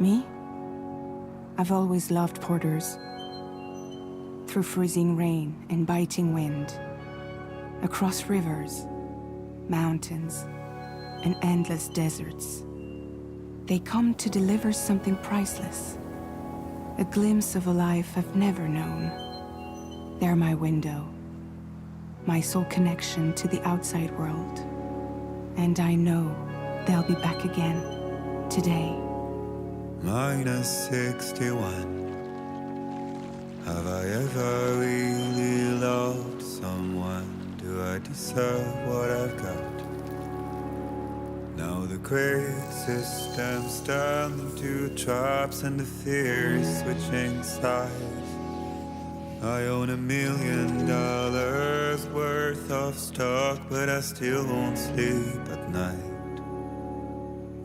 Me? I've always loved porters. Through freezing rain and biting wind, across rivers, mountains, and endless deserts, they come to deliver something priceless, a glimpse of a life I've never known. They're my window, my sole connection to the outside world. And I know they'll be back again today. -61. Have I ever really loved someone? Do I deserve what I've got? Now the great system's turned into traps and the fear is switching sides. I own $1 million worth of stock, but I still won't sleep at night.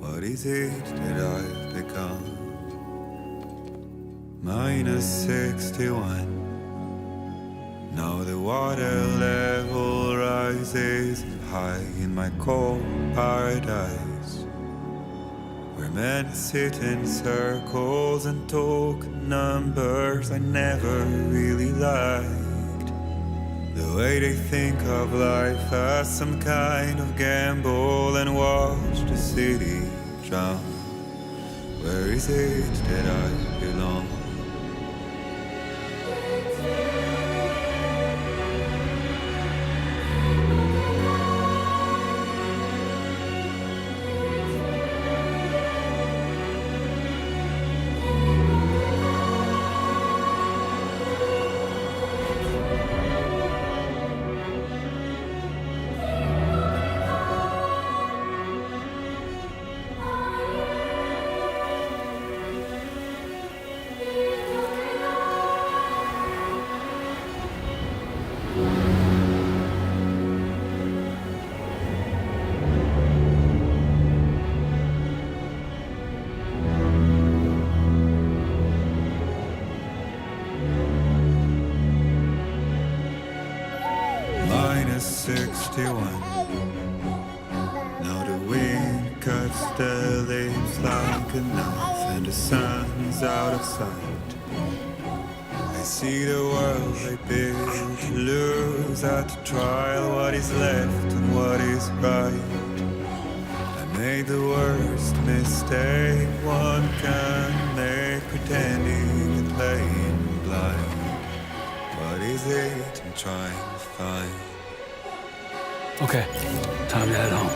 What is it that I've become? -61. Now the water level rises high in my cold paradise, where men sit in circles and talk numbers I never really liked. The way they think of life as some kind of gamble and watch the city drown. Where is it that I belong? -61. Now the wind cuts the leaves like a knife and the sun's out of sight. I see the world they build to lose at the trial, what is left and what is right. I made the worst mistake one can make, pretending and playing blind. What is it I'm trying to find? Okay, time to head home.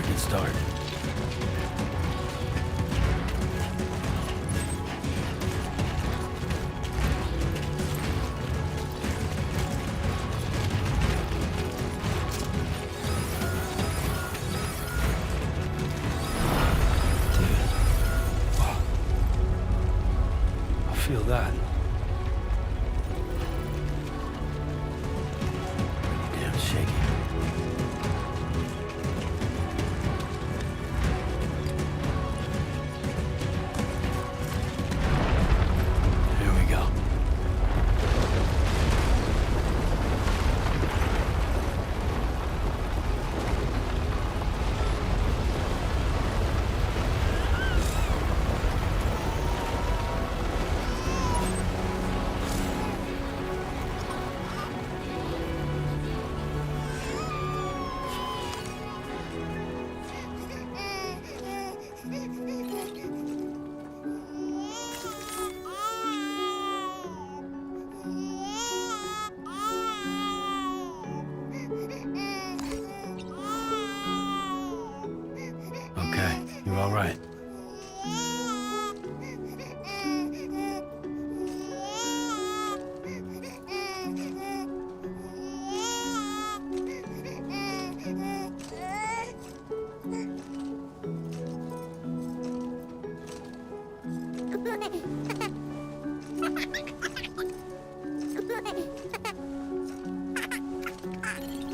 Good start. Feel that. Damn shaky. Here we go. Okay, you're all right.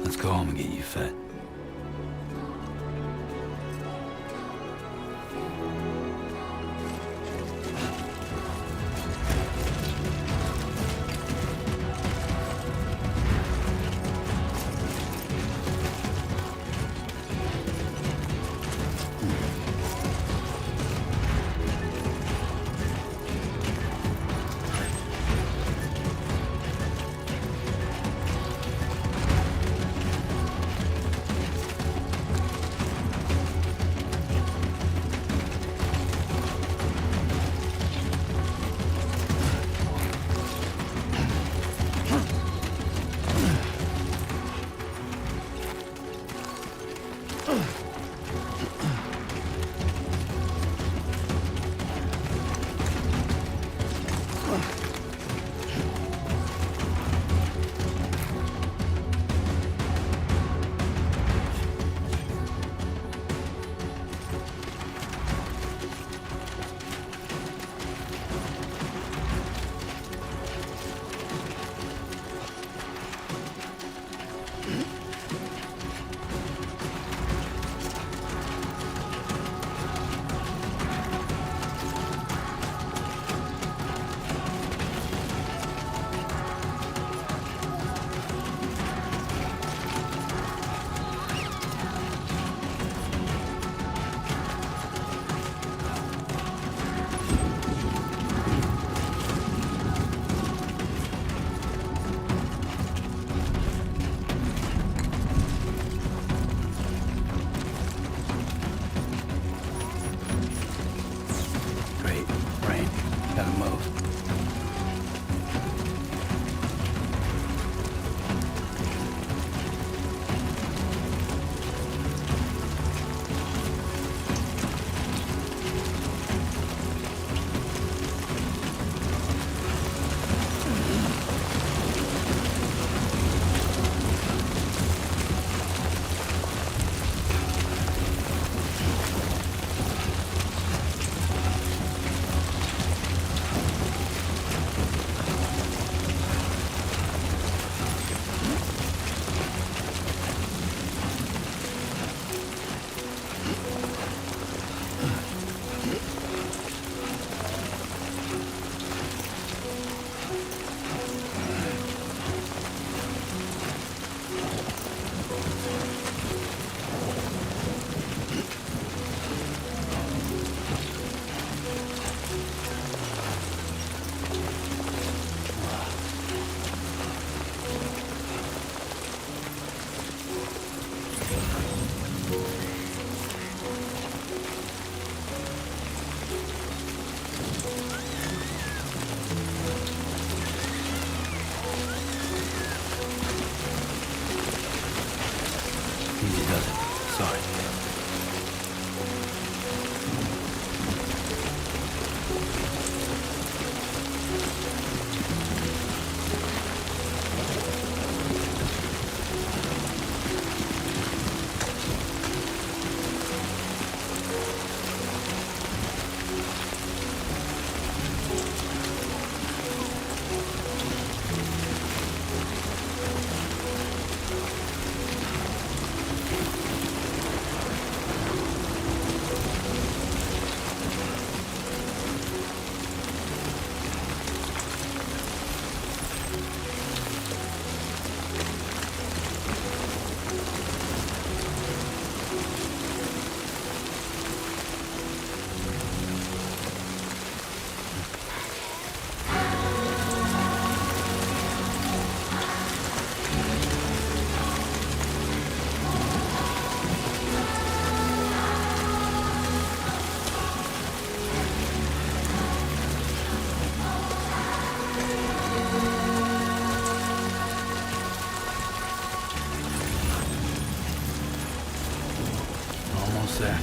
Let's go home and get you fed. Great. Rain. Gotta move. Easy does it. Sorry. there.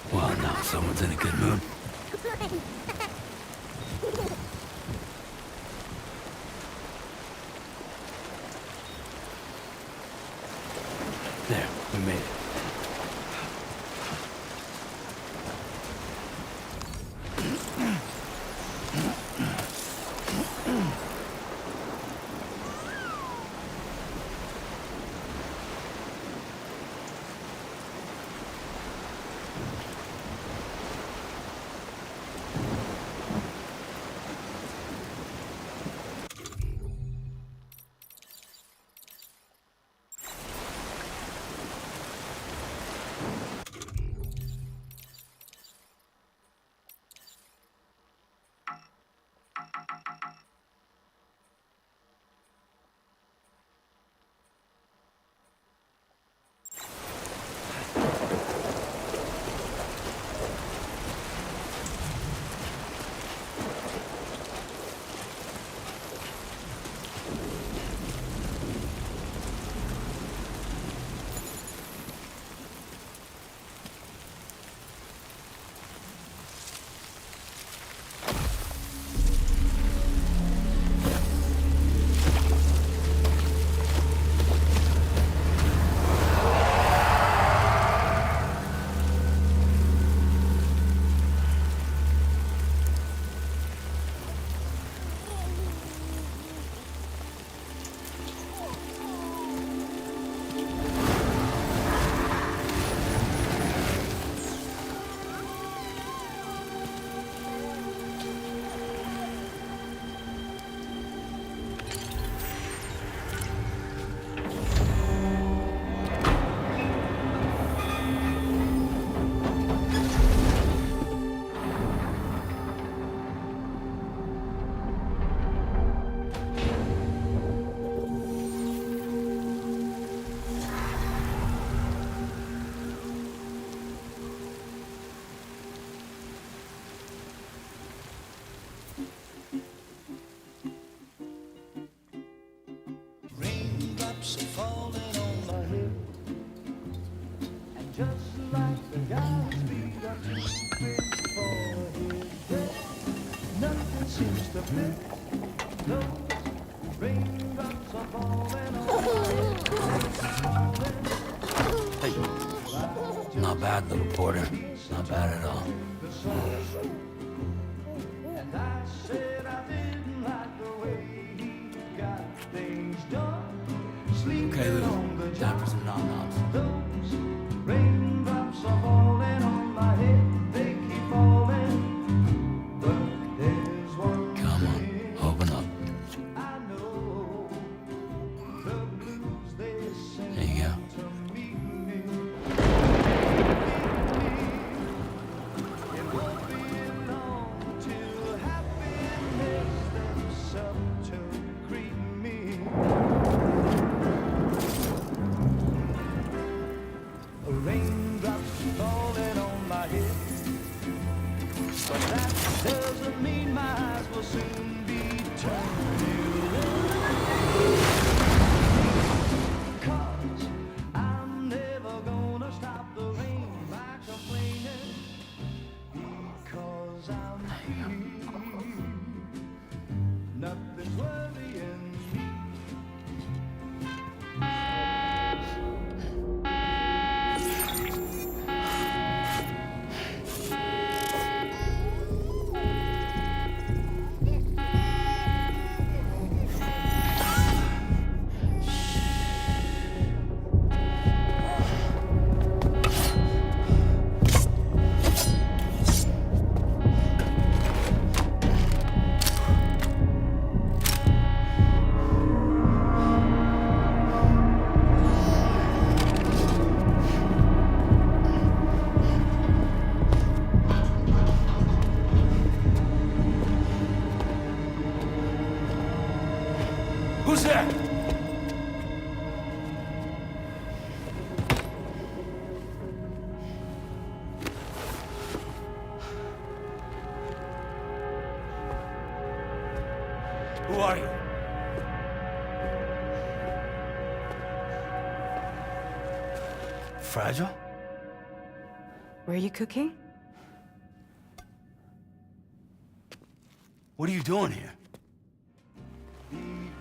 Well, now someone's in a good mood. There, we made it. Hey, not bad, little porter. Not bad at all. Okay, little. Time for some nom-noms. Raindrops are falling on my head, they keep falling. But there's one Come on, open up. I know, the blues they sing There you go. to meet me. It won't be long till happiness steps up to greet me. Raindrops falling on my head, but that doesn't mean my eyes will soon be turning red. 'Cause I'm never gonna stop the rain by complaining, because I'm free. Nothing's worrying me. Who's there? Who are you? Fragile? Were you cooking? What are you doing here?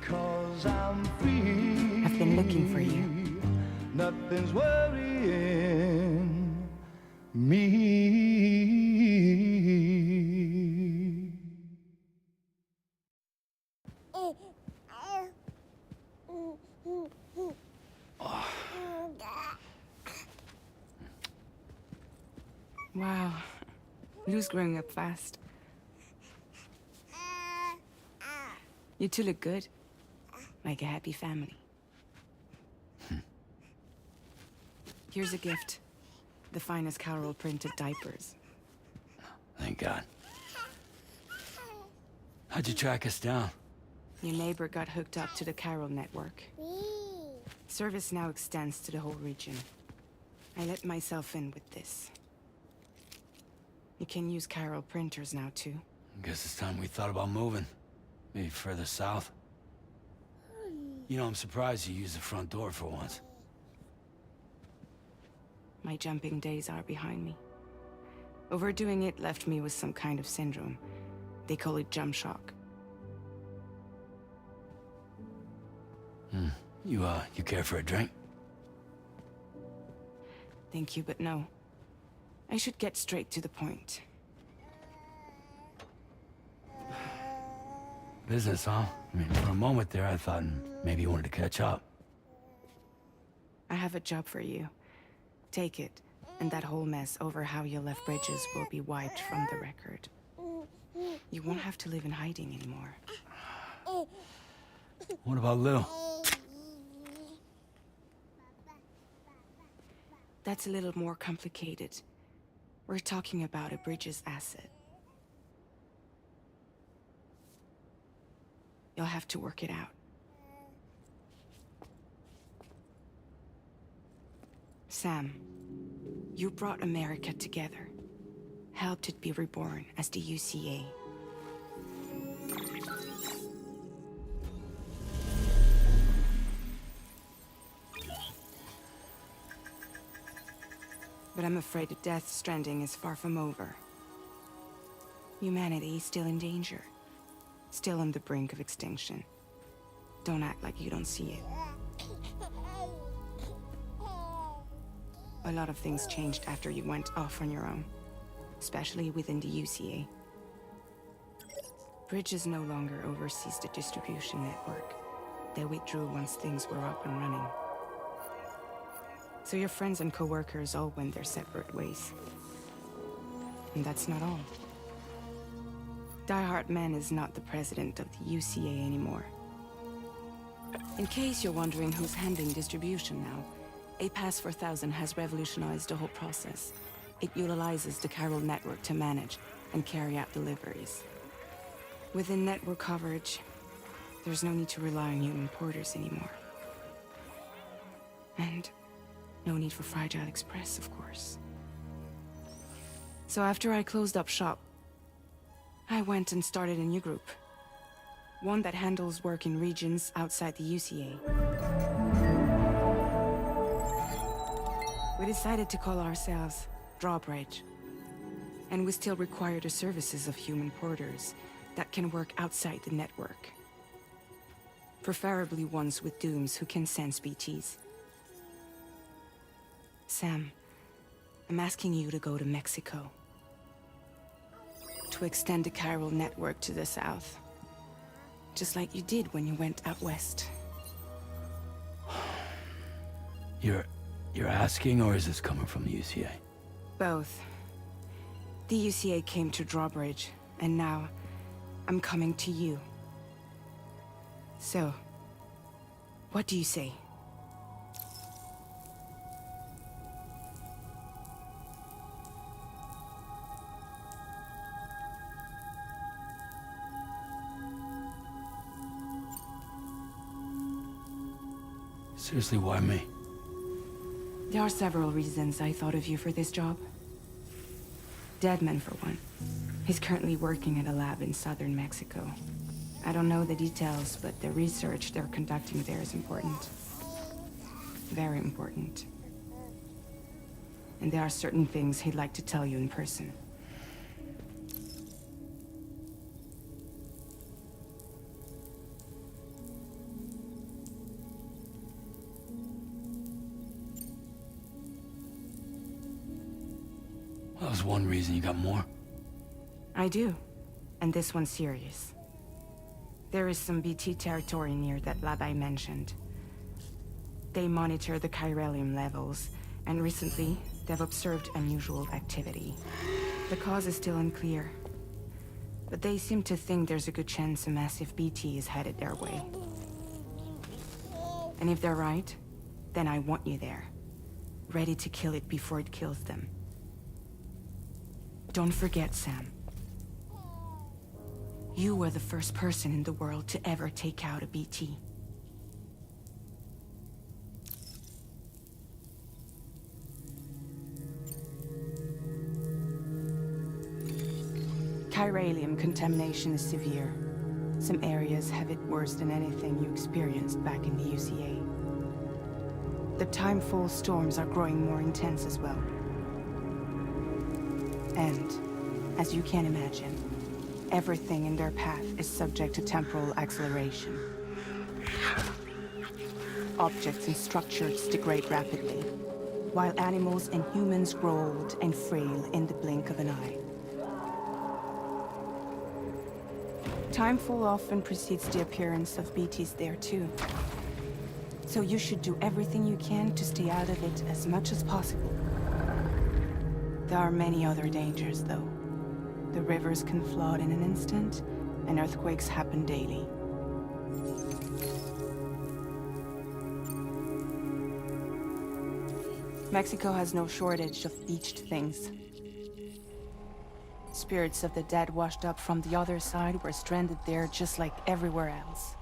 Because I'm free. I've been looking for you. Nothing's worrying me. Wow. Lou's growing up fast. You two look good. Like a happy family. Here's a gift. The finest Carol printed diapers. Thank God. How'd you track us down? Your neighbor got hooked up to the Carol network. Service now extends to the whole region. I let myself in with this. You can use Carol printers now too. Guess it's time we thought about moving. Maybe further south. You know, I'm surprised you used the front door for once. My jumping days are behind me. Overdoing it left me with some kind of syndrome. They call it jump shock. You care for a drink? Thank you, but no. I should get straight to the point. Business, huh? I mean, for a moment there, I thought maybe you wanted to catch up. I have a job for you. Take it, and that whole mess over how you left Bridges will be wiped from the record. You won't have to live in hiding anymore. What about Lil? That's a little more complicated. We're talking about a Bridges asset. You'll have to work it out. Sam, you brought America together. Helped it be reborn as the UCA. But I'm afraid that Death Stranding is far from over. Humanity is still in danger. Still on the brink of extinction. Don't act like you don't see it. A lot of things changed after you went off on your own. Especially within the UCA. Bridges no longer oversees the distribution network. They withdrew once things were up and running. So your friends and co-workers all went their separate ways. And that's not all. Die Hard Man is not the president of the UCA anymore. In case you're wondering who's handling distribution now, A Pass 4000 has revolutionized the whole process. It utilizes the Carol network to manage and carry out deliveries. Within network coverage, there's no need to rely on human porters anymore. And no need for Fragile Express, of course. So after I closed up shop, I went and started a new group. One that handles work in regions outside the UCA. We decided to call ourselves Drawbridge. And we still require the services of human porters that can work outside the network. Preferably ones with dooms who can sense BTs. Sam, I'm asking you to go to Mexico. To extend the chiral network to the south. Just like you did when you went out west. You're asking, or is this coming from the UCA? Both. The UCA came to Drawbridge, and now I'm coming to you. So, what do you say? Seriously, why me? There are several reasons I thought of you for this job. Deadman, for one. He's currently working at a lab in southern Mexico. I don't know the details, but the research they're conducting there is important. Very important. And there are certain things he'd like to tell you in person. That was one reason. You got more? I do. And this one's serious. There is some BT territory near that lab I mentioned. They monitor the chiralium levels, and recently, they've observed unusual activity. The cause is still unclear. But they seem to think there's a good chance a massive BT is headed their way. And if they're right, then I want you there. Ready to kill it before it kills them. Don't forget, Sam. You were the first person in the world to ever take out a BT. Chiralium contamination is severe. Some areas have it worse than anything you experienced back in the UCA. The timefall storms are growing more intense as well. And, as you can imagine, everything in their path is subject to temporal acceleration. Objects and structures degrade rapidly, while animals and humans grow old and frail in the blink of an eye. Timefall often precedes the appearance of BTs there too. So you should do everything you can to stay out of it as much as possible. There are many other dangers, though. The rivers can flood in an instant, and earthquakes happen daily. Mexico has no shortage of beached things. Spirits of the dead washed up from the other side were stranded there just like everywhere else.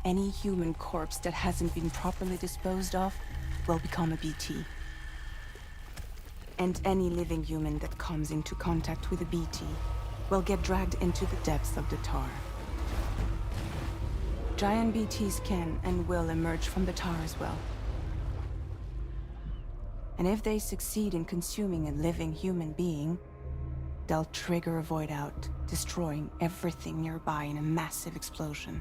Any human corpse that hasn't been properly disposed of will become a BT. And any living human that comes into contact with a BT will get dragged into the depths of the tar. Giant BTs can and will emerge from the tar as well. And if they succeed in consuming a living human being, they'll trigger a void out, destroying everything nearby in a massive explosion.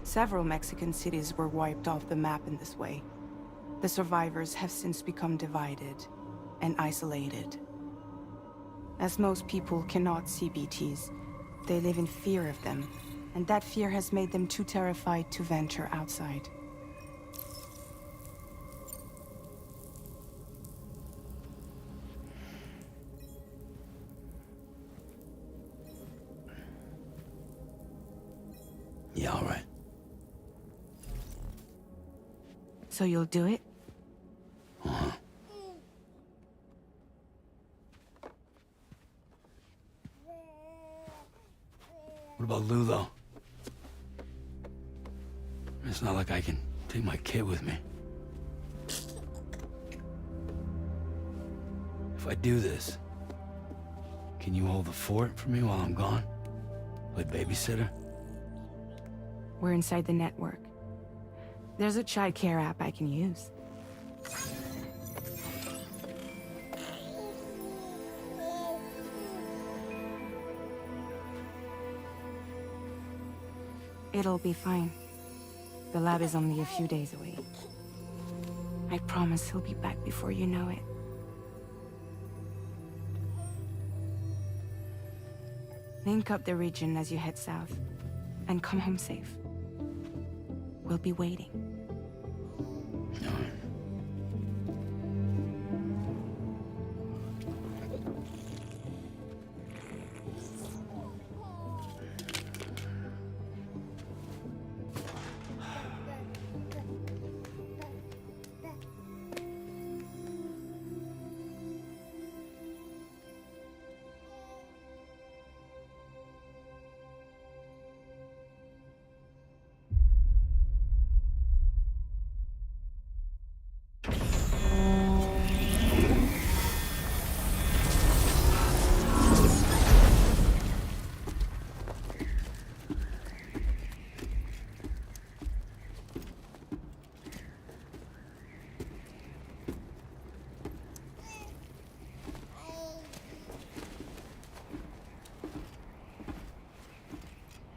Several Mexican cities were wiped off the map in this way. The survivors have since become divided and isolated. As most people cannot see BTs, they live in fear of them, and that fear has made them too terrified to venture outside. Yeah, all right. So you'll do it? Uh-huh. What about Lou, though? It's not like I can take my kid with me. If I do this, Can you hold the fort for me while I'm gone? Play babysitter? We're inside the network. There's a child care app I can use. It'll be fine. The lab is only a few days away. I promise he'll be back before you know it. Link up the region as you head south, and come home safe. We'll be waiting.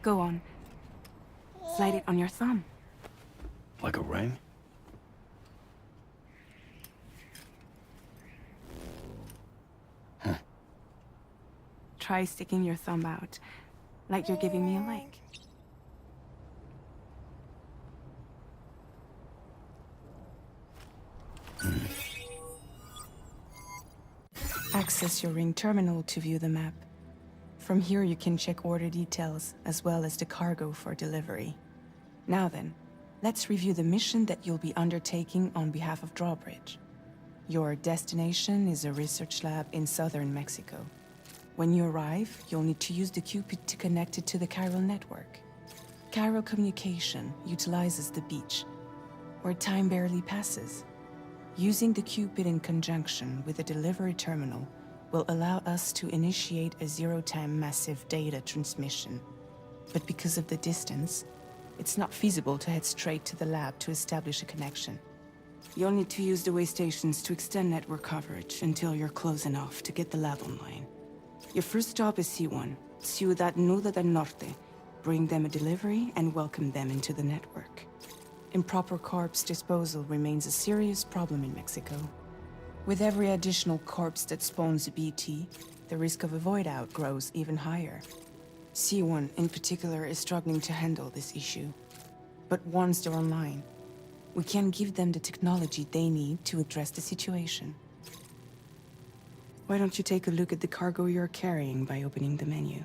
Go on. Slide it on your thumb. Like a ring? Try sticking your thumb out, like you're giving me a like. Access your ring terminal to view the map. From here you can check order details, as well as the cargo for delivery. Now then, let's review the mission that you'll be undertaking on behalf of Drawbridge. Your destination is a research lab in southern Mexico. When you arrive, you'll need to use the Cupid to connect it to the chiral network. Chiral communication utilizes the beach, where time barely passes. Using the Cupid in conjunction with the delivery terminal will allow us to initiate a zero-time massive data transmission. But because of the distance, it's not feasible to head straight to the lab to establish a connection. You'll need to use the way stations to extend network coverage until you're close enough to get the lab online. Your first stop is C1, Ciudad Nuda del Norte. Bring them a delivery and welcome them into the network. Improper corpse disposal remains a serious problem in Mexico. With every additional corpse that spawns a BT, the risk of a void out grows even higher. C1 in particular is struggling to handle this issue. But once they're online, we can give them the technology they need to address the situation. Why don't you take a look at the cargo you're carrying by opening the menu?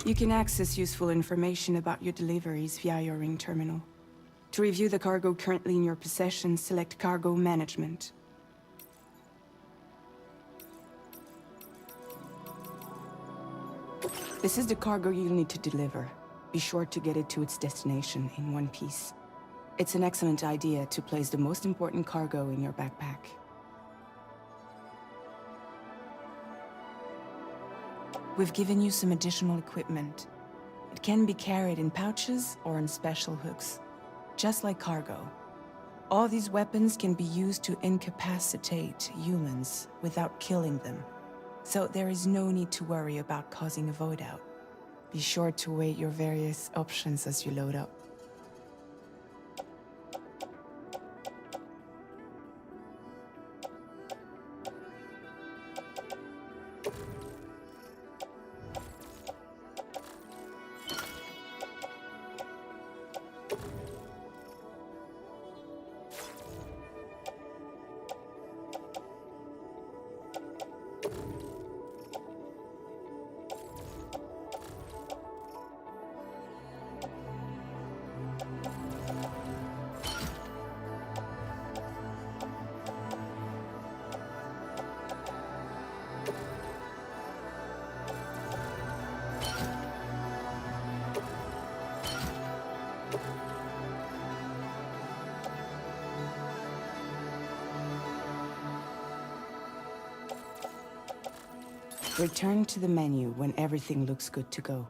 You can access useful information about your deliveries via your ring terminal. To review the cargo currently in your possession, select Cargo Management. This is the cargo you'll need to deliver. Be sure to get it to its destination in one piece. It's an excellent idea to place the most important cargo in your backpack. We've given you some additional equipment. It can be carried in pouches or on special hooks, just like cargo. All these weapons can be used to incapacitate humans without killing them. So there is no need to worry about causing a void out. Be sure to weigh your various options as you load up. Return to the menu when everything looks good to go.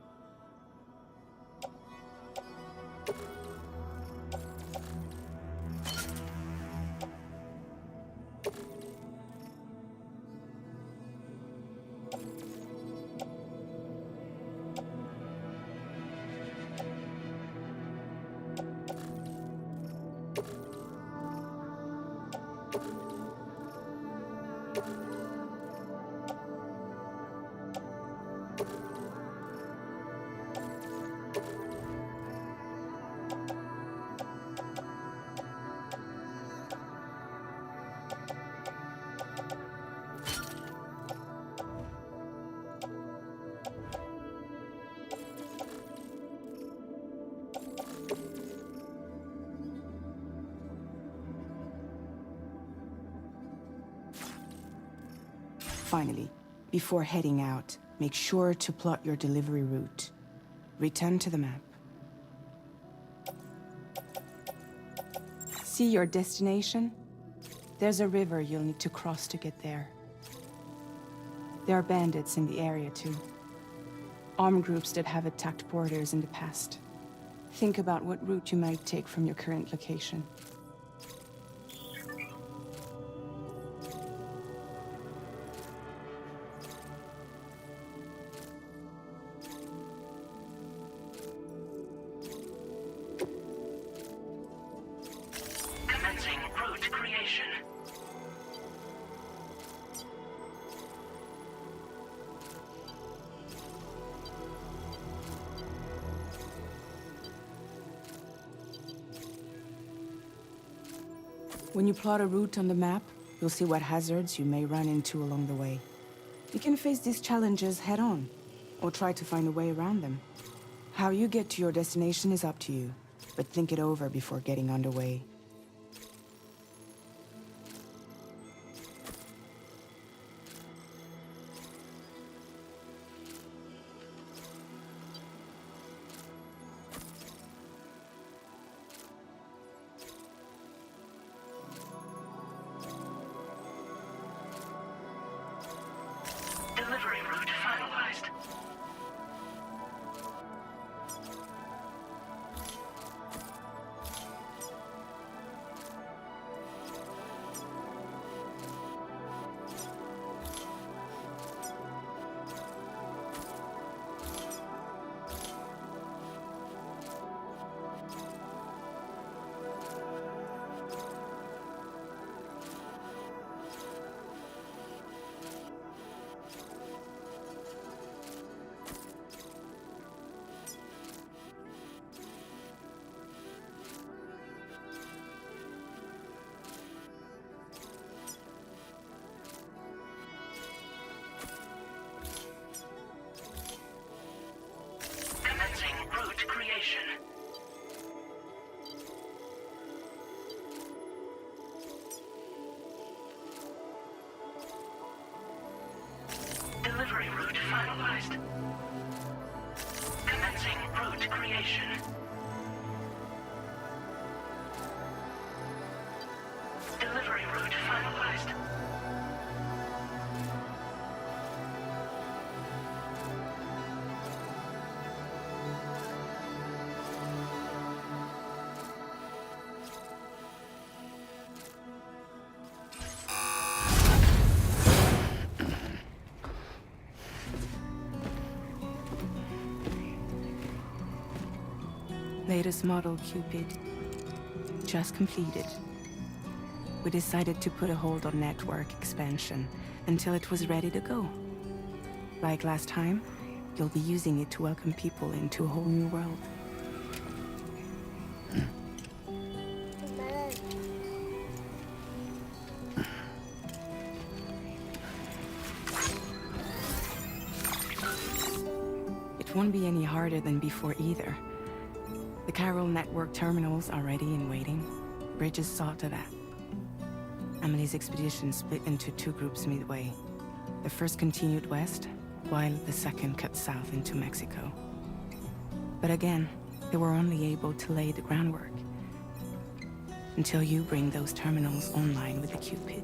Finally, before heading out, make sure to plot your delivery route. Return to the map. See your destination? There's a river you'll need to cross to get there. There are bandits in the area too. Armed groups that have attacked borders in the past. Think about what route you might take from your current location. Commencing route creation. When you plot a route on the map, you'll see what hazards you may run into along the way. You can face these challenges head-on, or try to find a way around them. How you get to your destination is up to you, but think it over before getting underway. Delivery route finalized. Commencing route creation. Delivery route finalized. Commencing route creation. Delivery route finalized. Latest model Cupid. Just completed. We decided to put a hold on network expansion until it was ready to go. Like last time, you'll be using it to welcome people into a whole new world. It won't be any harder than before either. The Chiral network terminals are ready and waiting. Bridges saw to that. Emily's expedition split into two groups midway. The first continued west, while the second cut south into Mexico. But again, they were only able to lay the groundwork. Until you bring those terminals online with the Cupid,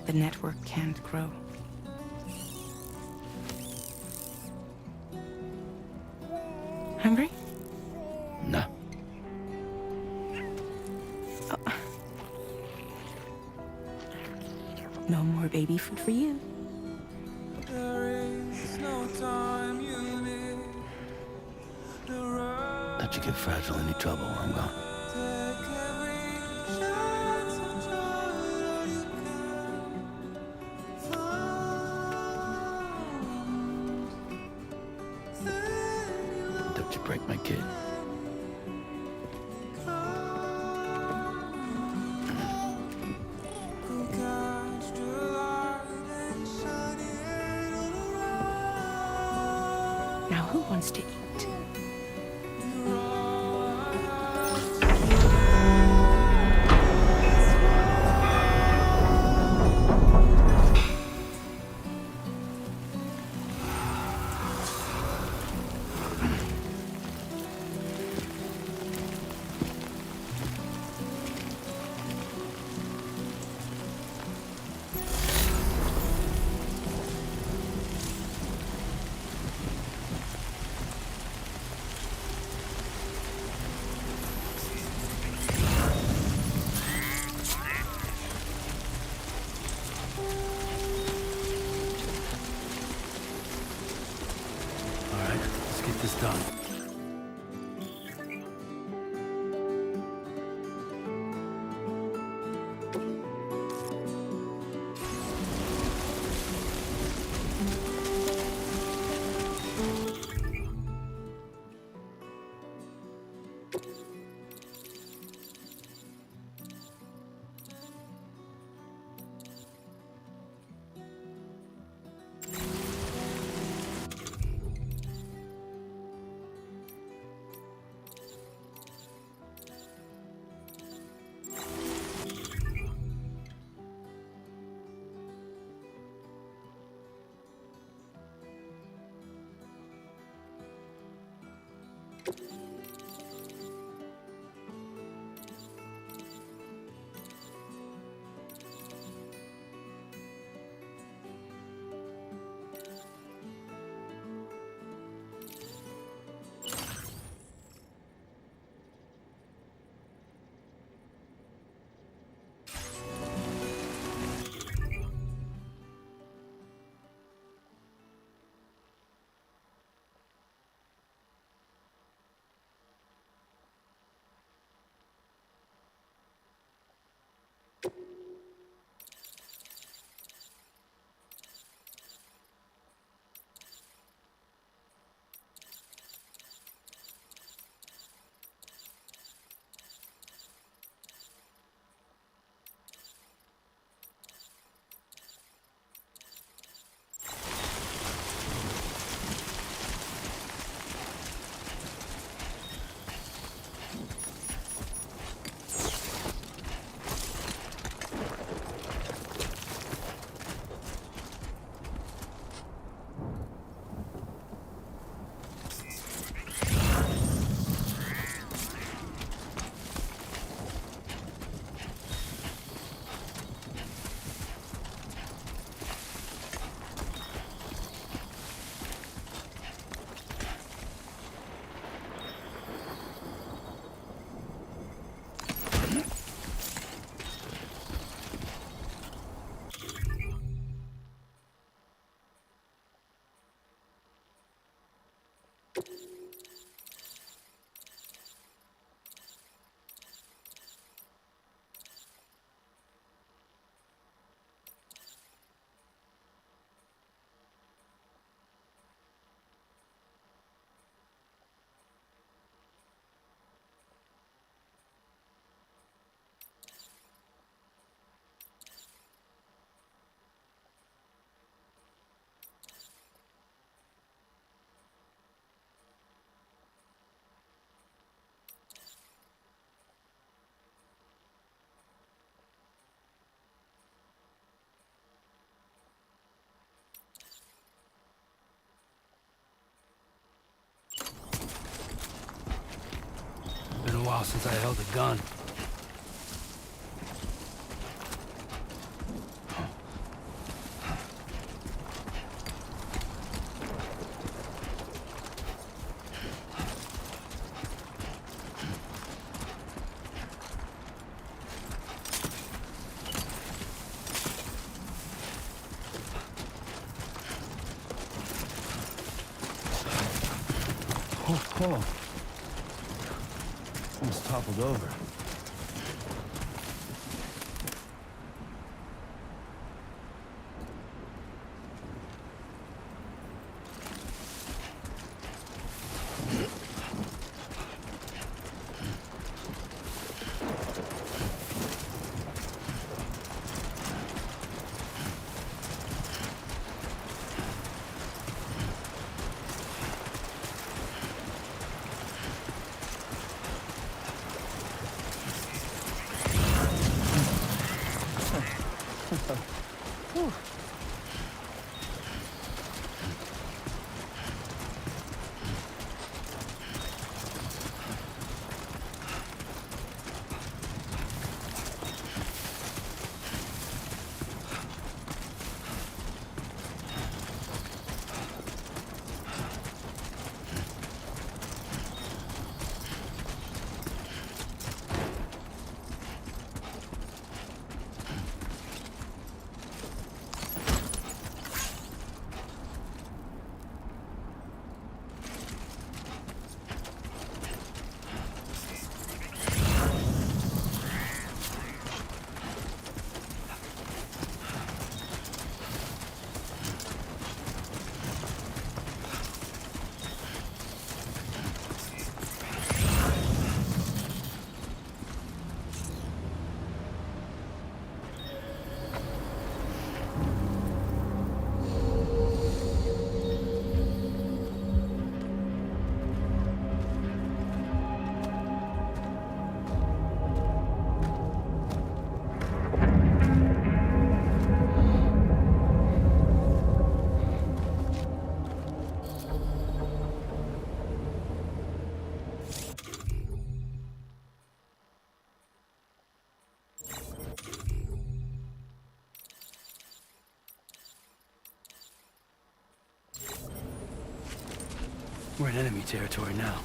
the network can't grow. Hungry? Nah. No more baby food for you. Let you get fragile any trouble while I'm gone. Don't you break my kid. Now who wants to eat? All right, let's get this done. Been a while since I held a gun. Oh. Almost toppled over. We're in enemy territory now.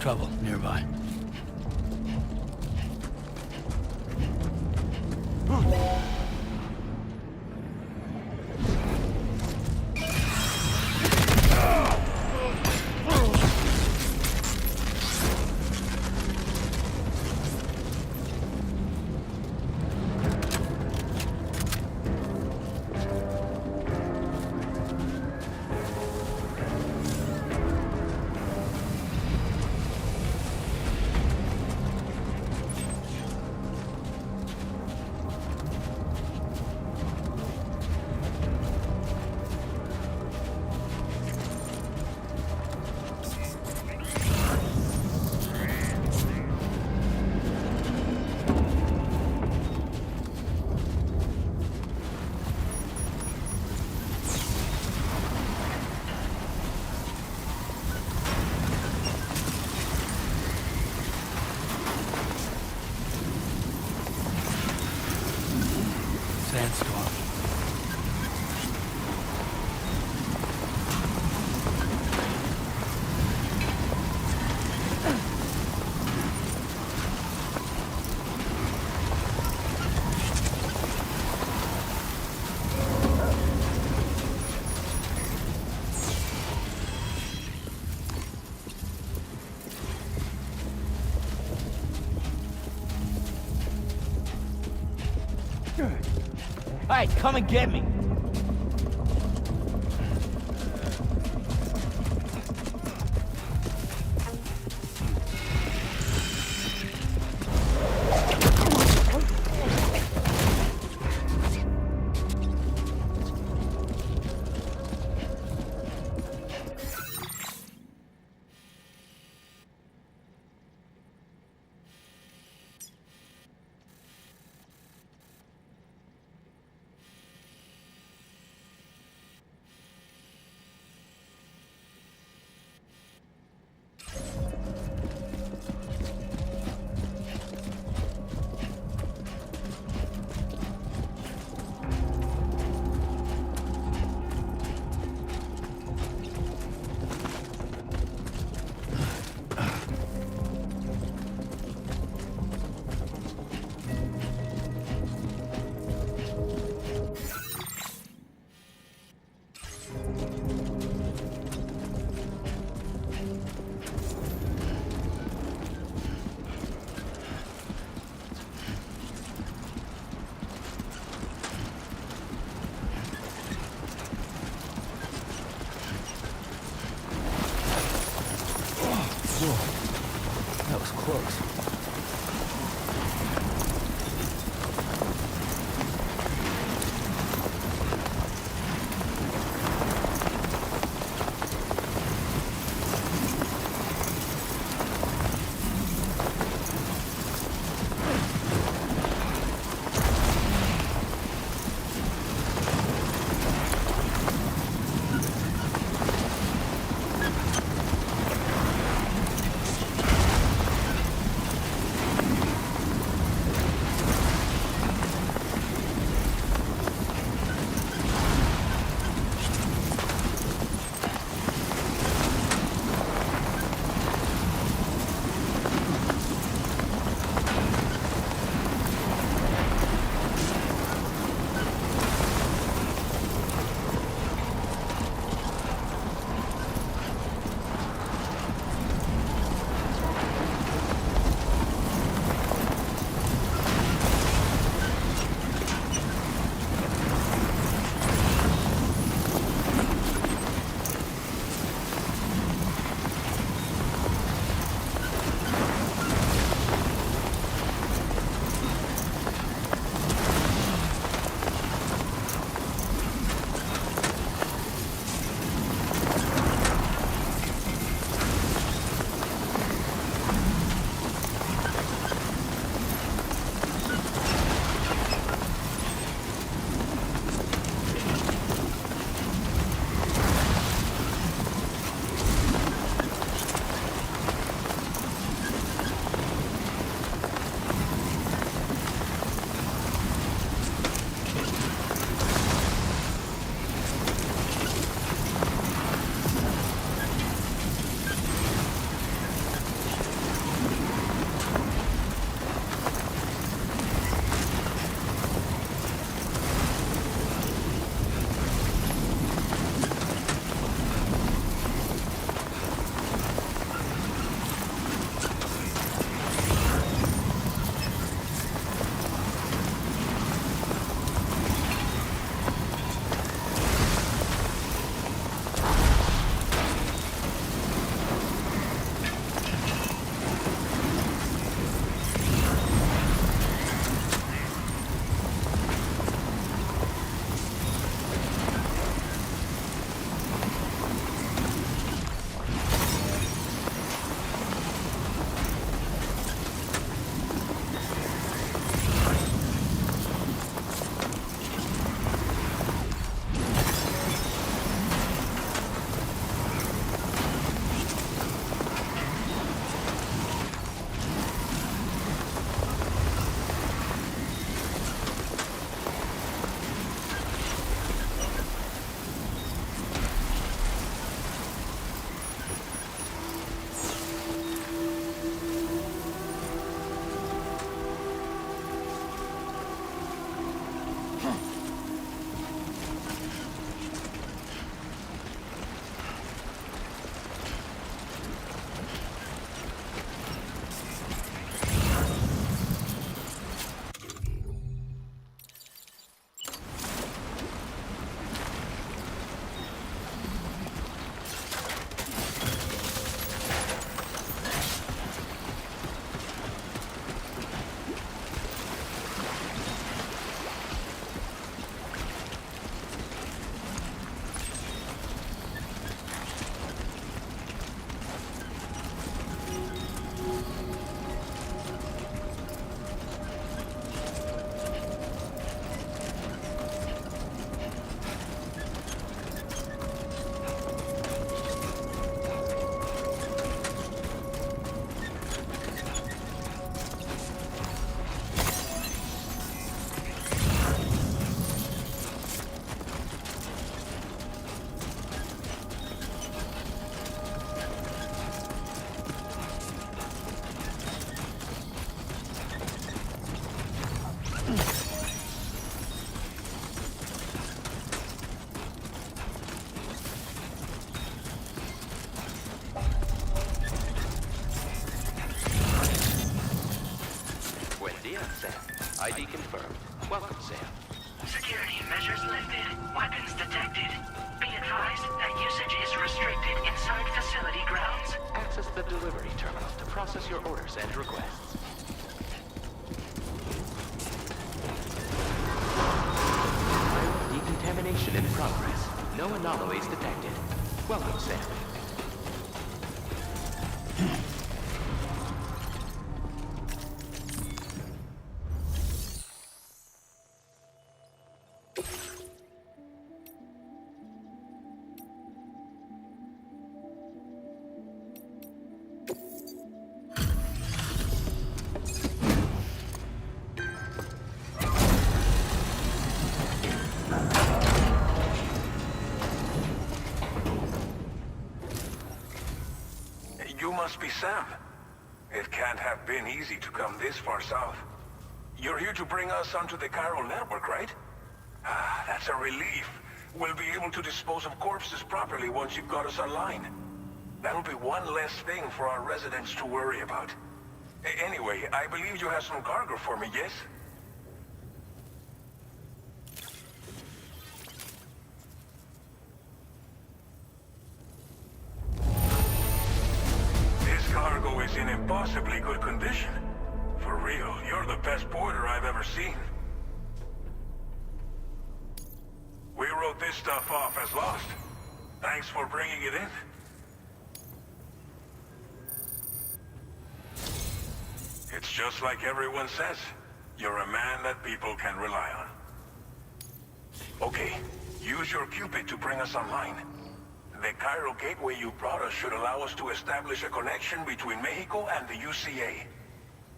trouble nearby. Sandstorm. Hey, come and get me! ID confirmed. Welcome, Sam. Security measures lifted. Weapons detected. Be advised that usage is restricted inside facility grounds. Access the delivery terminal to process your orders and requests. Decontamination in progress. No anomalies detected. Welcome, Sam. You must be Sam. It can't have been easy to come this far south. You're here to bring us onto the chiral network, right? Ah, that's a relief. We'll be able to dispose of corpses properly once you've got us online. That'll be one less thing for our residents to worry about. Anyway, I believe you have some cargo for me, yes? This cargo is in impossibly good condition. For real, you're the best porter I've ever seen. We wrote this stuff off as lost. Thanks for bringing it in. It's just like everyone says. You're a man that people can rely on. Okay, use your Cupid to bring us online. The chiral gateway you brought us should allow us to establish a connection between Mexico and the UCA.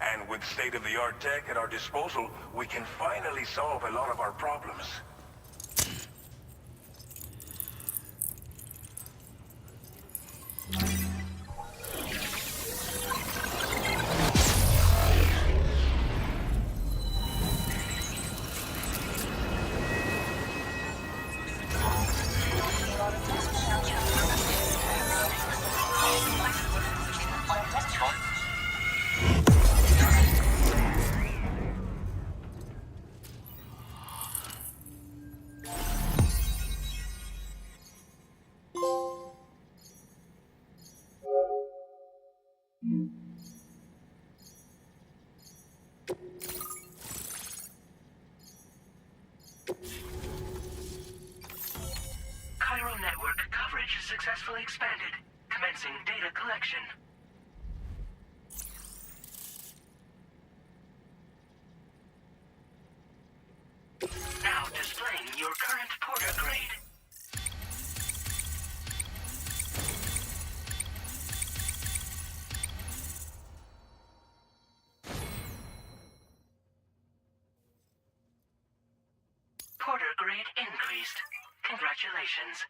And with state-of-the-art tech at our disposal, we can finally solve a lot of our problems. Chiral network coverage successfully expanded. Commencing data collection. Now displaying your current porter grade. Porter grade increased. Congratulations.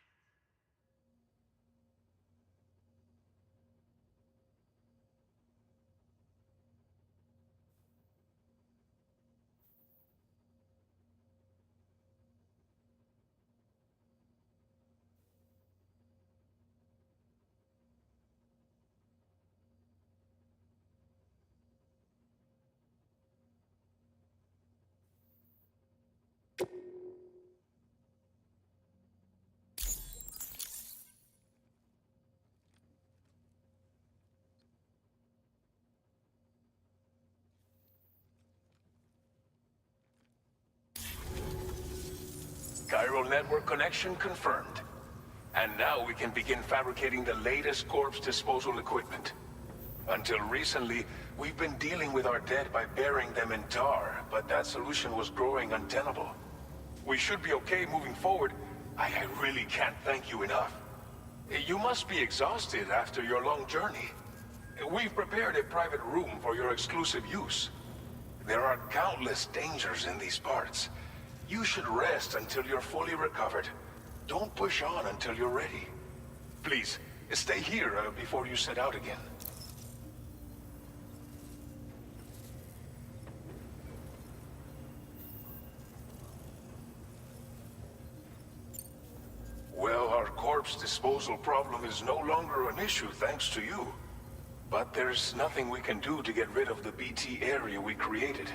Chiral network connection confirmed. And now we can begin fabricating the latest corpse disposal equipment. Until recently, we've been dealing with our dead by burying them in tar, but that solution was growing untenable. We should be okay moving forward. I really can't thank you enough. You must be exhausted after your long journey. We've prepared a private room for your exclusive use. There are countless dangers in these parts. You should rest until you're fully recovered. Don't push on until you're ready. Please, stay here before you set out again. Well, our corpse disposal problem is no longer an issue thanks to you. But there's nothing we can do to get rid of the BT area we created.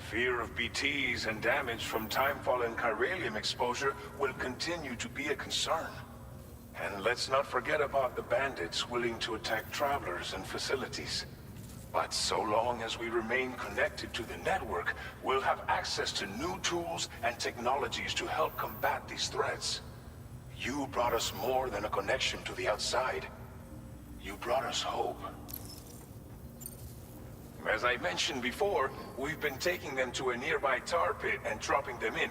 Fear of BTs and damage from timefall and chiralium exposure will continue to be a concern. And let's not forget about the bandits willing to attack travelers and facilities. But so long as we remain connected to the network, we'll have access to new tools and technologies to help combat these threats. You brought us more than a connection to the outside. You brought us hope. As I mentioned before, we've been taking them to a nearby tar pit and dropping them in.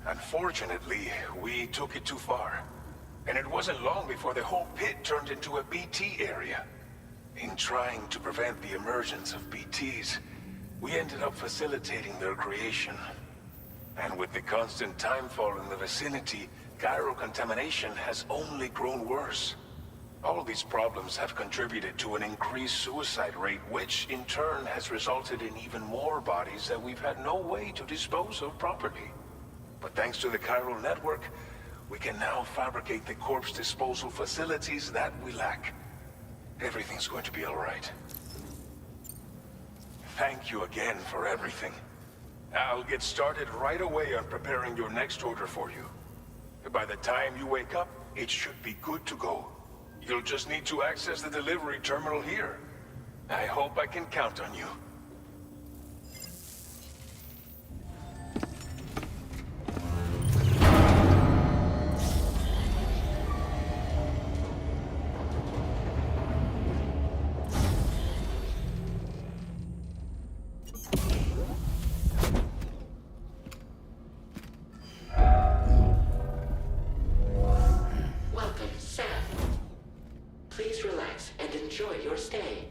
Unfortunately, we took it too far. And it wasn't long before the whole pit turned into a BT area. In trying to prevent the emergence of BTs, we ended up facilitating their creation. And with the constant timefall in the vicinity, gyro contamination has only grown worse. All these problems have contributed to an increased suicide rate, which in turn has resulted in even more bodies that we've had no way to dispose of properly. But thanks to the chiral network, we can now fabricate the corpse disposal facilities that we lack. Everything's going to be all right. Thank you again for everything. I'll get started right away on preparing your next order for you. By the time you wake up, it should be good to go. You'll just need to access the delivery terminal here. I hope I can count on you. Welcome, Sam. Please relax and enjoy your stay.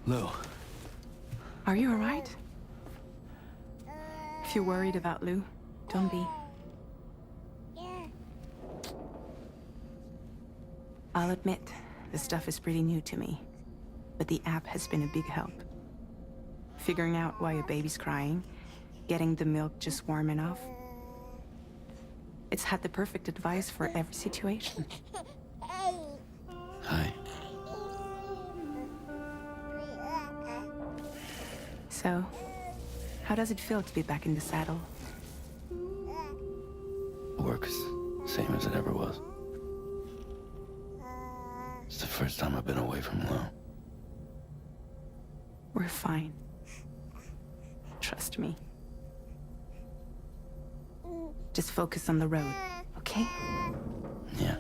Lou. Are you alright? If you're worried about Lou, don't be. I'll admit, this stuff is pretty new to me. but the app has been a big help. Figuring out why a baby's crying, getting the milk just warm enough. It's had the perfect advice for every situation. Hi. So, how does it feel to be back in the saddle? Work is the same as it ever was. It's the first time I've been away from Lou. We're fine. Trust me. Just focus on the road, okay? Yeah.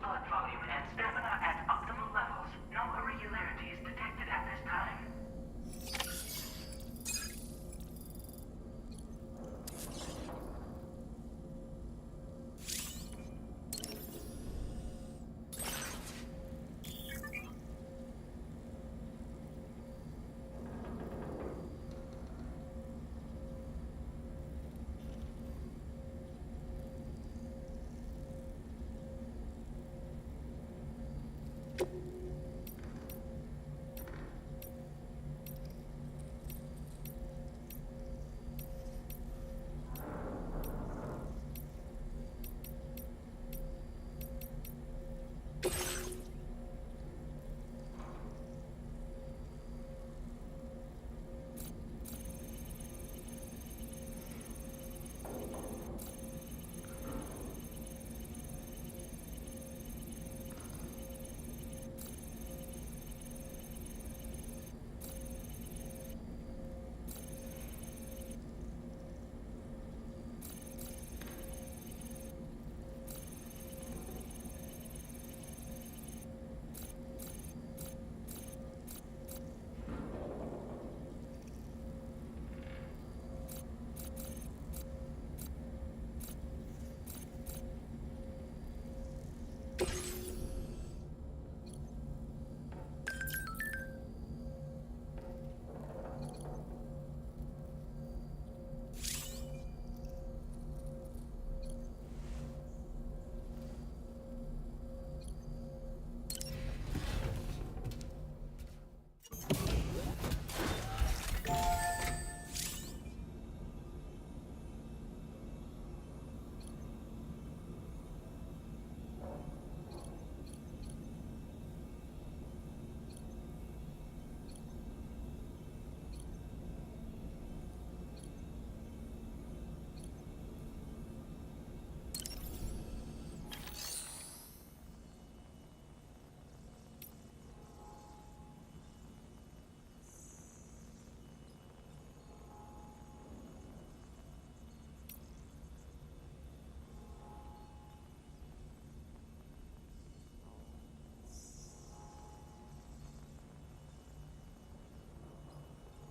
Blood volume and stamina at optimal levels. No irregularities detected at this time.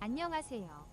안녕하세요.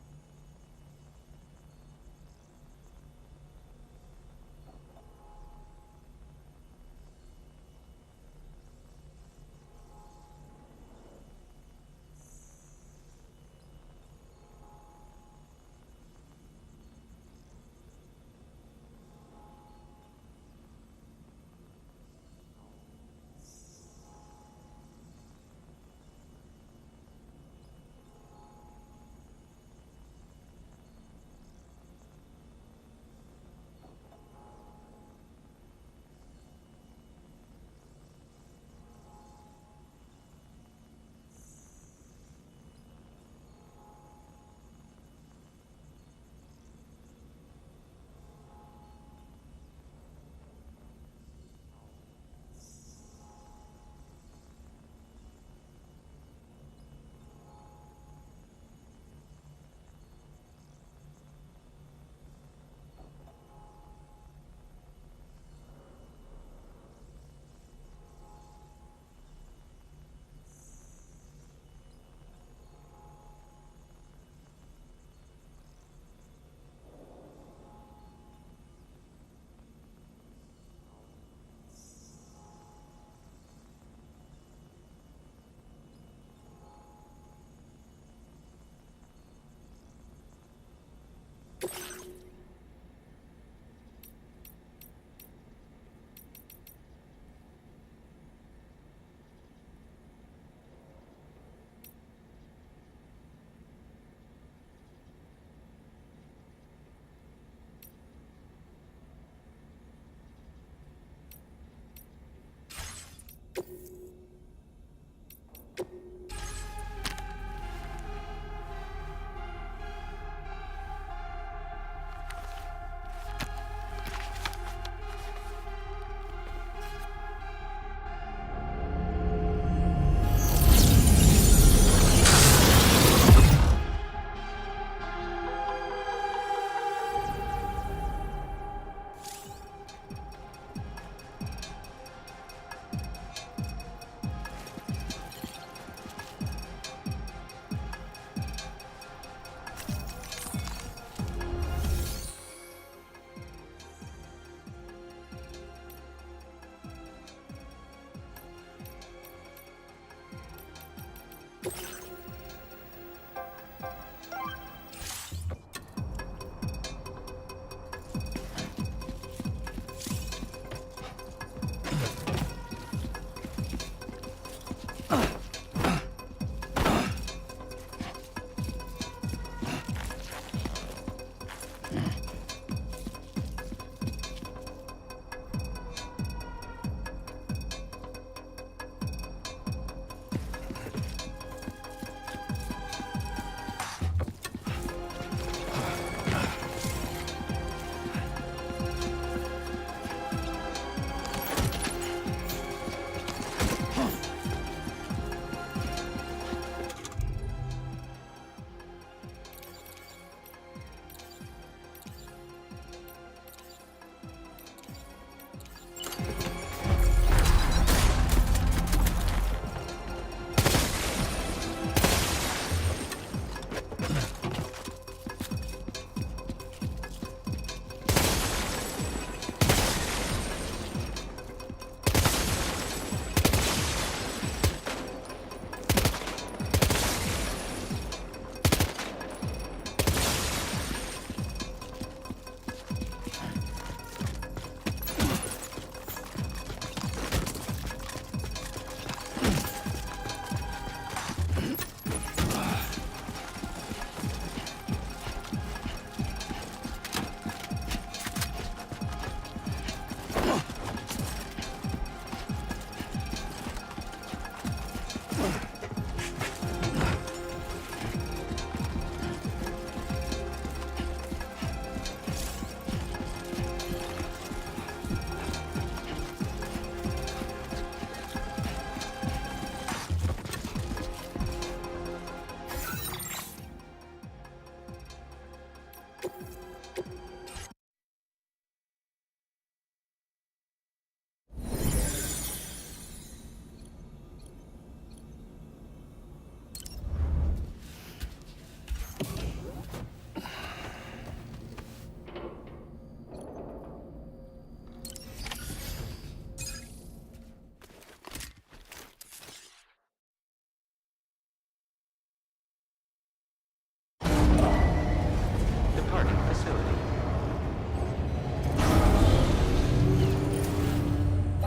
Departing facility.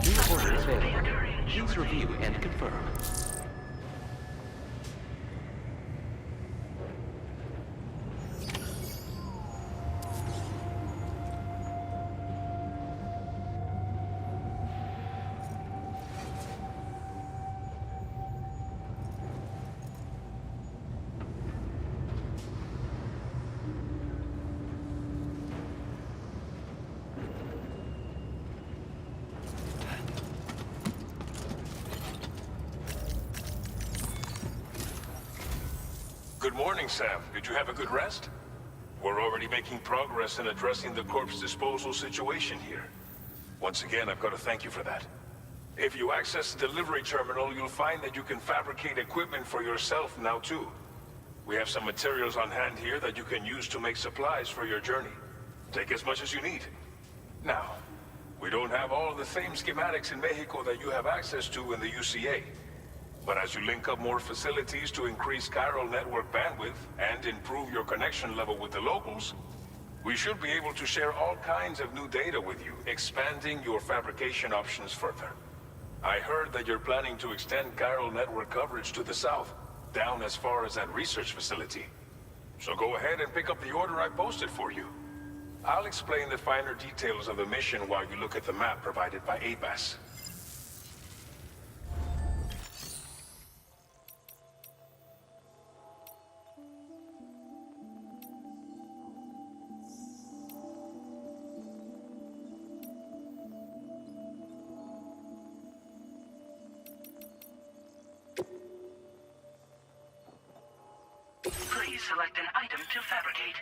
New order available. Please review and confirm. Good morning, Sam. Did you have a good rest? We're already making progress in addressing the corpse disposal situation here. Once again, I've got to thank you for that. If you access the delivery terminal, you'll find that you can fabricate equipment for yourself now too. We have some materials on hand here that you can use to make supplies for your journey. Take as much as you need. Now, we don't have all the same schematics in Mexico that you have access to in the UCA. But as you link up more facilities to increase chiral network bandwidth and improve your connection level with the locals, we should be able to share all kinds of new data with you, expanding your fabrication options further. I heard that you're planning to extend chiral network coverage to the south, down as far as that research facility. So go ahead and pick up the order I posted for you. I'll explain the finer details of the mission while you look at the map provided by ABAS. Please select an item to fabricate.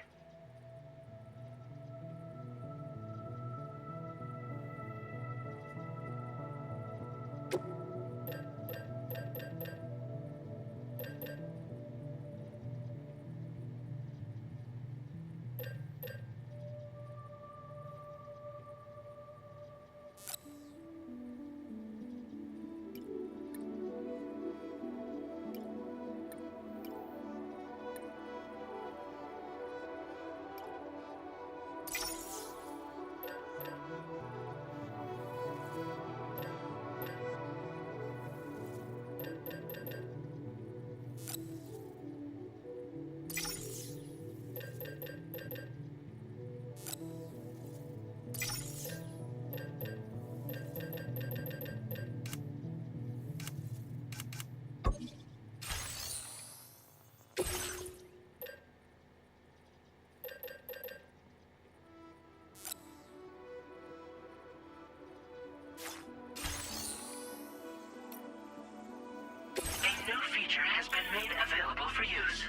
A new feature has been made available for use.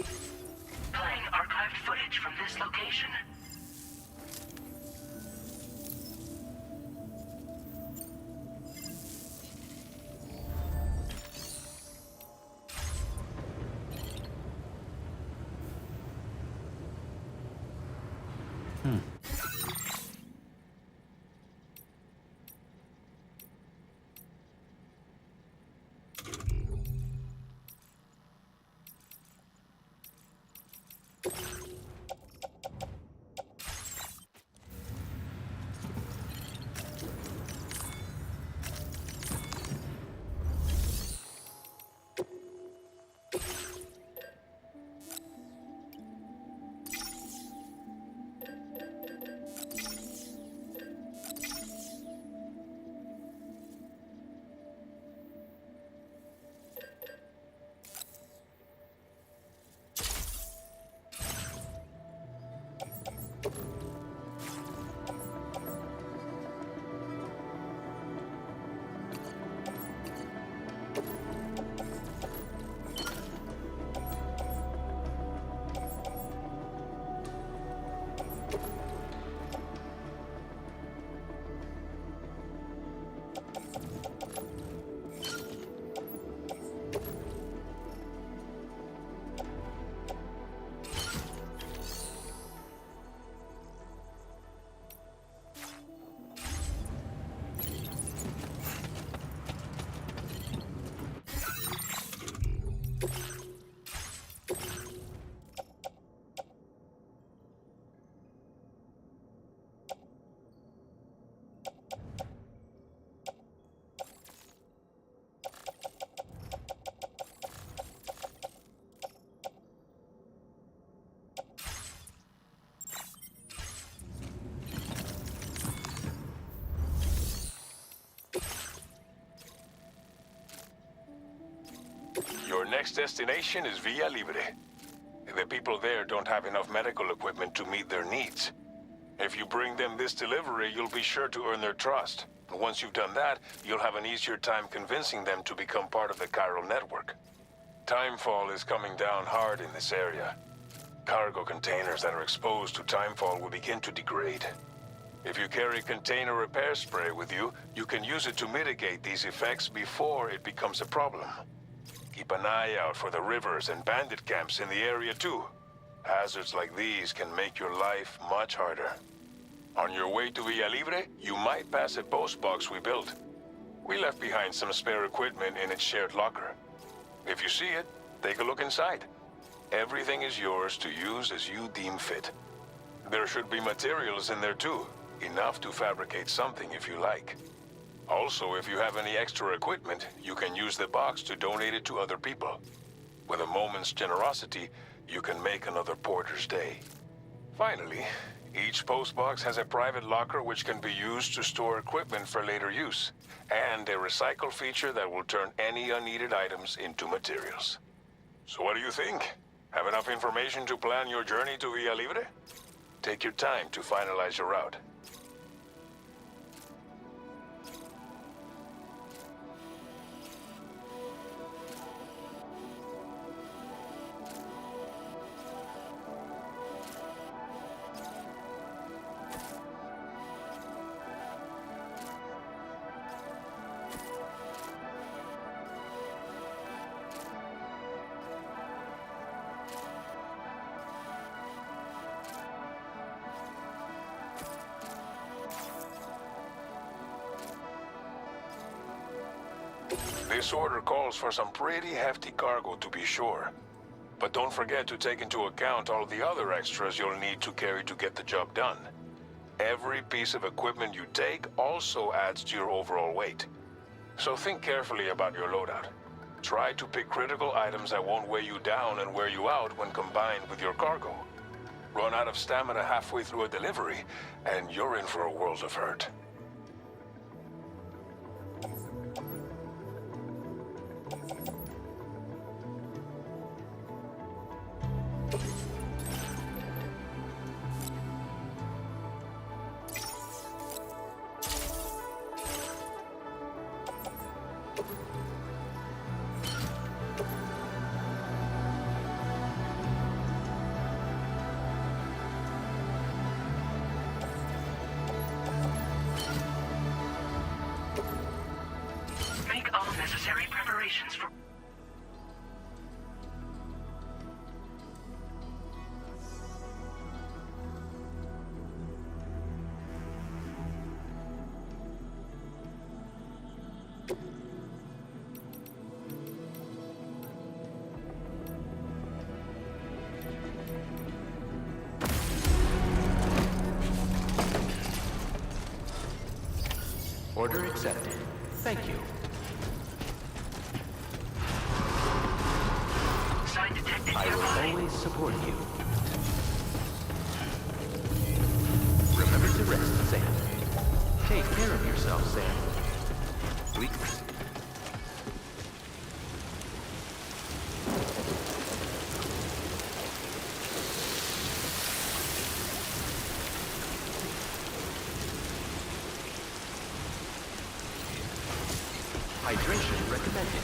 Playing archived footage from this location. Your next destination is Villa Libre. The people there don't have enough medical equipment to meet their needs. If you bring them this delivery, you'll be sure to earn their trust. And once you've done that, you'll have an easier time convincing them to become part of the chiral network. Timefall is coming down hard in this area. Cargo containers that are exposed to timefall will begin to degrade. If you carry container repair spray with you, you can use it to mitigate these effects before it becomes a problem. Keep an eye out for the rivers and bandit camps in the area too. Hazards like these can make your life much harder. On your way to Villa Libre, you might pass a post box we built. We left behind some spare equipment in its shared locker. If you see it, take a look inside. Everything is yours to use as you deem fit. There should be materials in there too, enough to fabricate something if you like. Also, if you have any extra equipment, you can use the box to donate it to other people. With a moment's generosity, you can make another porter's day. Finally, each postbox has a private locker which can be used to store equipment for later use, and a recycle feature that will turn any unneeded items into materials. So what do you think? Have enough information to plan your journey to Villa Libre? Take your time to finalize your route. This order calls for some pretty hefty cargo to be sure. But don't forget to take into account all the other extras you'll need to carry to get the job done. Every piece of equipment you take also adds to your overall weight. So think carefully about your loadout. Try to pick critical items that won't weigh you down and wear you out when combined with your cargo. Run out of stamina halfway through a delivery, and you're in for a world of hurt. Order accepted. Thank you. Sign detected I will nearby. always support you. Remember to rest, Sam. Take care of yourself, Sam. Weakness. Hydration recommended.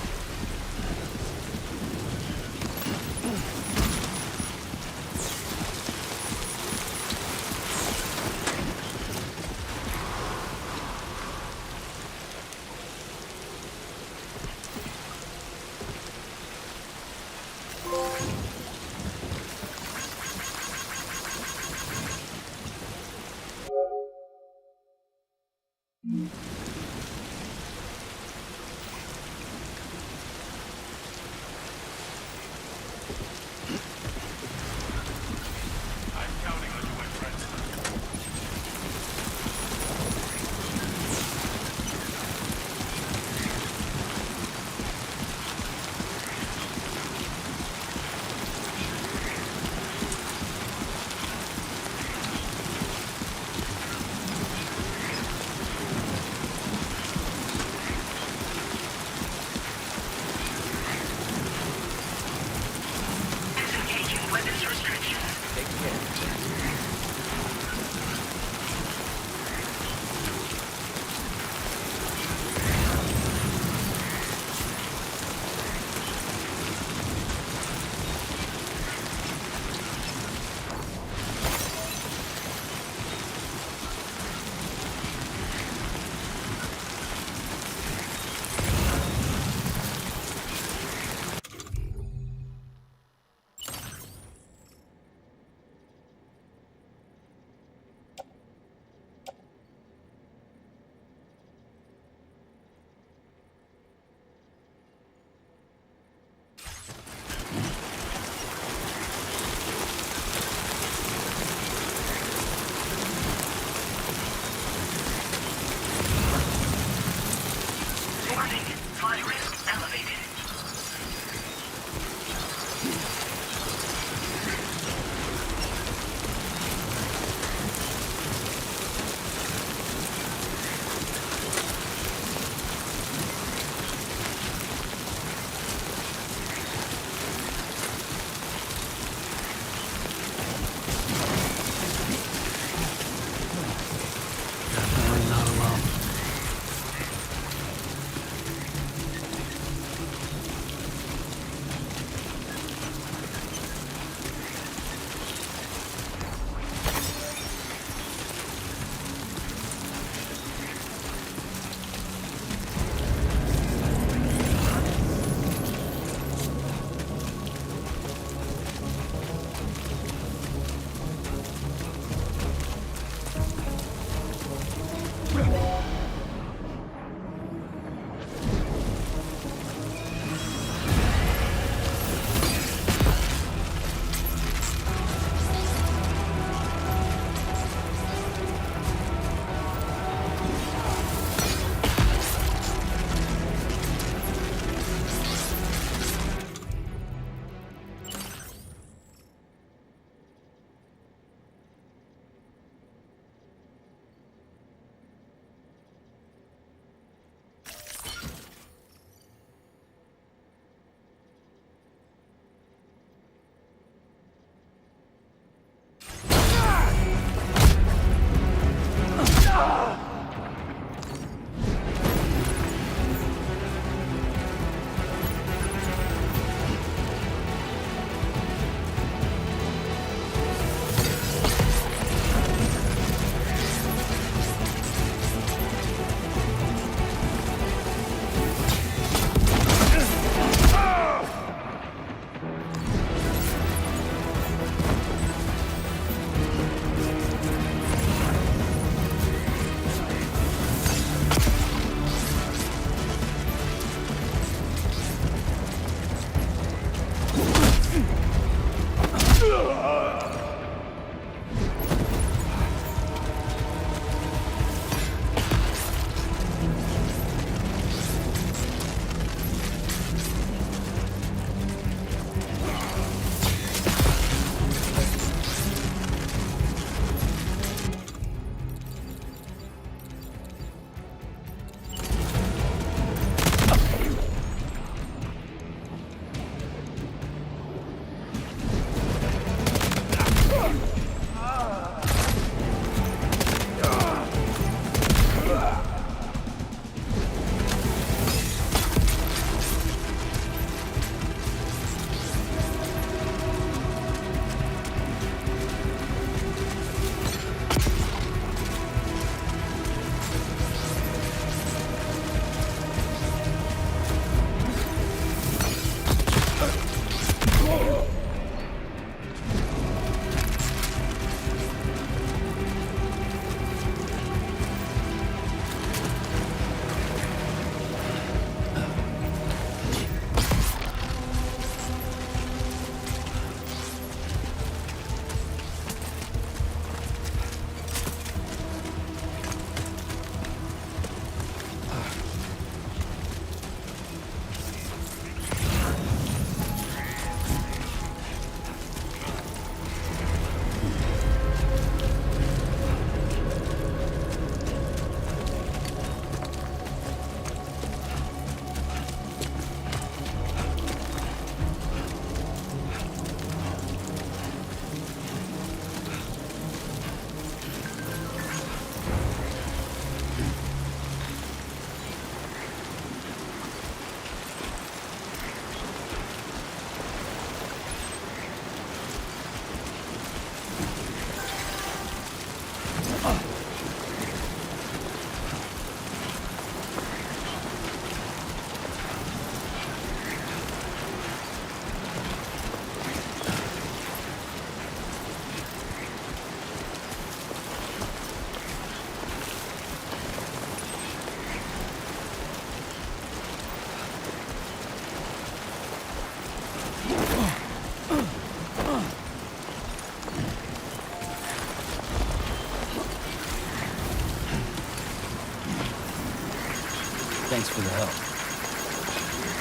Thanks for the help.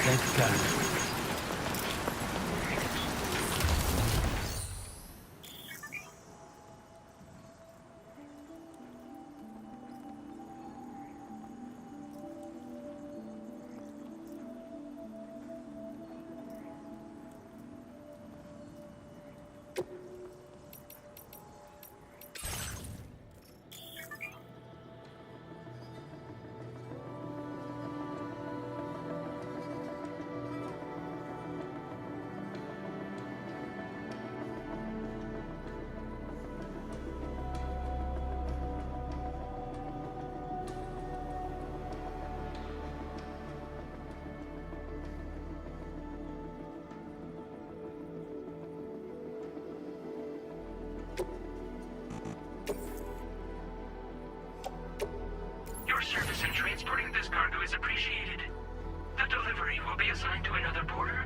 Thank you kindly. Your service in transporting this cargo is appreciated. The delivery will be assigned to another porter.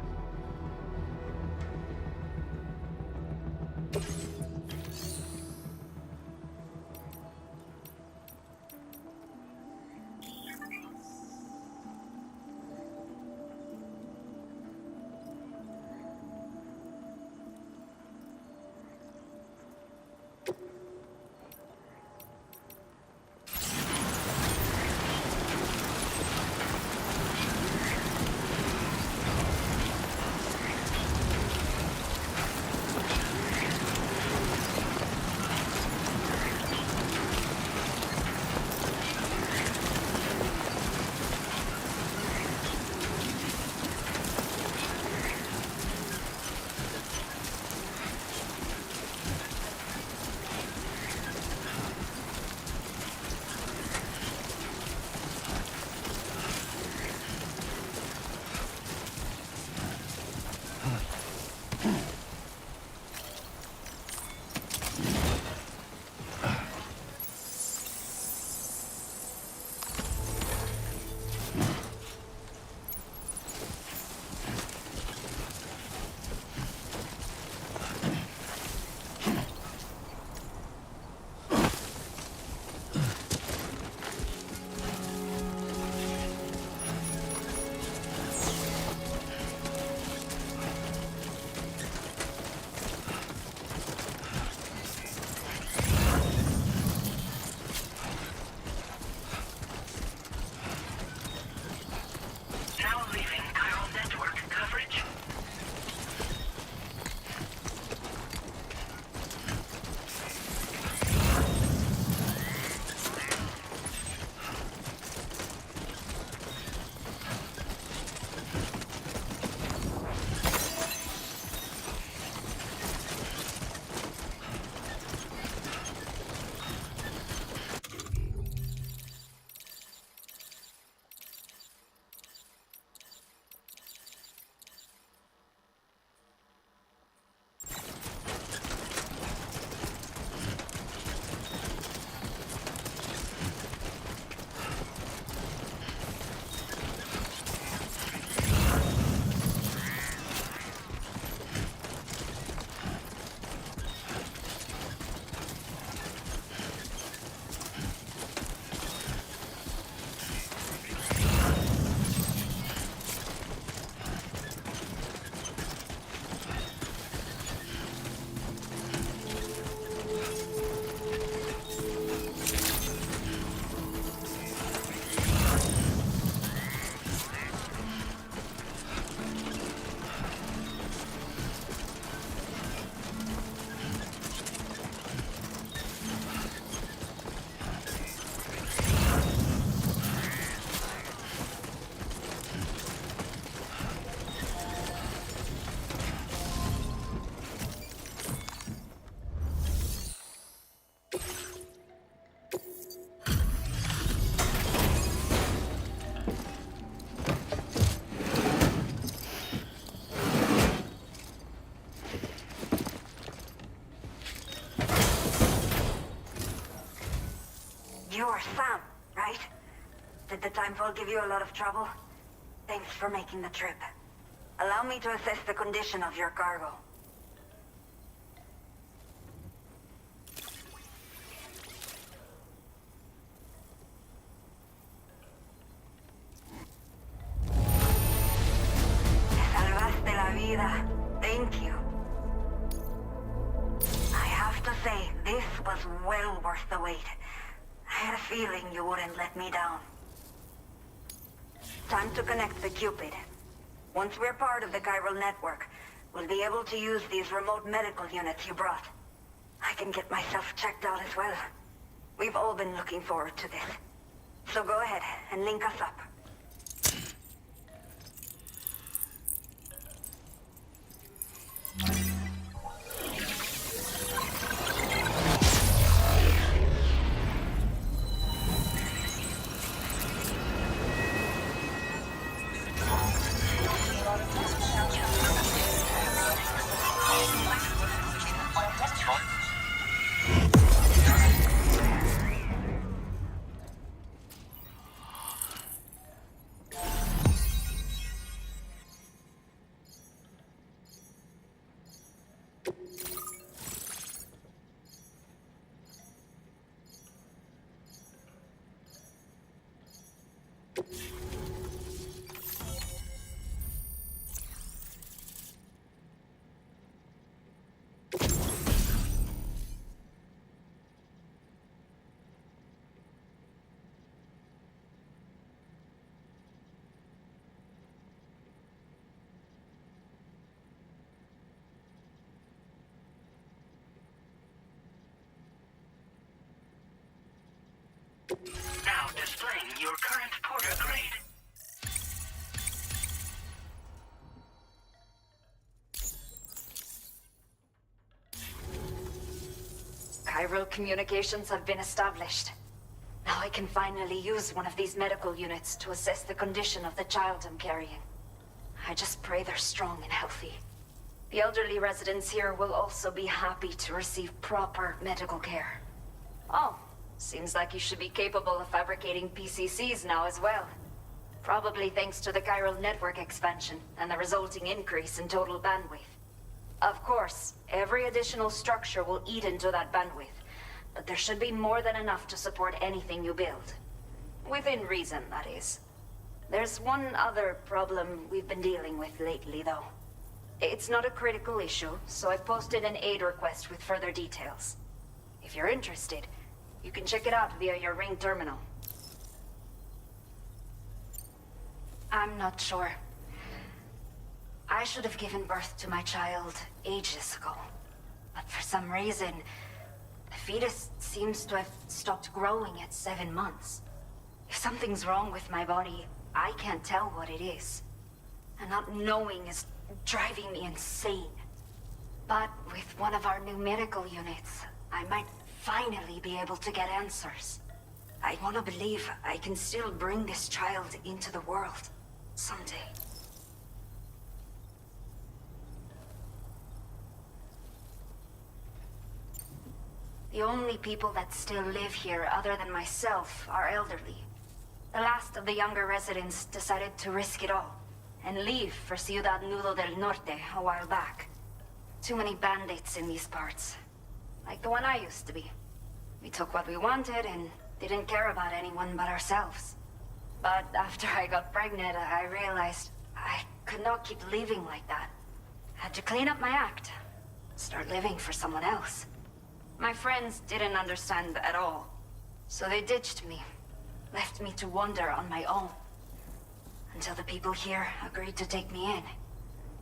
Now leaving chiral network coverage. You're Sam, right? Did the timefall give you a lot of trouble? Thanks for making the trip. Allow me to assess the condition of your cargo. was well worth the wait. I had a feeling you wouldn't let me down. Time to connect the Cupid. Once we're part of the chiral network, we'll be able to use these remote medical units you brought. I can get myself checked out as well. We've all been looking forward to this. So go ahead and link us up. Now displaying your current porter grade. Chiral communications have been established. Now I can finally use one of these medical units to assess the condition of the child I'm carrying. I just pray they're strong and healthy. The elderly residents here will also be happy to receive proper medical care. Oh, seems like you should be capable of fabricating PCCs now as well. Probably thanks to the chiral network expansion and the resulting increase in total bandwidth. Of course, every additional structure will eat into that bandwidth, but there should be more than enough to support anything you build. Within reason, that is. There's one other problem we've been dealing with lately, though. It's not a critical issue, so I've posted an aid request with further details. If you're interested, you can check it out via your Ring terminal. I'm not sure. I should have given birth to my child ages ago. But for some reason, the fetus seems to have stopped growing at 7 months. If something's wrong with my body, I can't tell what it is. And not knowing is driving me insane. But with one of our new medical units, I might finally be able to get answers. I want to believe I can still bring this child into the world someday. The only people that still live here other than myself are elderly. The last of the younger residents decided to risk it all and leave for Ciudad Nudo del Norte a while back. Too many bandits in these parts. Like the one I used to be. We took what we wanted and didn't care about anyone but ourselves. But after I got pregnant, I realized I could not keep living like that. Had to clean up my act. Start living for someone else. My friends didn't understand at all. So they ditched me. Left me to wander on my own. Until the people here agreed to take me in.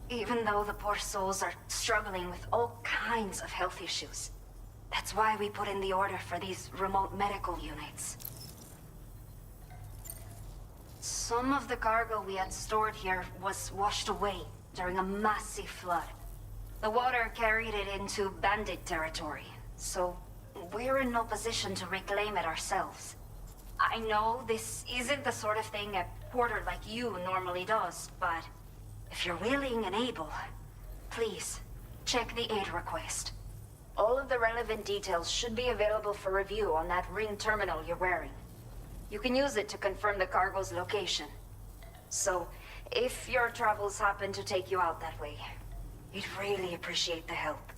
Even though the poor souls are struggling with all kinds of health issues. That's why we put in the order for these remote medical units. Some of the cargo we had stored here was washed away during a massive flood. The water carried it into bandit territory, so we're in no position to reclaim it ourselves. I know this isn't the sort of thing a porter like you normally does, but if you're willing and able, please check the aid request. All of the relevant details should be available for review on that Ring terminal you're wearing. You can use it to confirm the cargo's location. So, if your travels happen to take you out that way, we'd really appreciate the help.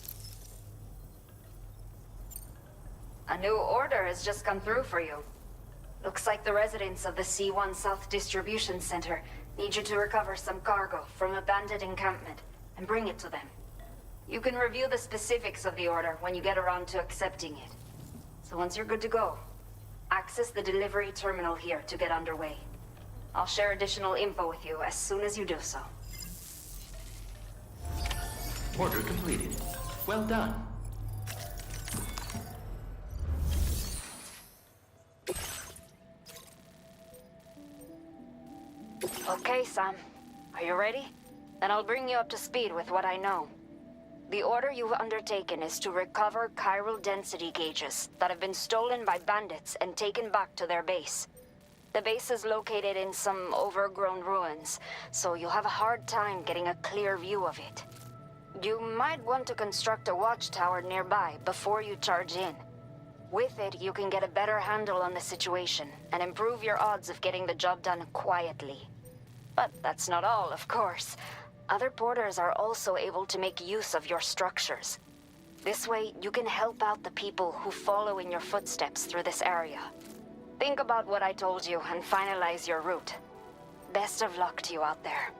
A new order has just come through for you. Looks like the residents of the C1 South Distribution Center need you to recover some cargo from a bandit encampment and bring it to them. You can review the specifics of the order when you get around to accepting it. So once you're good to go, access the delivery terminal here to get underway. I'll share additional info with you as soon as you do so. Order completed. Well done. Okay, Sam. Are you ready? Then I'll bring you up to speed with what I know. The order you've undertaken is to recover chiral density gauges that have been stolen by bandits and taken back to their base. The base is located in some overgrown ruins, so you'll have a hard time getting a clear view of it. You might want to construct a watchtower nearby before you charge in. With it, you can get a better handle on the situation and improve your odds of getting the job done quietly. But that's not all, of course. Other porters are also able to make use of your structures. This way, you can help out the people who follow in your footsteps through this area. Think about what I told you and finalize your route. Best of luck to you out there.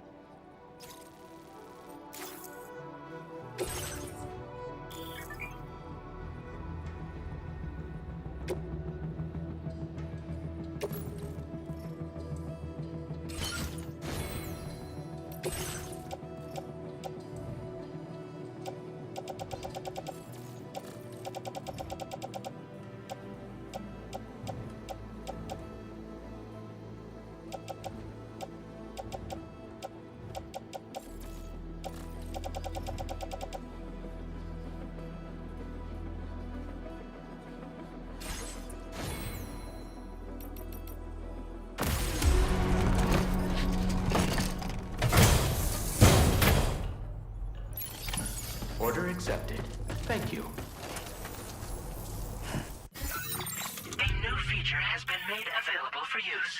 Order accepted. Thank you. A new feature has been made available for use.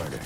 harder.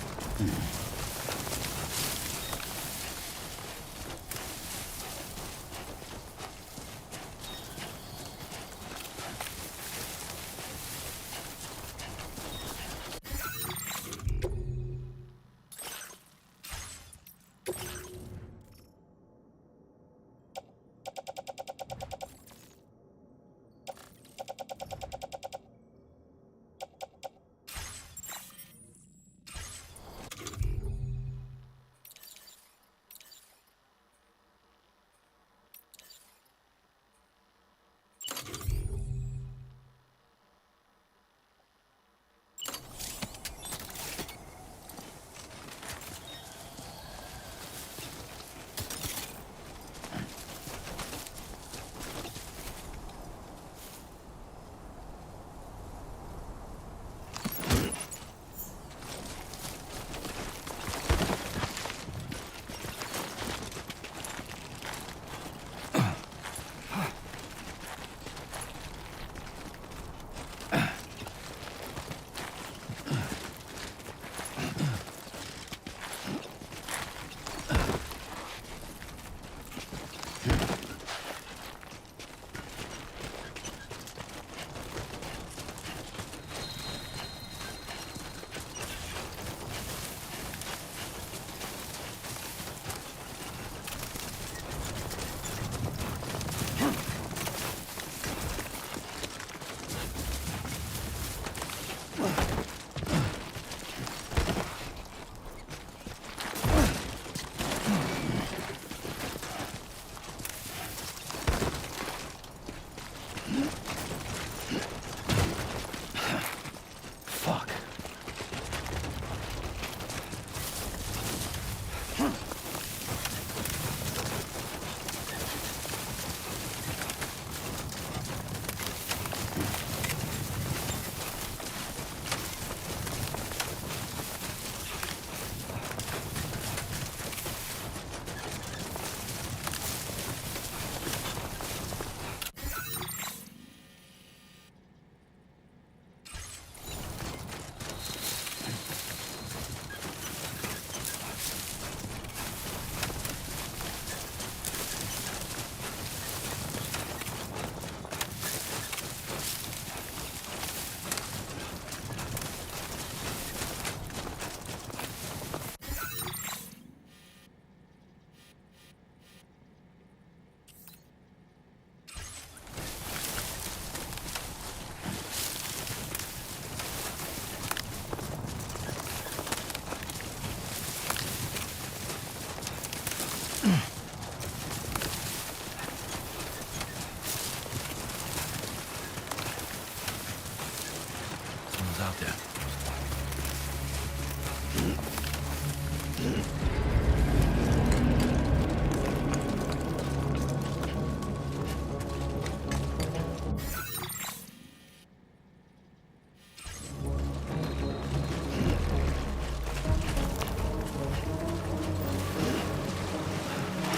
Someone's out there.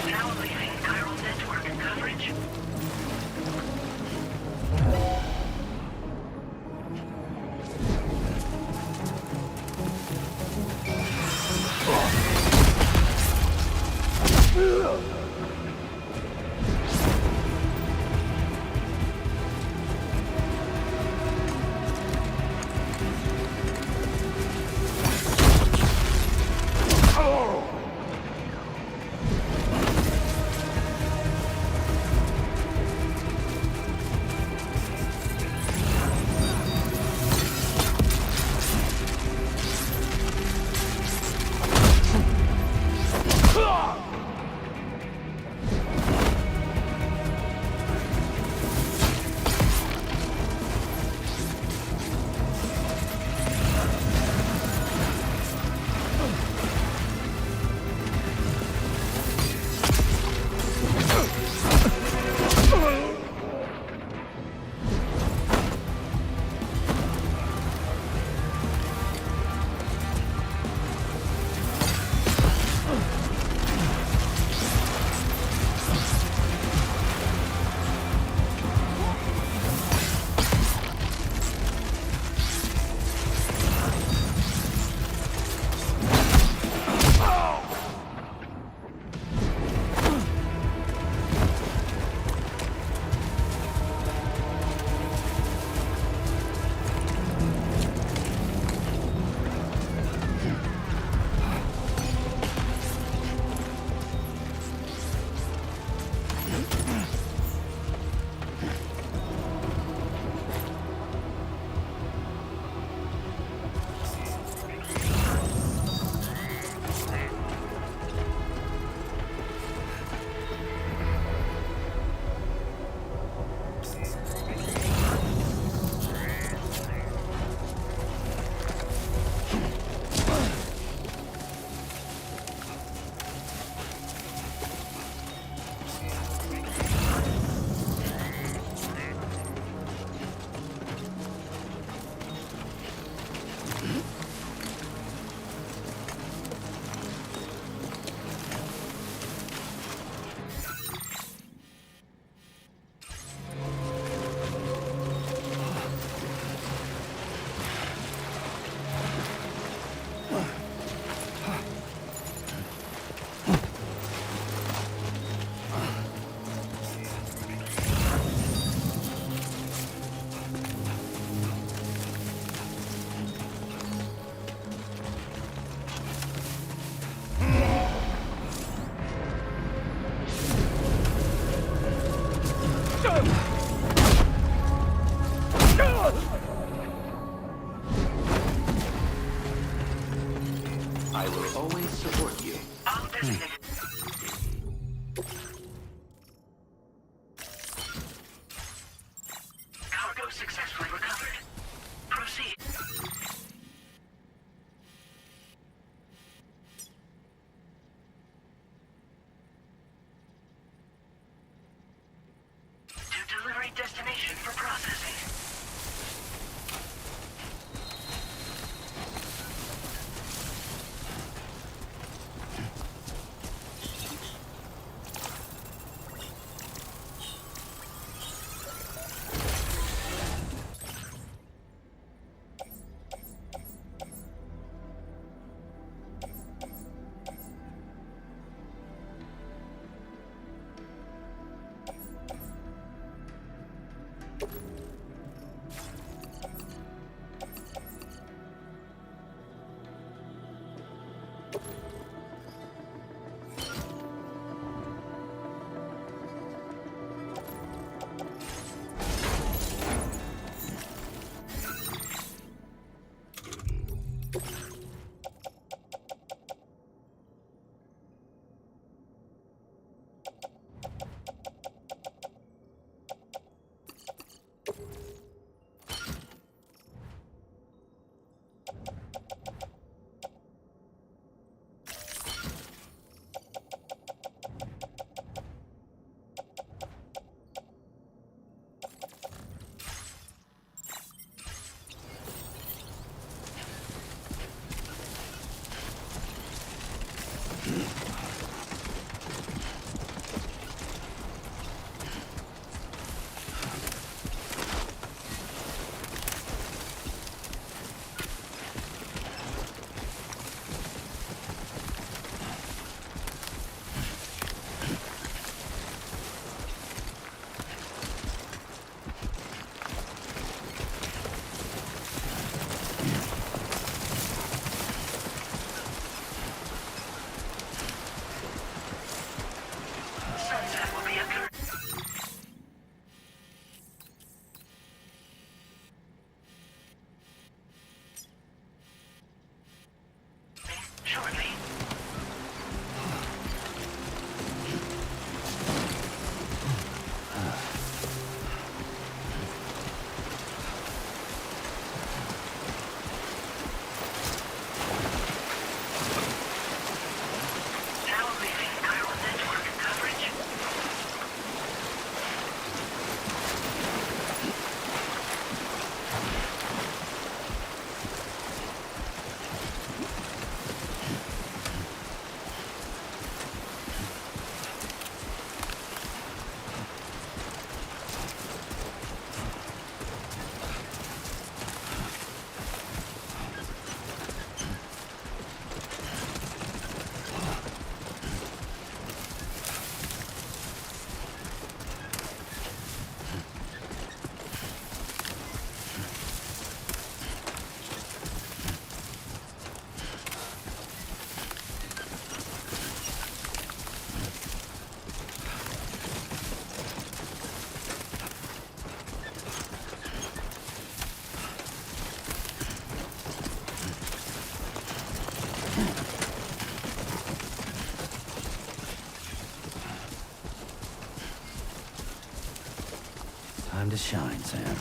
Now leaving chiral network coverage. I will always support you. All designated. Cargo successfully recovered. Proceed. To delivery destination for processing. Sunset will be occurring. Shortly. Now leaving chiral network coverage. Time to shine, Sam.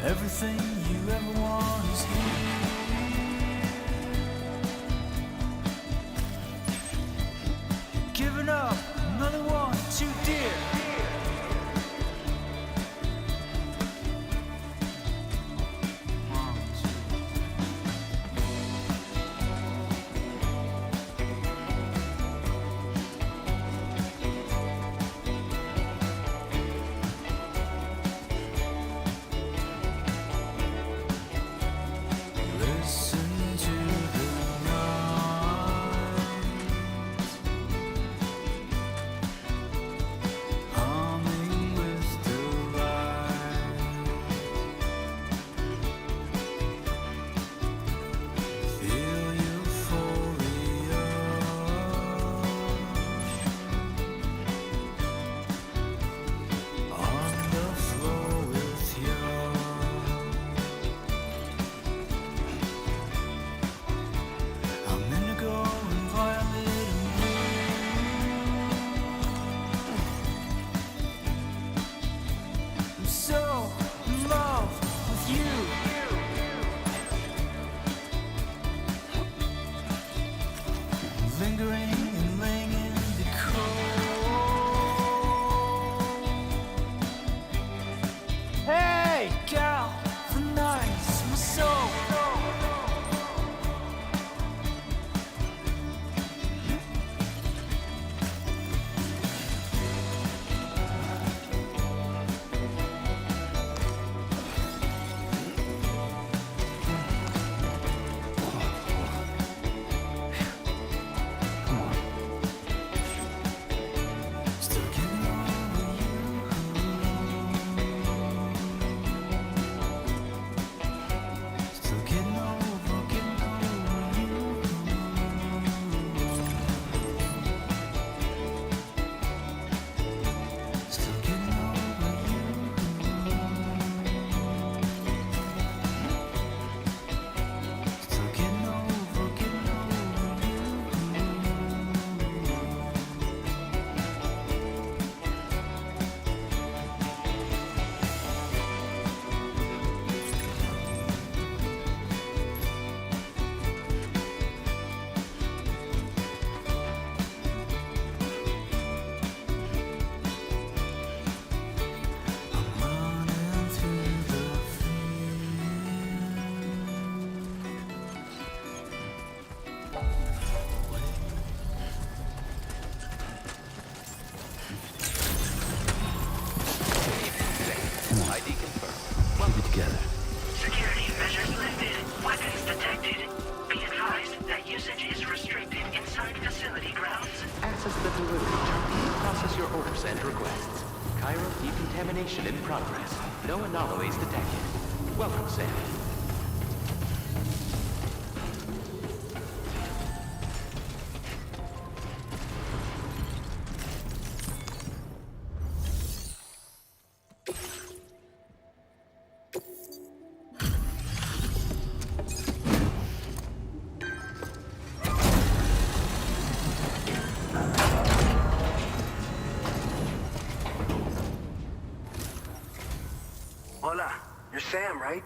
Everything you ever want is here. Giving up, another one too dear. Listen to the night humming with delight. Feel euphoria on the floor with you. I'm indigo and violet and blue. I'm so in love with you. Lingering and laying in the cold. Hey, gal, the night's my soul. Still getting over you. Still getting over you. Still getting over you. Still getting over you. I'm running through the ID confirmed. Keep it together. Security measures lifted. Weapons detected. Be advised that usage is restricted inside facility grounds. Access the delivery terminal. Process your orders and requests. Cairo decontamination in progress. No anomalies detected. Welcome, Sam. Hola, you're Sam, right?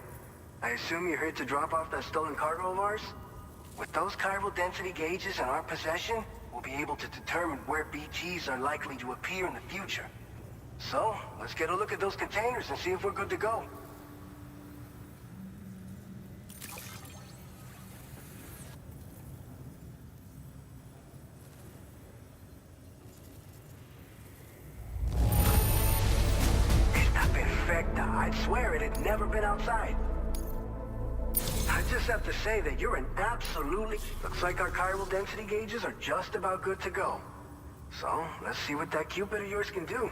I assume you're here to drop off that stolen cargo of ours? With those chiral density gauges in our possession, we'll be able to determine where BGs are likely to appear in the future. So, let's get a look at those containers and see if we're good to go. Está perfecta. I'd swear it had never been outside. I just have to say that you're an absolutely... Looks like our chiral density gauges are just about good to go. So, let's see what that Cupid of yours can do.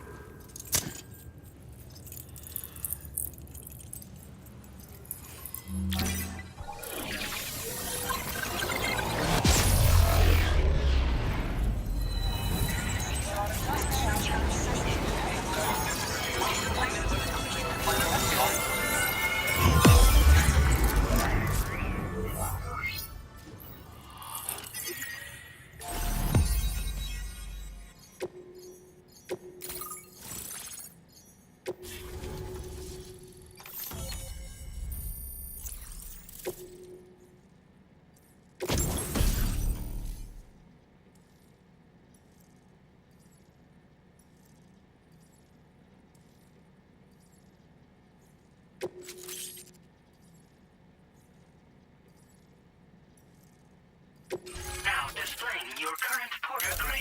Now displaying your current porter grade.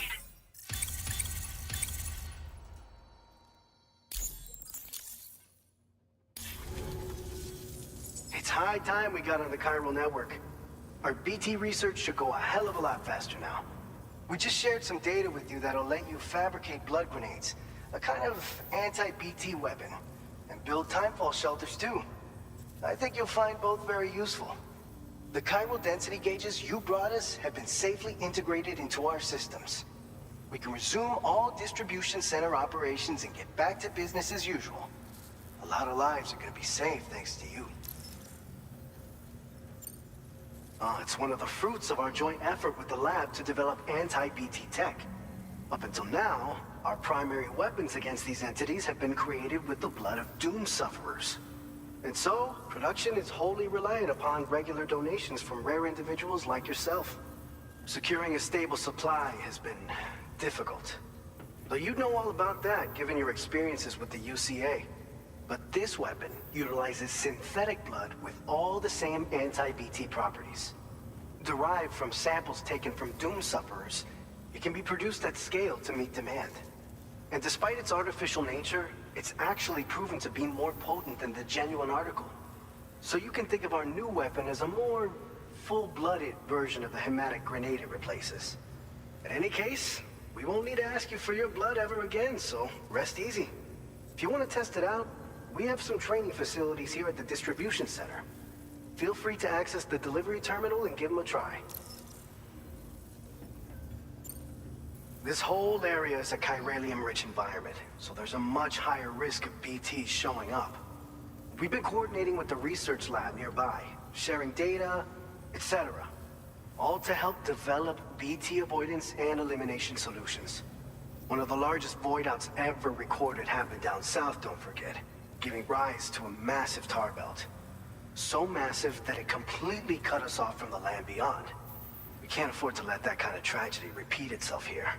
It's high time we got on the chiral network. Our BT research should go a hell of a lot faster now. We just shared some data with you that'll let you fabricate blood grenades, a kind of anti-BT weapon, and build timefall shelters too. I think you'll find both very useful. The chiral density gauges you brought us have been safely integrated into our systems. We can resume all distribution center operations and get back to business as usual. A lot of lives are gonna be saved thanks to you. It's one of the fruits of our joint effort with the lab to develop anti-BT tech. Up until now, our primary weapons against these entities have been created with the blood of doom sufferers. And so, production is wholly reliant upon regular donations from rare individuals like yourself. Securing a stable supply has been difficult. Though you'd know all about that given your experiences with the UCA. But this weapon utilizes synthetic blood with all the same anti-BT properties. Derived from samples taken from doom sufferers, it can be produced at scale to meet demand. And despite its artificial nature, it's actually proven to be more potent than the genuine article. So you can think of our new weapon as a more full-blooded version of the hematic grenade it replaces. In any case, we won't need to ask you for your blood ever again, so rest easy. If you want to test it out, we have some training facilities here at the distribution center. Feel free to access the delivery terminal and give them a try. This whole area is a chiralium-rich environment, so there's a much higher risk of BTs showing up. We've been coordinating with the research lab nearby, sharing data, etc. All to help develop BT avoidance and elimination solutions. One of the largest void outs ever recorded happened down south, don't forget, giving rise to a massive tar belt. So massive that it completely cut us off from the land beyond. We can't afford to let that kind of tragedy repeat itself here.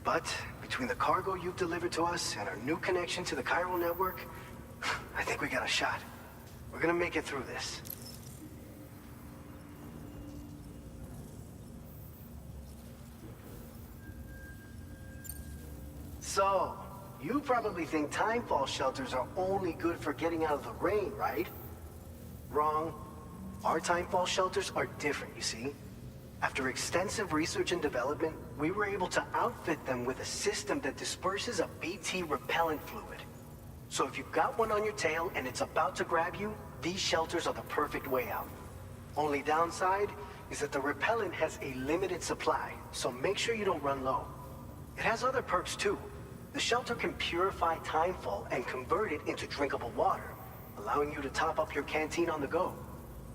But between the cargo you've delivered to us and our new connection to the chiral network, I think we got a shot. We're gonna make it through this. So, you probably think timefall shelters are only good for getting out of the rain, right? Wrong. Our timefall shelters are different, you see. After extensive research and development, we were able to outfit them with a system that disperses a BT repellent fluid. So if you've got one on your tail and it's about to grab you, these shelters are the perfect way out. Only downside is that the repellent has a limited supply, so make sure you don't run low. It has other perks too. The shelter can purify timefall and convert it into drinkable water, allowing you to top up your canteen on the go.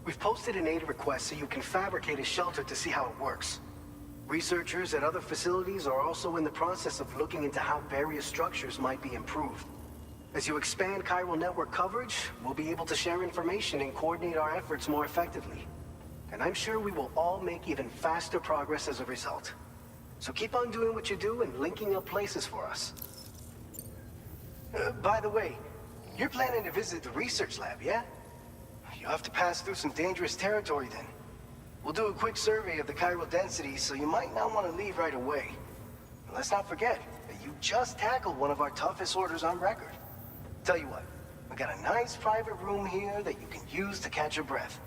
We've posted an aid request so you can fabricate a shelter to see how it works. Researchers at other facilities are also in the process of looking into how various structures might be improved. As you expand chiral network coverage, we'll be able to share information and coordinate our efforts more effectively. And I'm sure we will all make even faster progress as a result. So keep on doing what you do and linking up places for us. By the way, you're planning to visit the research lab, yeah? You'll have to pass through some dangerous territory then. We'll do a quick survey of the chiral density, so you might not want to leave right away. And let's not forget that you just tackled one of our toughest orders on record. Tell you what, we got a nice private room here that you can use to catch your breath.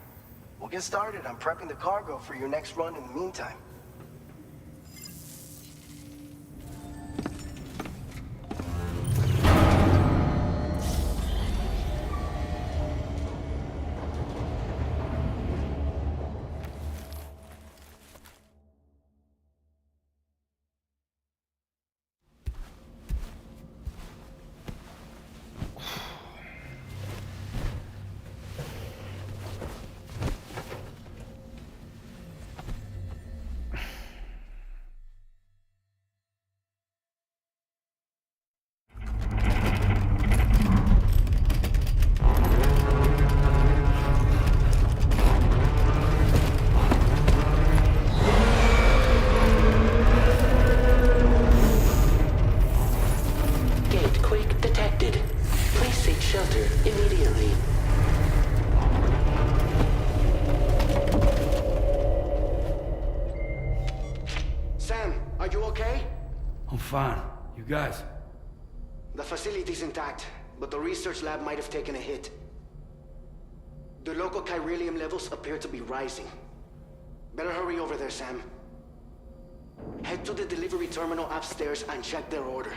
We'll get started on prepping the cargo for your next run in the meantime. Gate quake detected. Please seek shelter immediately. fine. You guys? The facility's intact, but the research lab might have taken a hit. The local chiralium levels appear to be rising. Better hurry over there, Sam. Head to the delivery terminal upstairs and check their order.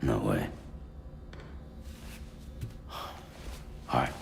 No way. All right.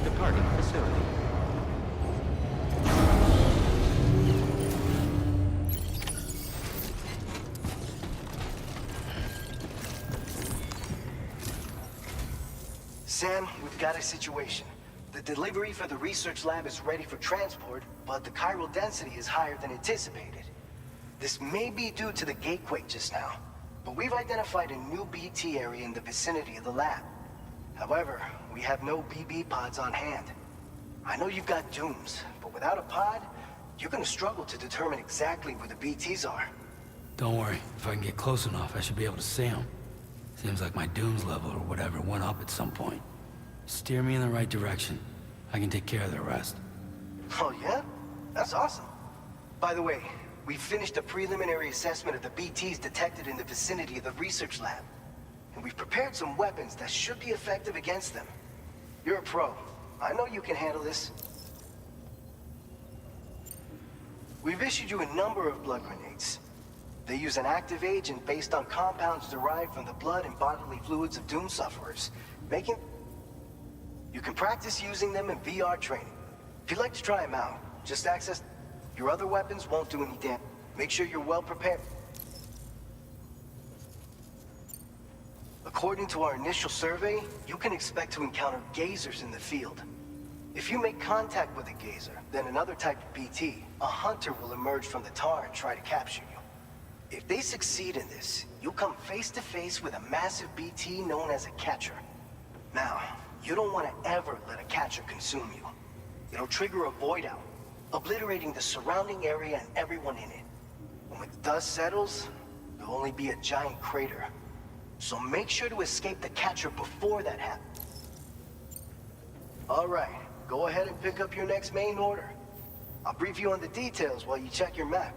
Departing facility. Sam, we've got a situation. The delivery for the research lab is ready for transport, but the chiral density is higher than anticipated. This may be due to the gatequake just now, but we've identified a new BT area in the vicinity of the lab. However, we have no BB pods on hand. I know you've got dooms, but without a pod, you're gonna struggle to determine exactly where the BTs are. Don't worry. If I can get close enough, I should be able to see him. Seems like my dooms level or whatever went up at some point. Steer me in the right direction. I can take care of the rest. Oh, yeah? That's awesome. By the way, we finished a preliminary assessment of the BTs detected in the vicinity of the research lab. And we've prepared some weapons that should be effective against them. You're a pro. I know you can handle this. We've issued you a number of blood grenades. They use an active agent based on compounds derived from the blood and bodily fluids of doom sufferers, making... You can practice using them in VR training. If you'd like to try them out, just access... Your other weapons won't do any damage. Make sure you're well prepared. According to our initial survey, you can expect to encounter gazers in the field. If you make contact with a gazer, then another type of BT, a hunter will emerge from the tar and try to capture you. If they succeed in this, you'll come face to face with a massive BT known as a catcher. Now, you don't want to ever let a catcher consume you. It'll trigger a void out, obliterating the surrounding area and everyone in it. And when the dust settles, there'll only be a giant crater. So make sure to escape the catcher before that happens. All right, go ahead and pick up your next main order. I'll brief you on the details while you check your map.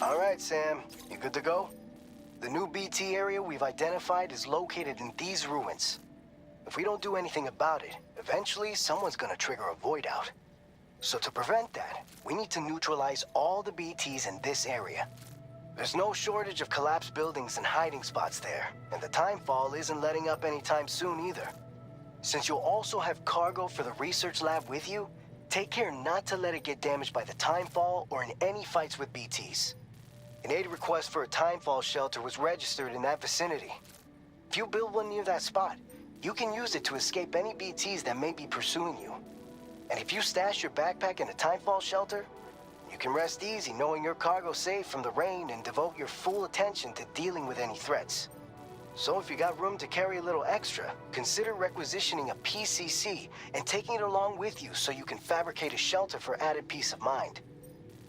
All right, Sam. You good to go? The new BT area we've identified is located in these ruins. If we don't do anything about it, eventually someone's gonna trigger a void out. So to prevent that, we need to neutralize all the BTs in this area. There's no shortage of collapsed buildings and hiding spots there, and the timefall isn't letting up anytime soon either. Since you'll also have cargo for the research lab with you, take care not to let it get damaged by the timefall or in any fights with BTs. An aid request for a timefall shelter was registered in that vicinity. If you build one near that spot, you can use it to escape any BTs that may be pursuing you. And if you stash your backpack in a timefall shelter, you can rest easy knowing your cargo's safe from the rain and devote your full attention to dealing with any threats. So if you got room to carry a little extra, consider requisitioning a PCC and taking it along with you so you can fabricate a shelter for added peace of mind.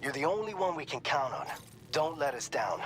You're the only one we can count on. Don't let us down.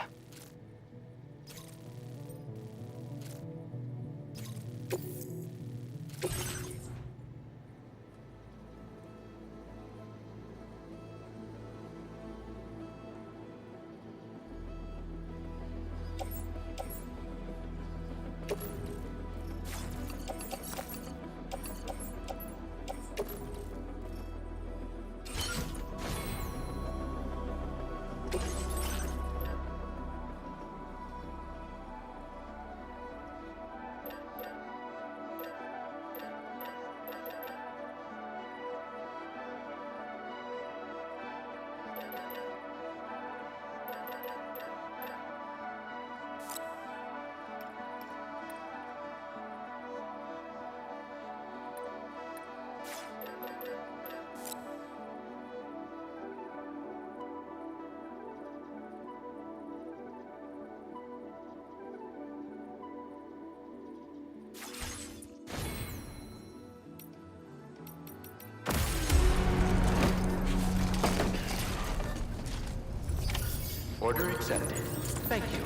Order accepted. Thank you.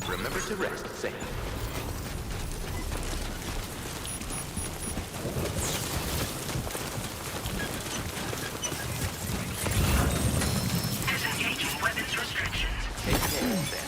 Remember to rest, Sam. Disengaging weapons restrictions. Take care of them.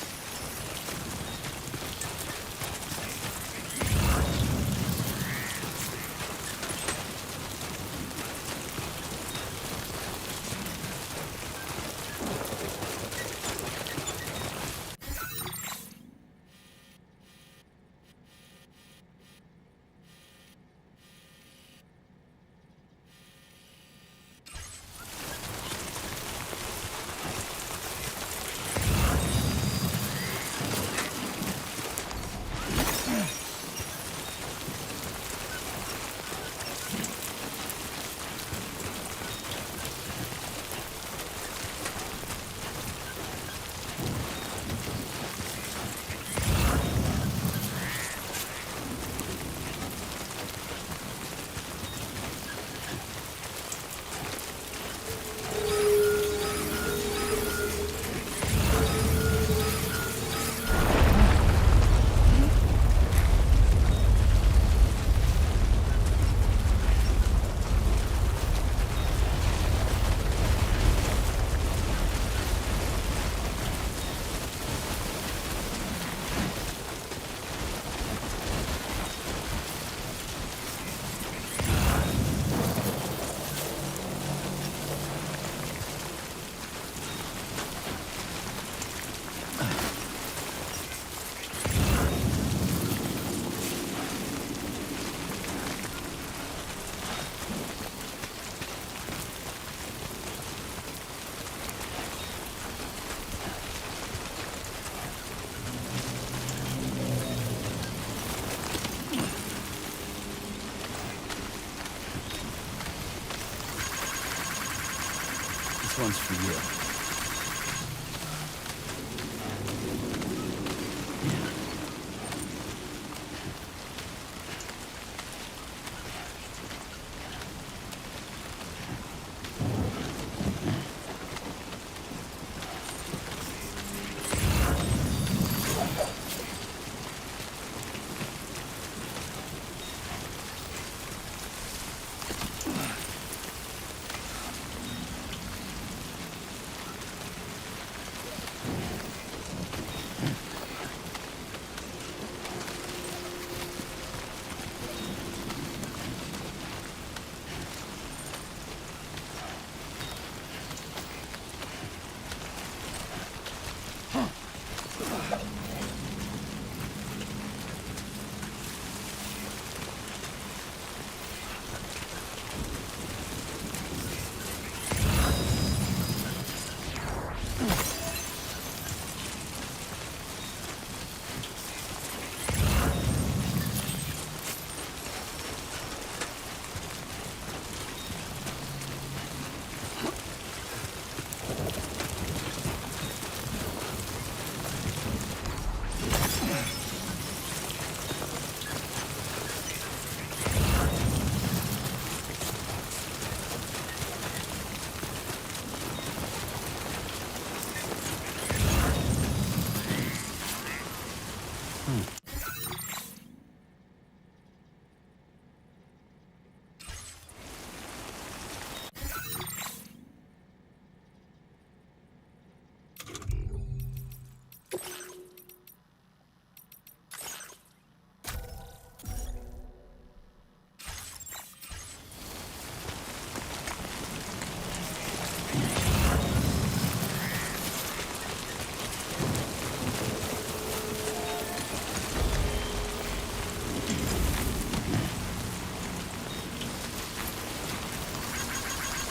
This one's for you.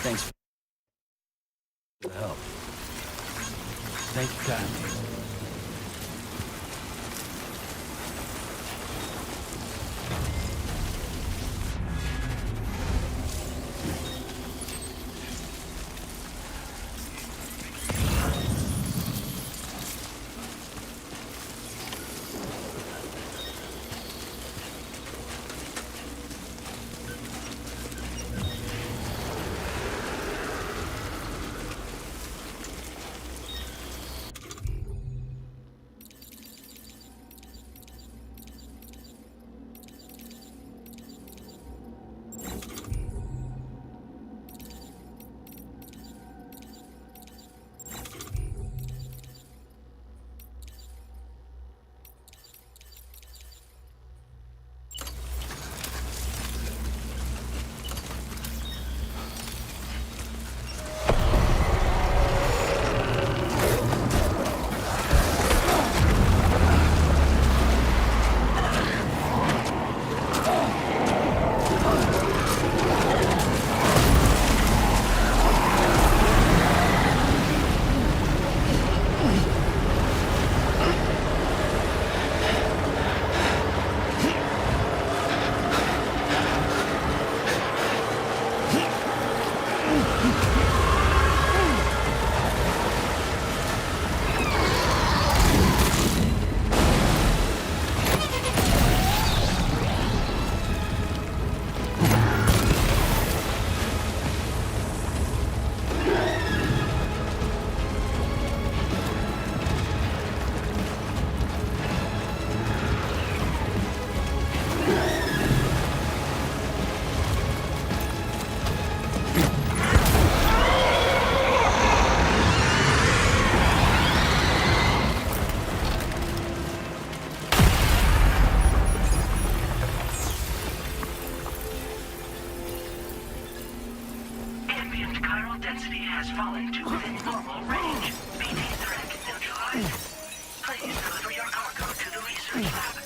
Thanks for the help. Thank you kindly. density has fallen to within normal range. BT threat neutralized. Please deliver your cargo to the research lab.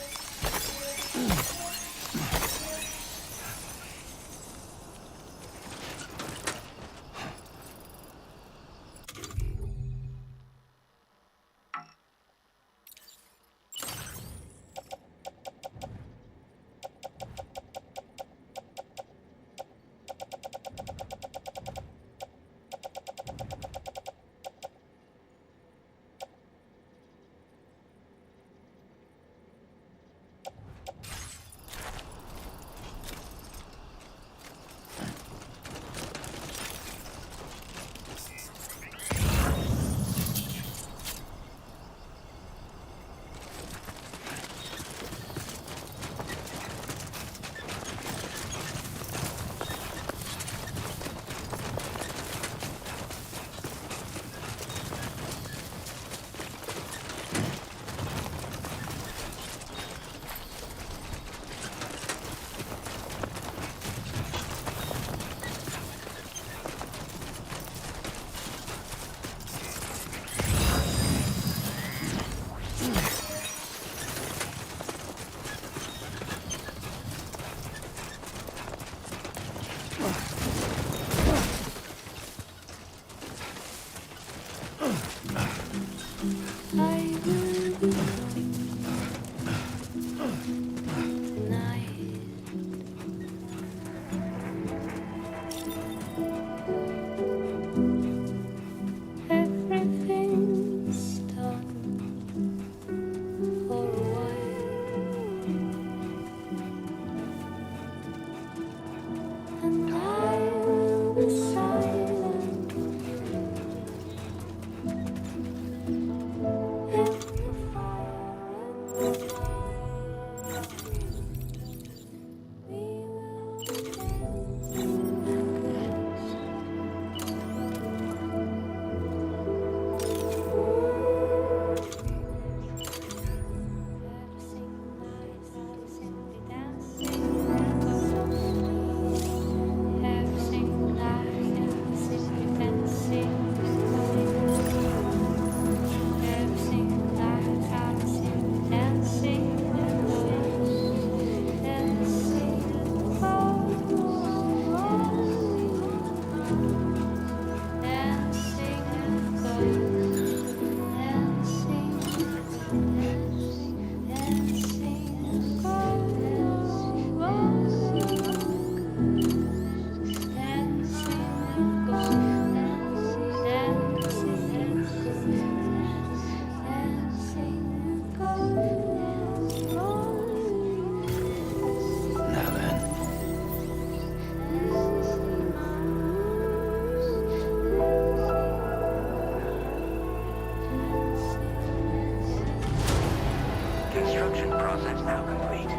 Construction process now complete.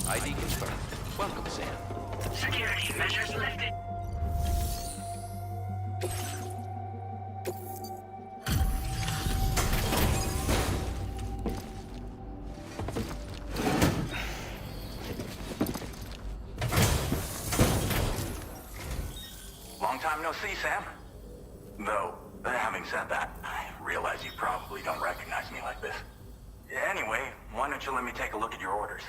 ID confirmed. Welcome, Sam. Security measures lifted. Long time no see, Sam. Though, having said that, I realize you probably don't recognize me like this. Anyway, why don't you let me take a look at your orders?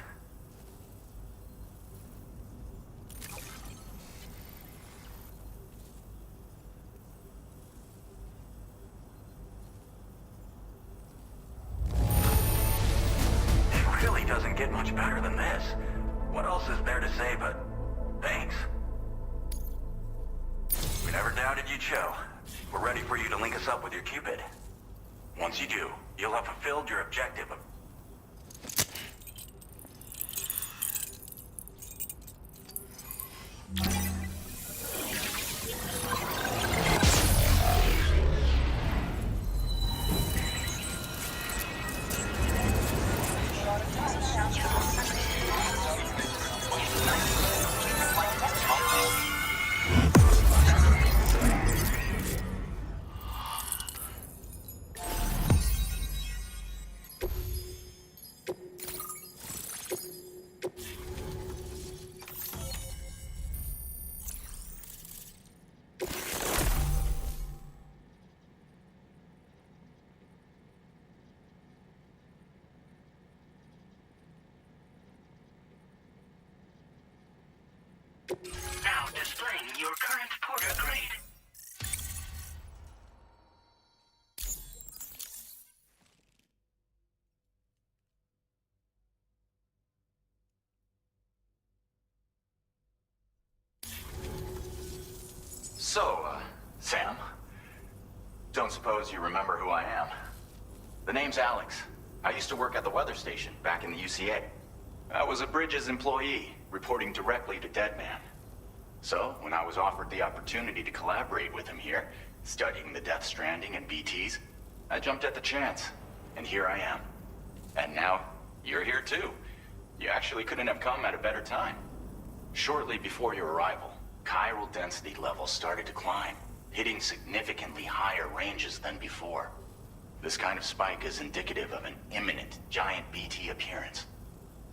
It really doesn't get much better than this. What else is there to say but thanks? We never doubted you'd show. We're ready for you to link us up with your Cupid. Once you do, you'll have fulfilled your objective of... Now displaying your current porter grade. So, Sam, don't suppose you remember who I am? The name's Alex. I used to work at the weather station back in the UCA. I was a Bridges employee, reporting directly to Deadman. So, when I was offered the opportunity to collaborate with him here, studying the Death Stranding and BTs, I jumped at the chance, and here I am. And now, you're here too. You actually couldn't have come at a better time. Shortly before your arrival, chiral density levels started to climb, hitting significantly higher ranges than before. This kind of spike is indicative of an imminent giant BT appearance.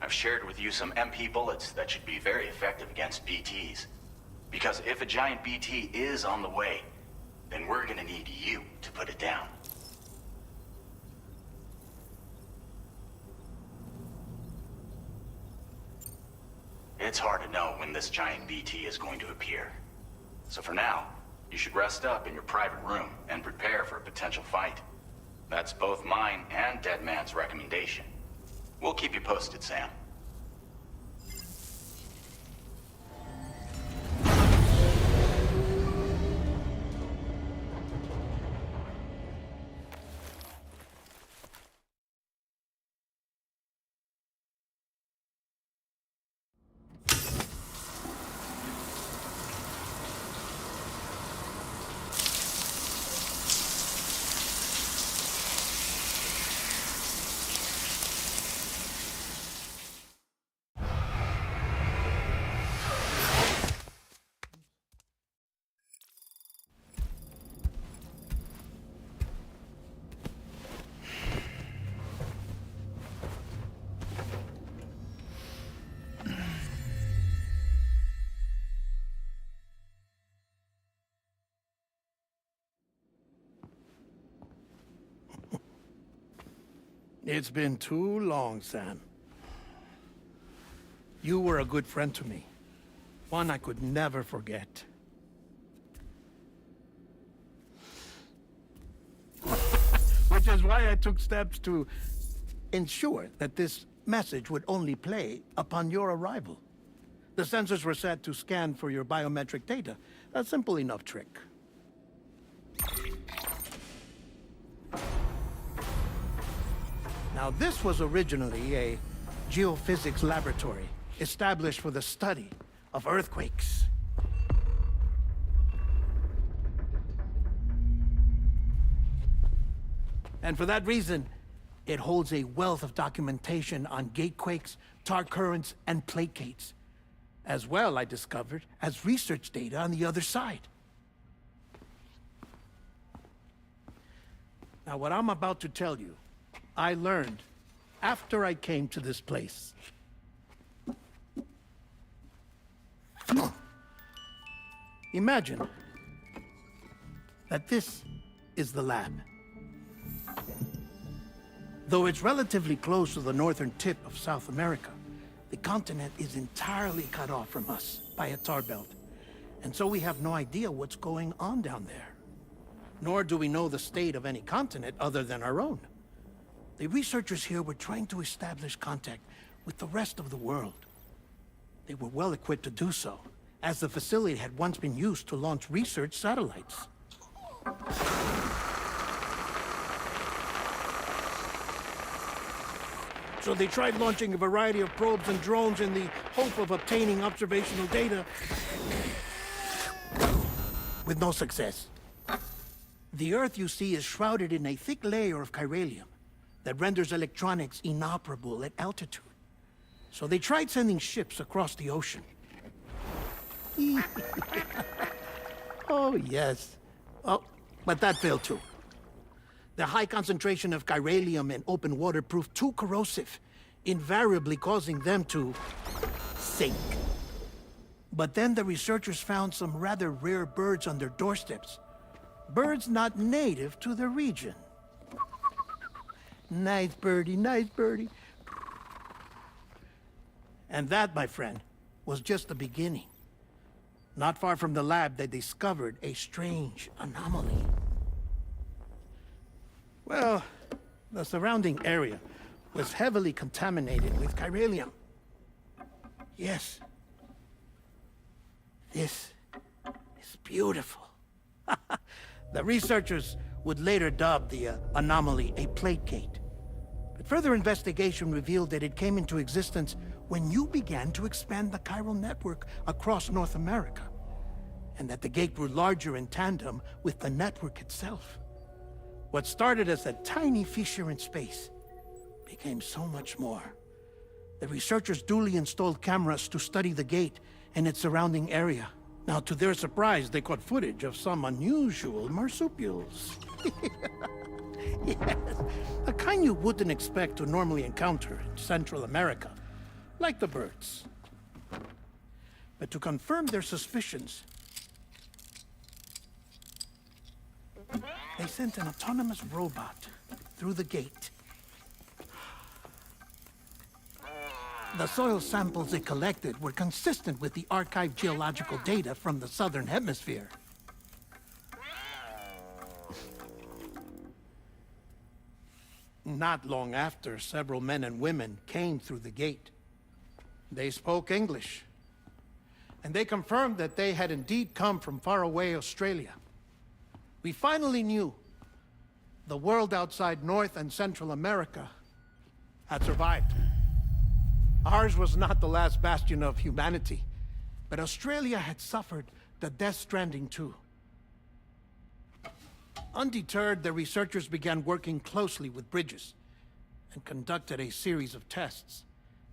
I've shared with you some MP bullets that should be very effective against BTs. Because if a giant BT is on the way, then we're gonna need you to put it down. It's hard to know when this giant BT is going to appear. So for now, you should rest up in your private room and prepare for a potential fight. That's both mine and Deadman's recommendation. We'll keep you posted, Sam. It's been too long, Sam. You were a good friend to me. One I could never forget. Which is why I took steps to ensure that this message would only play upon your arrival. The sensors were set to scan for your biometric data. A simple enough trick. Now, this was originally a geophysics laboratory established for the study of earthquakes. And for that reason, it holds a wealth of documentation on gatequakes, tar currents, and placates. As well, I discovered, as research data on the other side. Now, what I'm about to tell you, I learned after I came to this place. Imagine that this is the lab. Though it's relatively close to the northern tip of South America, the continent is entirely cut off from us by a tar belt. And so we have no idea what's going on down there. Nor do we know the state of any continent other than our own. The researchers here were trying to establish contact with the rest of the world. They were well equipped to do so, as the facility had once been used to launch research satellites. So they tried launching a variety of probes and drones in the hope of obtaining observational data, with no success. The Earth, you see, is shrouded in a thick layer of chiralium that renders electronics inoperable at altitude. So they tried sending ships across the ocean. Oh, yes. Oh, but that failed too. The high concentration of chiralium in open water proved too corrosive, invariably causing them to sink. But then the researchers found some rather rare birds on their doorsteps. Birds not native to the region. Nice birdie, nice birdie. And that, my friend, was just the beginning. Not far from the lab, they discovered a strange anomaly. Well, the surrounding area was heavily contaminated with chiralium. Yes. This is beautiful. The researchers would later dub the anomaly a plate gate. But further investigation revealed that it came into existence when you began to expand the chiral network across North America, and that the gate grew larger in tandem with the network itself. What started as a tiny fissure in space became so much more. The researchers duly installed cameras to study the gate and its surrounding area. Now, to their surprise, they caught footage of some unusual marsupials. Yes, the kind you wouldn't expect to normally encounter in Central America, like the birds. But to confirm their suspicions, they sent an autonomous robot through the gate. The soil samples it collected were consistent with the archived geological data from the southern hemisphere. Not long after, several men and women came through the gate. They spoke English, and they confirmed that they had indeed come from faraway Australia. We finally knew the world outside North and Central America had survived. Ours was not the last bastion of humanity, but Australia had suffered the death stranding too. Undeterred, the researchers began working closely with Bridges and conducted a series of tests,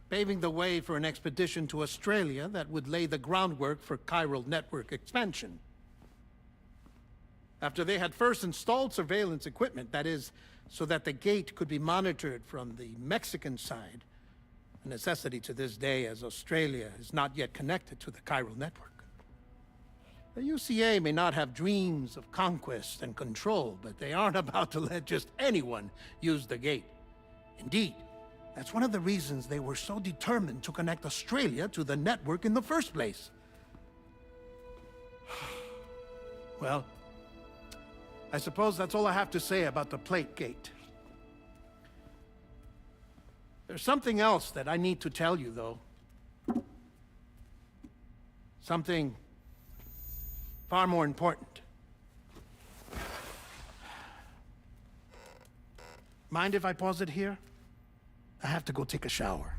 paving the way for an expedition to Australia that would lay the groundwork for chiral network expansion. After they had first installed surveillance equipment, that is, so that the gate could be monitored from the Mexican side, a necessity to this day as Australia is not yet connected to the chiral network. The UCA may not have dreams of conquest and control, but they aren't about to let just anyone use the gate. Indeed, that's one of the reasons they were so determined to connect Australia to the network in the first place. Well, I suppose that's all I have to say about the plate gate. There's something else that I need to tell you, though. Something far more important. Mind if I pause it here? I have to go take a shower.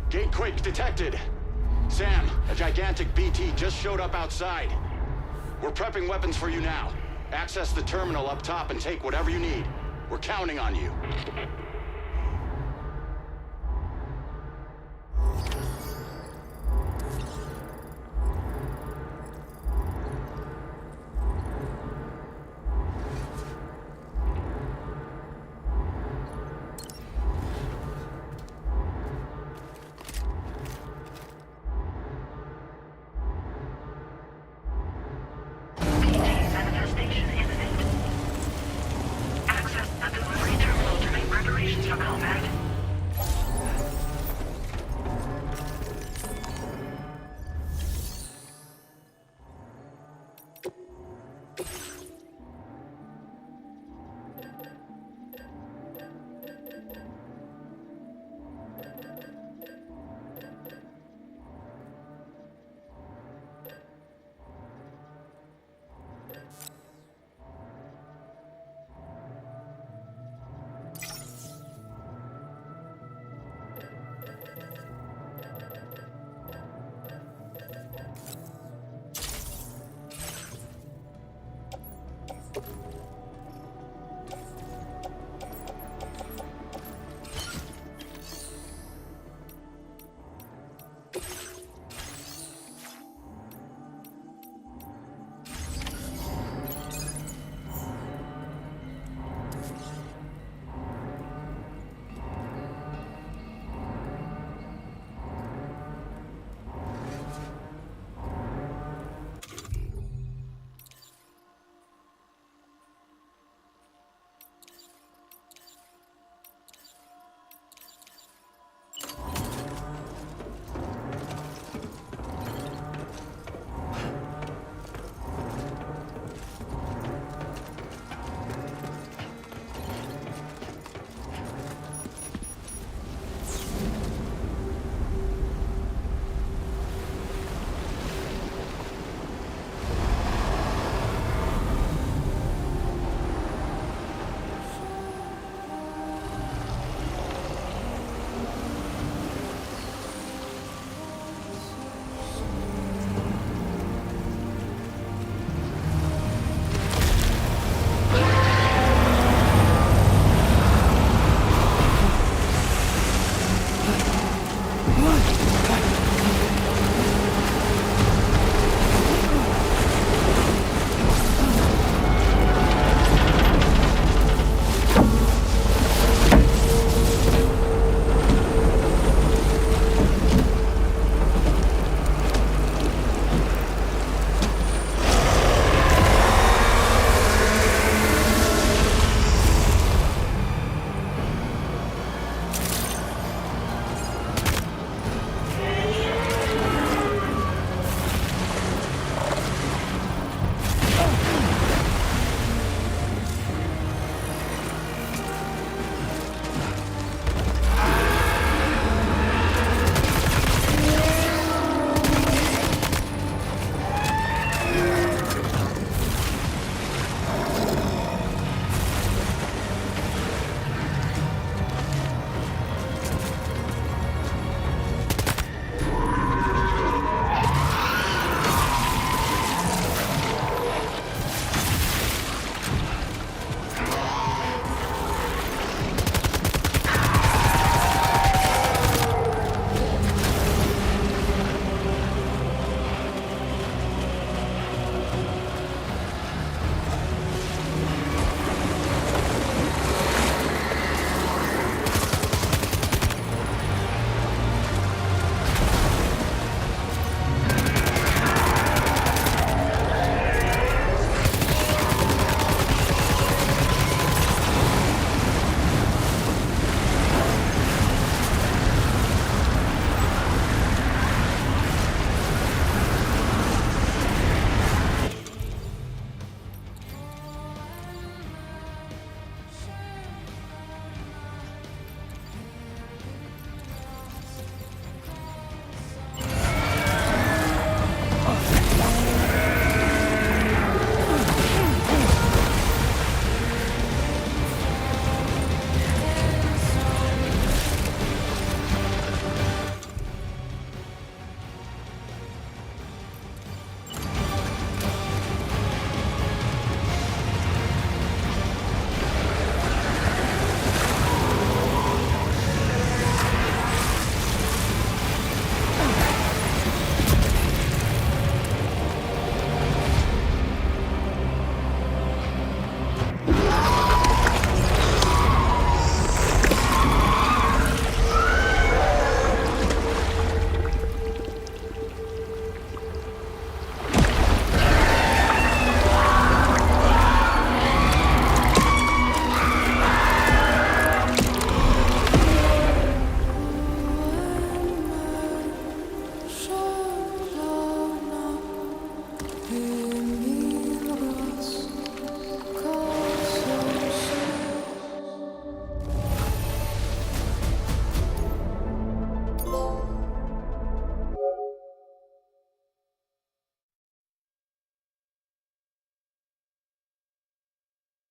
Gate quake detected. Sam, a gigantic BT just showed up outside. We're prepping weapons for you now. Access the terminal up top and take whatever you need. We're counting on you. Manifestation imminent. Access the delivery terminal to make preparations.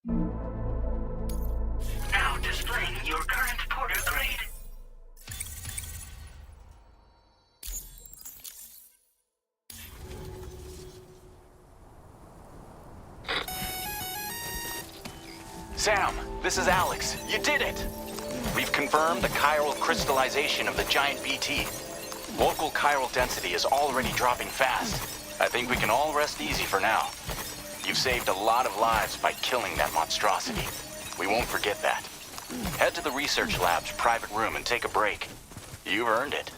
Now displaying your current porter grade. Sam, this is Alex. You did it! We've confirmed the chiral crystallization of the giant BT. Local chiral density is already dropping fast. I think we can all rest easy for now. You've saved a lot of lives by killing that monstrosity. We won't forget that. Head to the research lab's private room and take a break. You've earned it.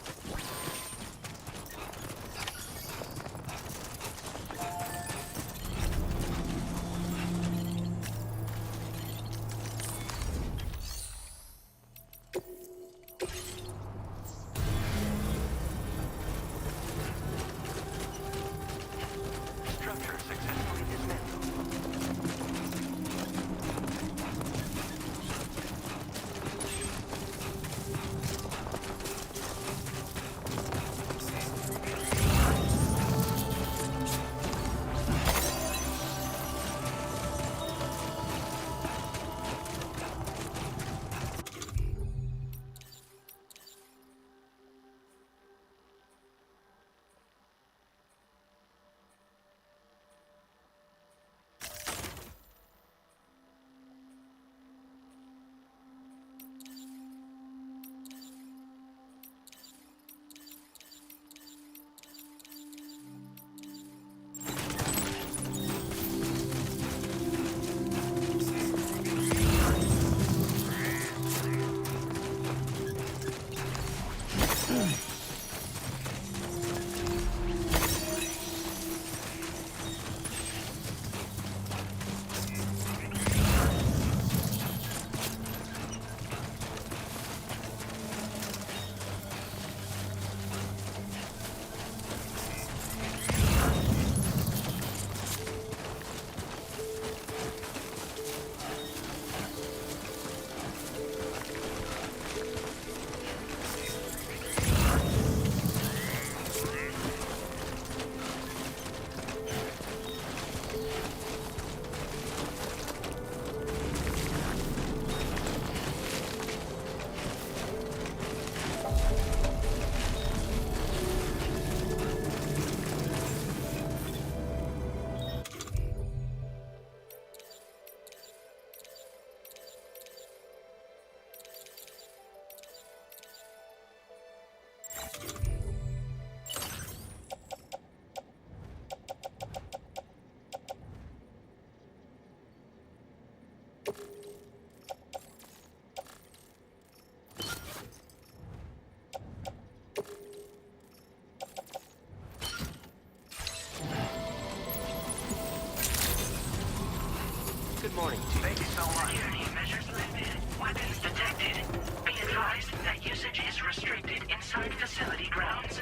Good morning. Thank you so much. Security measures lifted. Weapons detected. Be advised that usage is restricted inside facility grounds.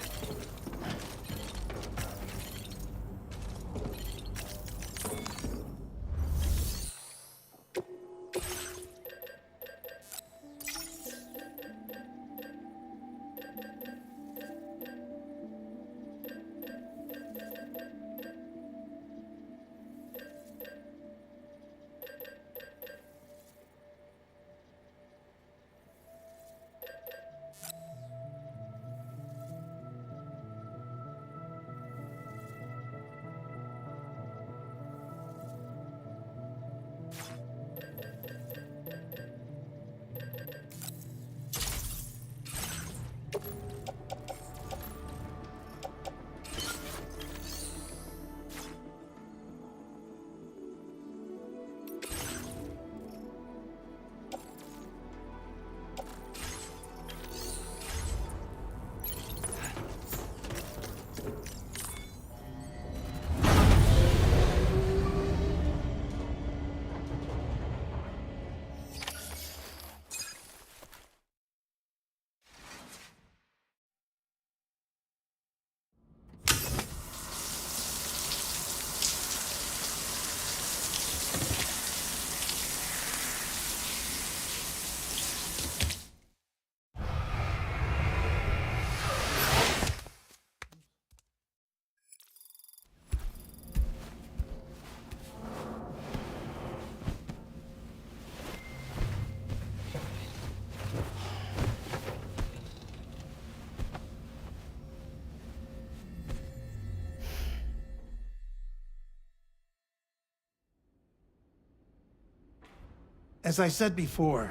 As I said before,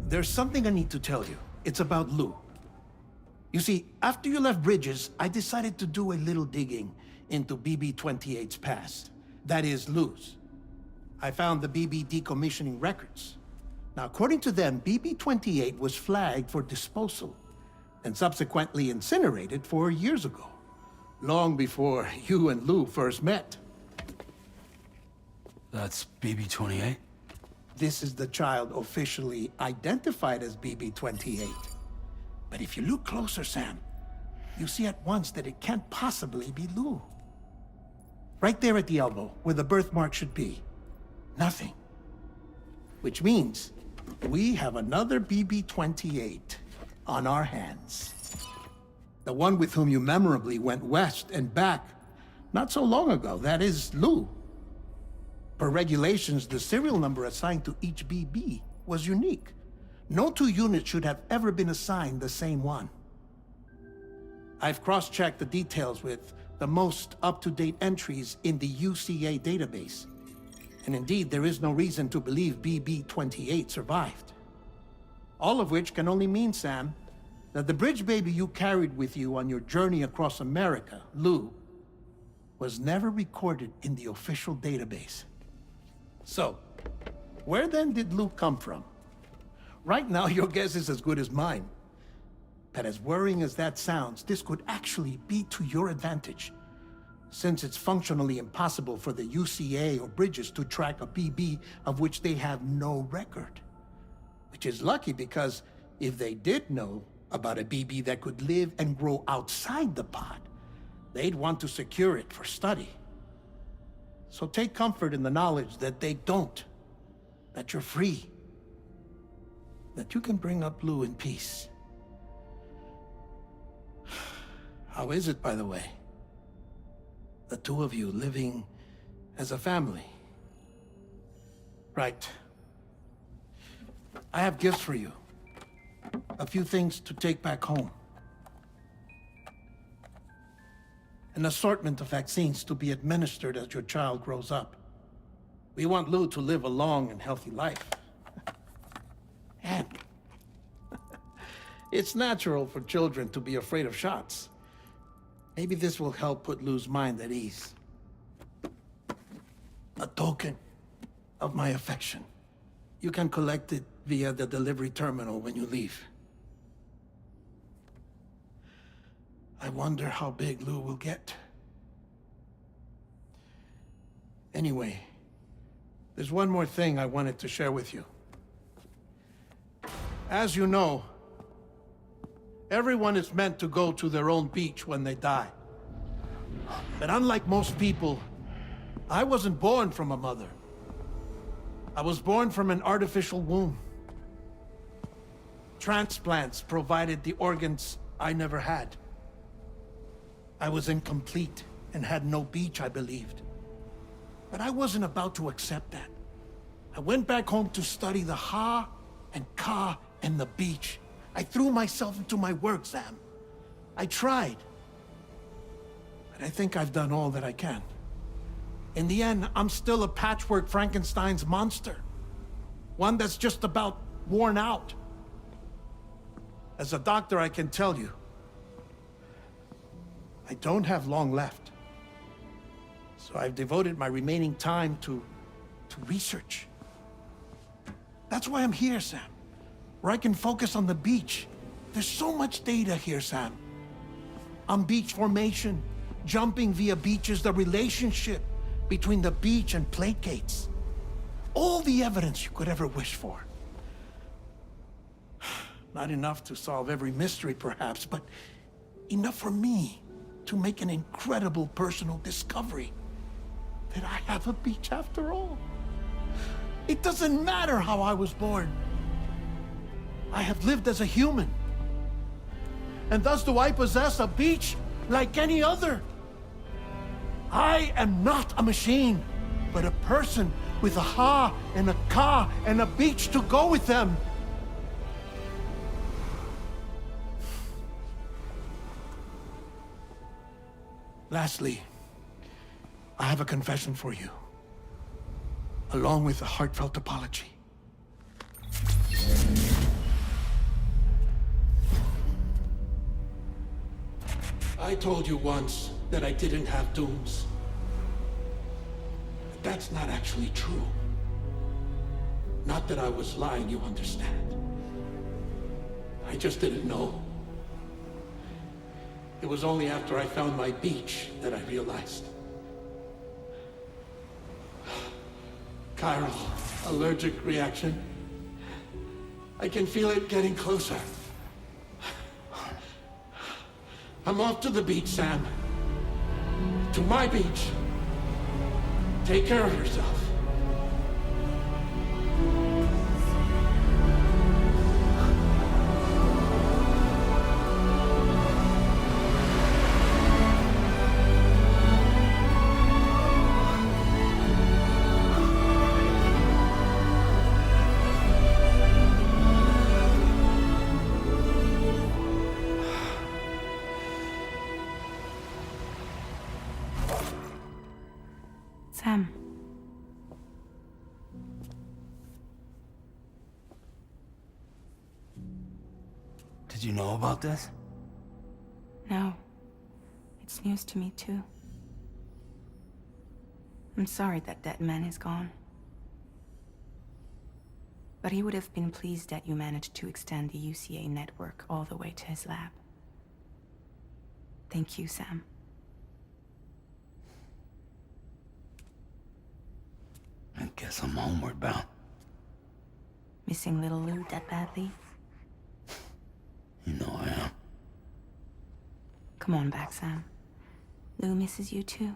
there's something I need to tell you. It's about Lou. You see, after you left Bridges, I decided to do a little digging into BB-28's past. That is, Lou's. I found the BB decommissioning records. Now, according to them, BB-28 was flagged for disposal and subsequently incinerated 4 years ago, long before you and Lou first met. That's BB-28? This is the child officially identified as BB-28. But if you look closer, Sam, you see at once that it can't possibly be Lou. Right there at the elbow, where the birthmark should be. Nothing. Which means we have another BB-28 on our hands. The one with whom you memorably went west and back not so long ago, that is Lou. Per regulations, the serial number assigned to each BB was unique. No two units should have ever been assigned the same one. I've cross-checked the details with the most up-to-date entries in the UCA database. And indeed, there is no reason to believe BB-28 survived. All of which can only mean, Sam, that the bridge baby you carried with you on your journey across America, Lou, was never recorded in the official database. So, where then did Lou come from? Right now, your guess is as good as mine. But as worrying as that sounds, this could actually be to your advantage, since it's functionally impossible for the UCA or Bridges to track a BB of which they have no record. Which is lucky because if they did know about a BB that could live and grow outside the pod, they'd want to secure it for study. So take comfort in the knowledge that they don't, that you're free, that you can bring up Lou in peace. How is it, by the way? The two of you living as a family. Right. I have gifts for you. A few things to take back home. An assortment of vaccines to be administered as your child grows up. We want Lou to live a long and healthy life. And it's natural for children to be afraid of shots. Maybe this will help put Lou's mind at ease. A token of my affection. You can collect it via the delivery terminal when you leave. I wonder how big Lou will get. Anyway, there's one more thing I wanted to share with you. As you know, everyone is meant to go to their own beach when they die. But unlike most people, I wasn't born from a mother. I was born from an artificial womb. Transplants provided the organs I never had. I was incomplete and had no beach, I believed. But I wasn't about to accept that. I went back home to study the Ha and Ka and the beach. I threw myself into my work, Sam. I tried. But I think I've done all that I can. In the end, I'm still a patchwork Frankenstein's monster. One that's just about worn out. As a doctor, I can tell you, I don't have long left. So I've devoted my remaining time to research. That's why I'm here, Sam. Where I can focus on the beach. There's so much data here, Sam. On beach formation, jumping via beaches, the relationship between the beach and plate gates. All the evidence you could ever wish for. Not enough to solve every mystery, perhaps, but enough for me to make an incredible personal discovery that I have a beach after all. It doesn't matter how I was born. I have lived as a human. And thus do I possess a beach like any other. I am not a machine, but a person with a Ha and a Ka and a beach to go with them. Lastly, I have a confession for you, along with a heartfelt apology. I told you once that I didn't have dooms. But that's not actually true. Not that I was lying, you understand. I just didn't know. It was only after I found my beach that I realized. Chiral, allergic reaction. I can feel it getting closer. I'm off to the beach, Sam. To my beach. Take care of yourself. Sam. Did you know about this? No. It's news to me, too. I'm sorry that that man is gone. But he would have been pleased that you managed to extend the UCA network all the way to his lab. Thank you, Sam. I guess I'm homeward bound. Missing little Lou that badly? You know I am. Come on back, Sam. Lou misses you too.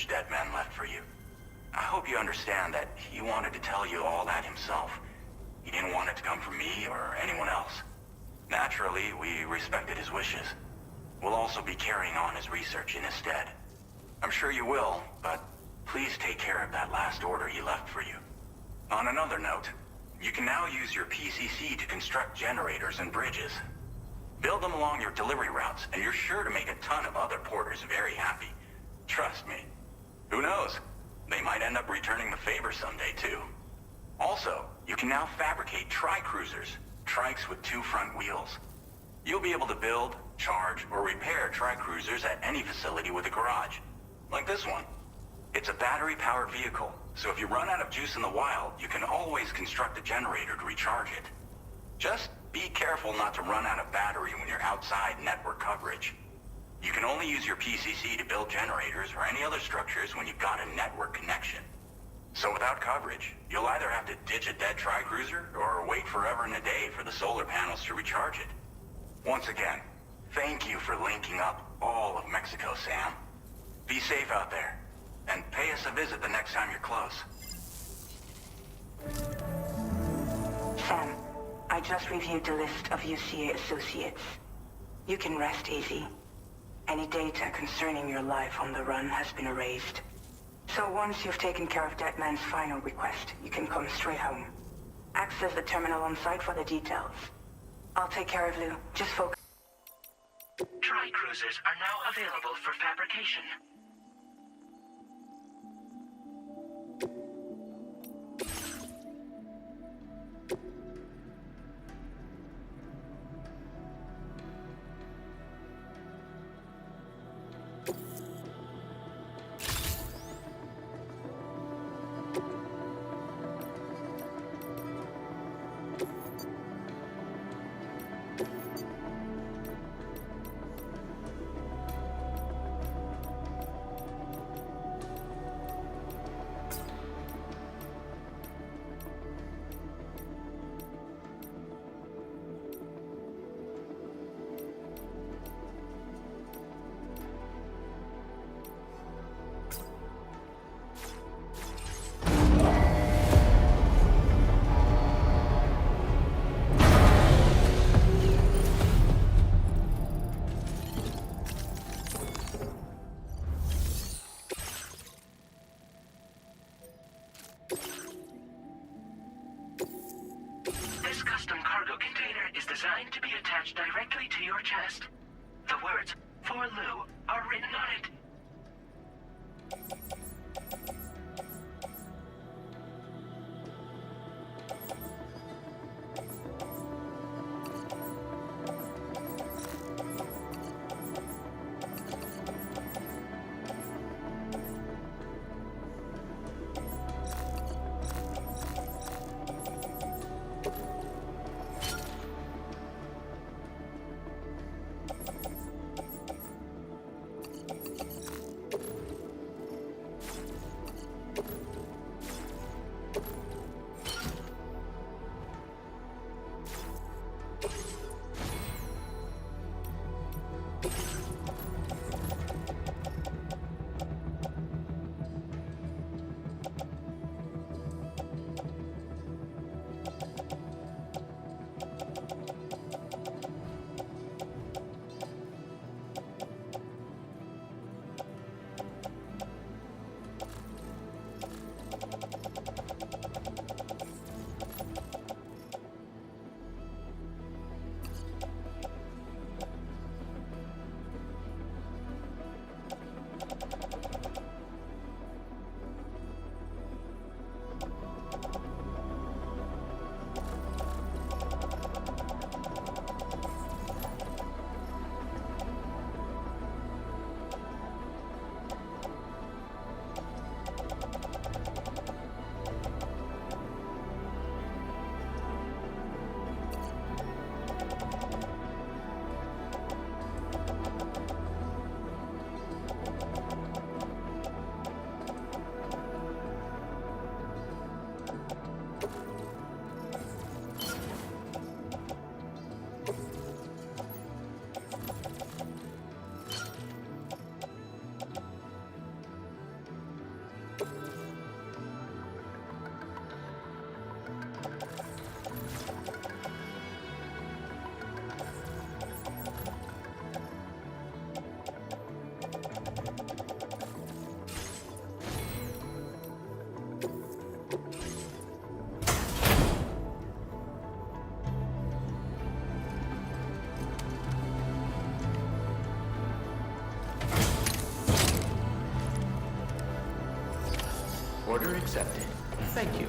Dead Man left for you. I hope you understand that he wanted to tell you all that himself. He didn't want it to come from me or anyone else. Naturally, we respected his wishes. We'll also be carrying on his research in his stead. I'm sure you will, but please take care of that last order he left for you. On another note, you can now use your PCC to construct generators and bridges. Build them along your delivery routes, and you're sure to make a ton of other porters very happy. Trust me. Who knows? They might end up returning the favor someday, too. Also, you can now fabricate tri-cruisers, trikes with 2 front wheels. You'll be able to build, charge, or repair tri-cruisers at any facility with a garage. Like this one. It's a battery-powered vehicle, so if you run out of juice in the wild, you can always construct a generator to recharge it. Just be careful not to run out of battery when you're outside network coverage. You can only use your PCC to build generators or any other structures when you've got a network connection. So without coverage, you'll either have to ditch a dead tri-cruiser or wait forever and a day for the solar panels to recharge it. Once again, thank you for linking up all of Mexico, Sam. Be safe out there, and pay us a visit the next time you're close. Sam, I just reviewed the list of UCA associates. You can rest easy. Any data concerning your life on the run has been erased. So once you've taken care of Dead Man's final request, you can come straight home. Access the terminal on site for the details. I'll take care of Lou. Just focus. Tri-cruisers are now available for fabrication. This custom cargo container is designed to be attached directly to your chest. The words, "For Lou," are written on it. Order accepted. Thank you.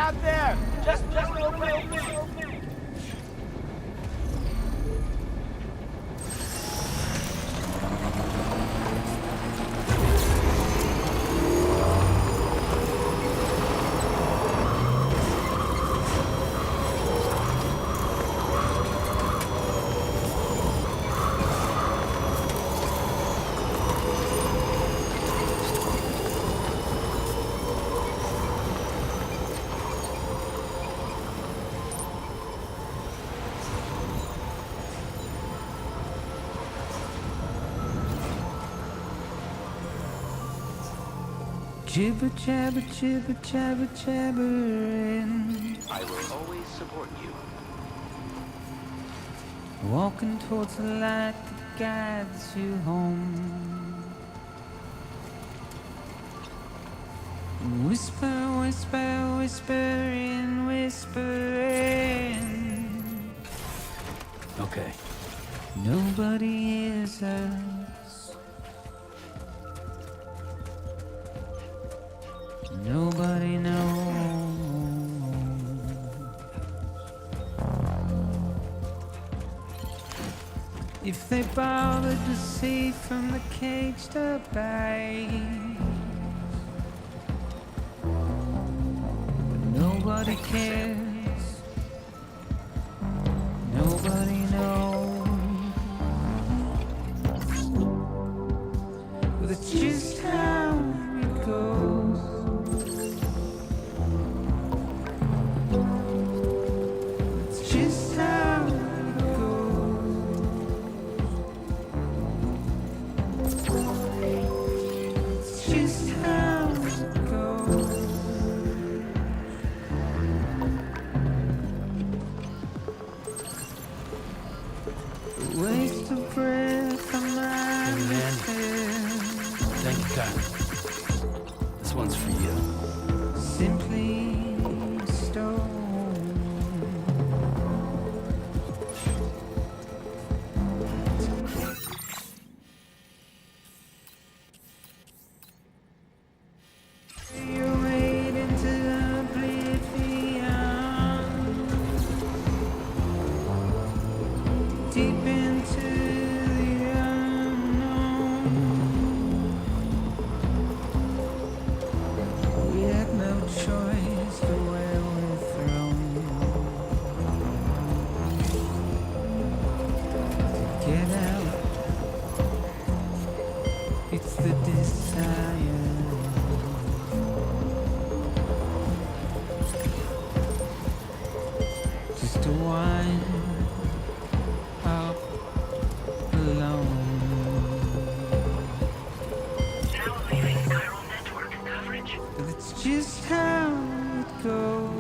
out there! Just open. Jibber jabber jibber jabber jabbering. I will always support you. Walking towards the light that guides you home. Whisper, whisper, whispering, whispering. Okay. Nobody hears us. Nobody knows. If they bothered to see from the caged up eyes, but nobody cares. Nobody knows. But it's just how it goes. Waste of breath on my Thank you, Kyle. This one's for you. Simply stone. You wade into oblivion, deep into the unknown. We had no choice to where we're thrown. To get out, it's the desire. Just to wind up alone. Now leaving chiral network coverage. But it's just how it goes.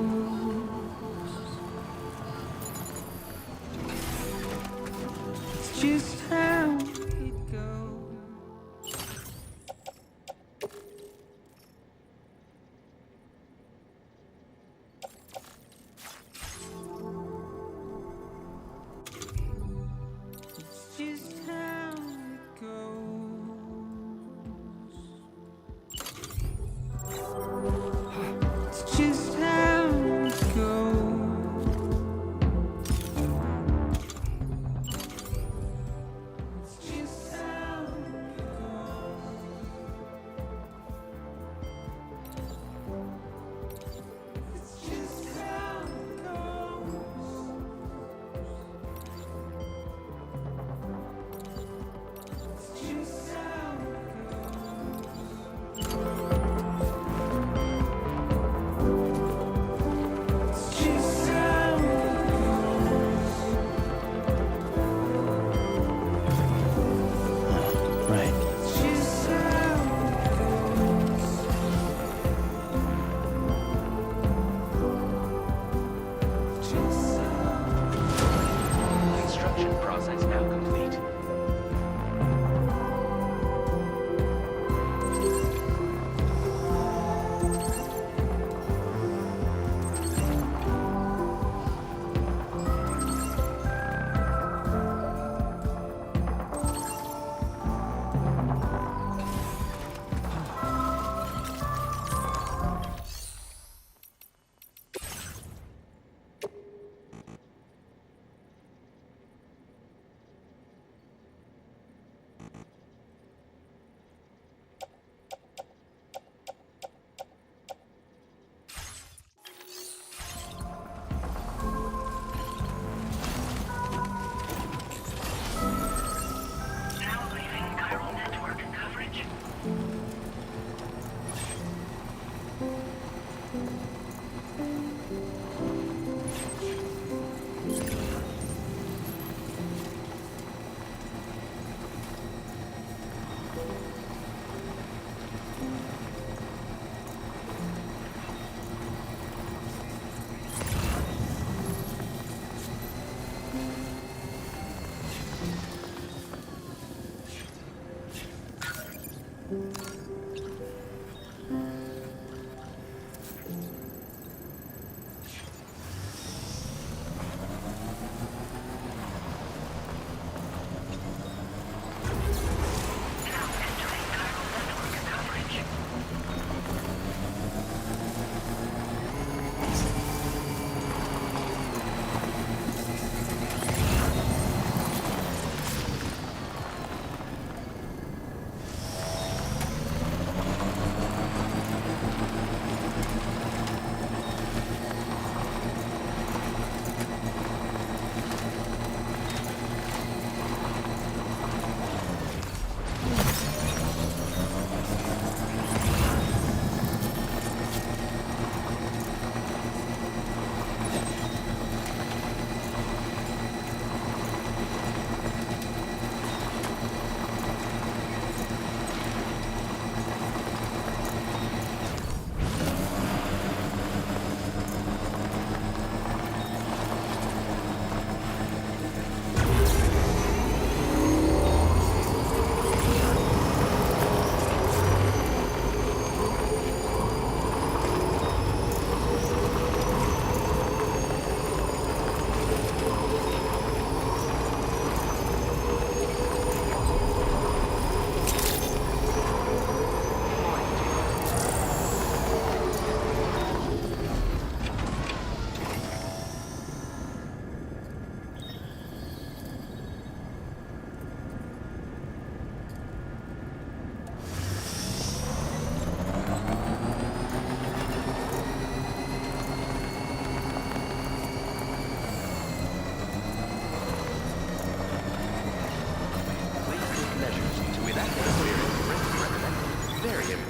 It's just how it goes. It's just how it goes. It's just how it goes. It's just how it goes. It's just how it goes. It's just how it goes. It's just how it goes. Right. It's just how it goes. Just Construction process now complete.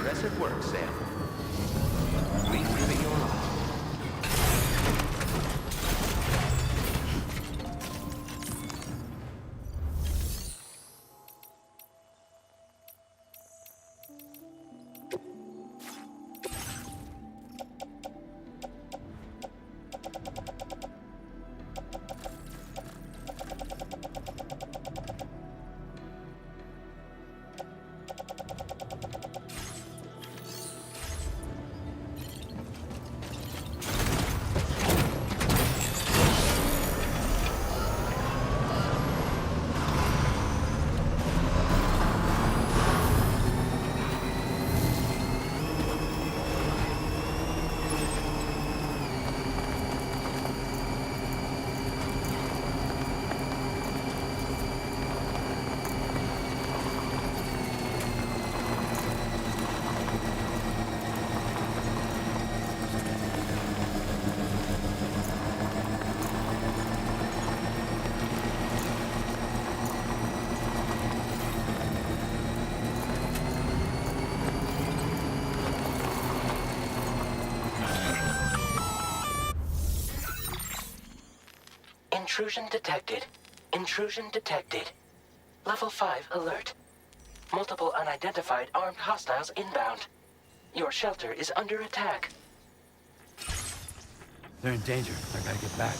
Impressive work, Sam. Please give it your all. Intrusion detected. Intrusion detected. Level 5 alert. Multiple unidentified armed hostiles inbound. Your shelter is under attack. They're in danger. I gotta get back.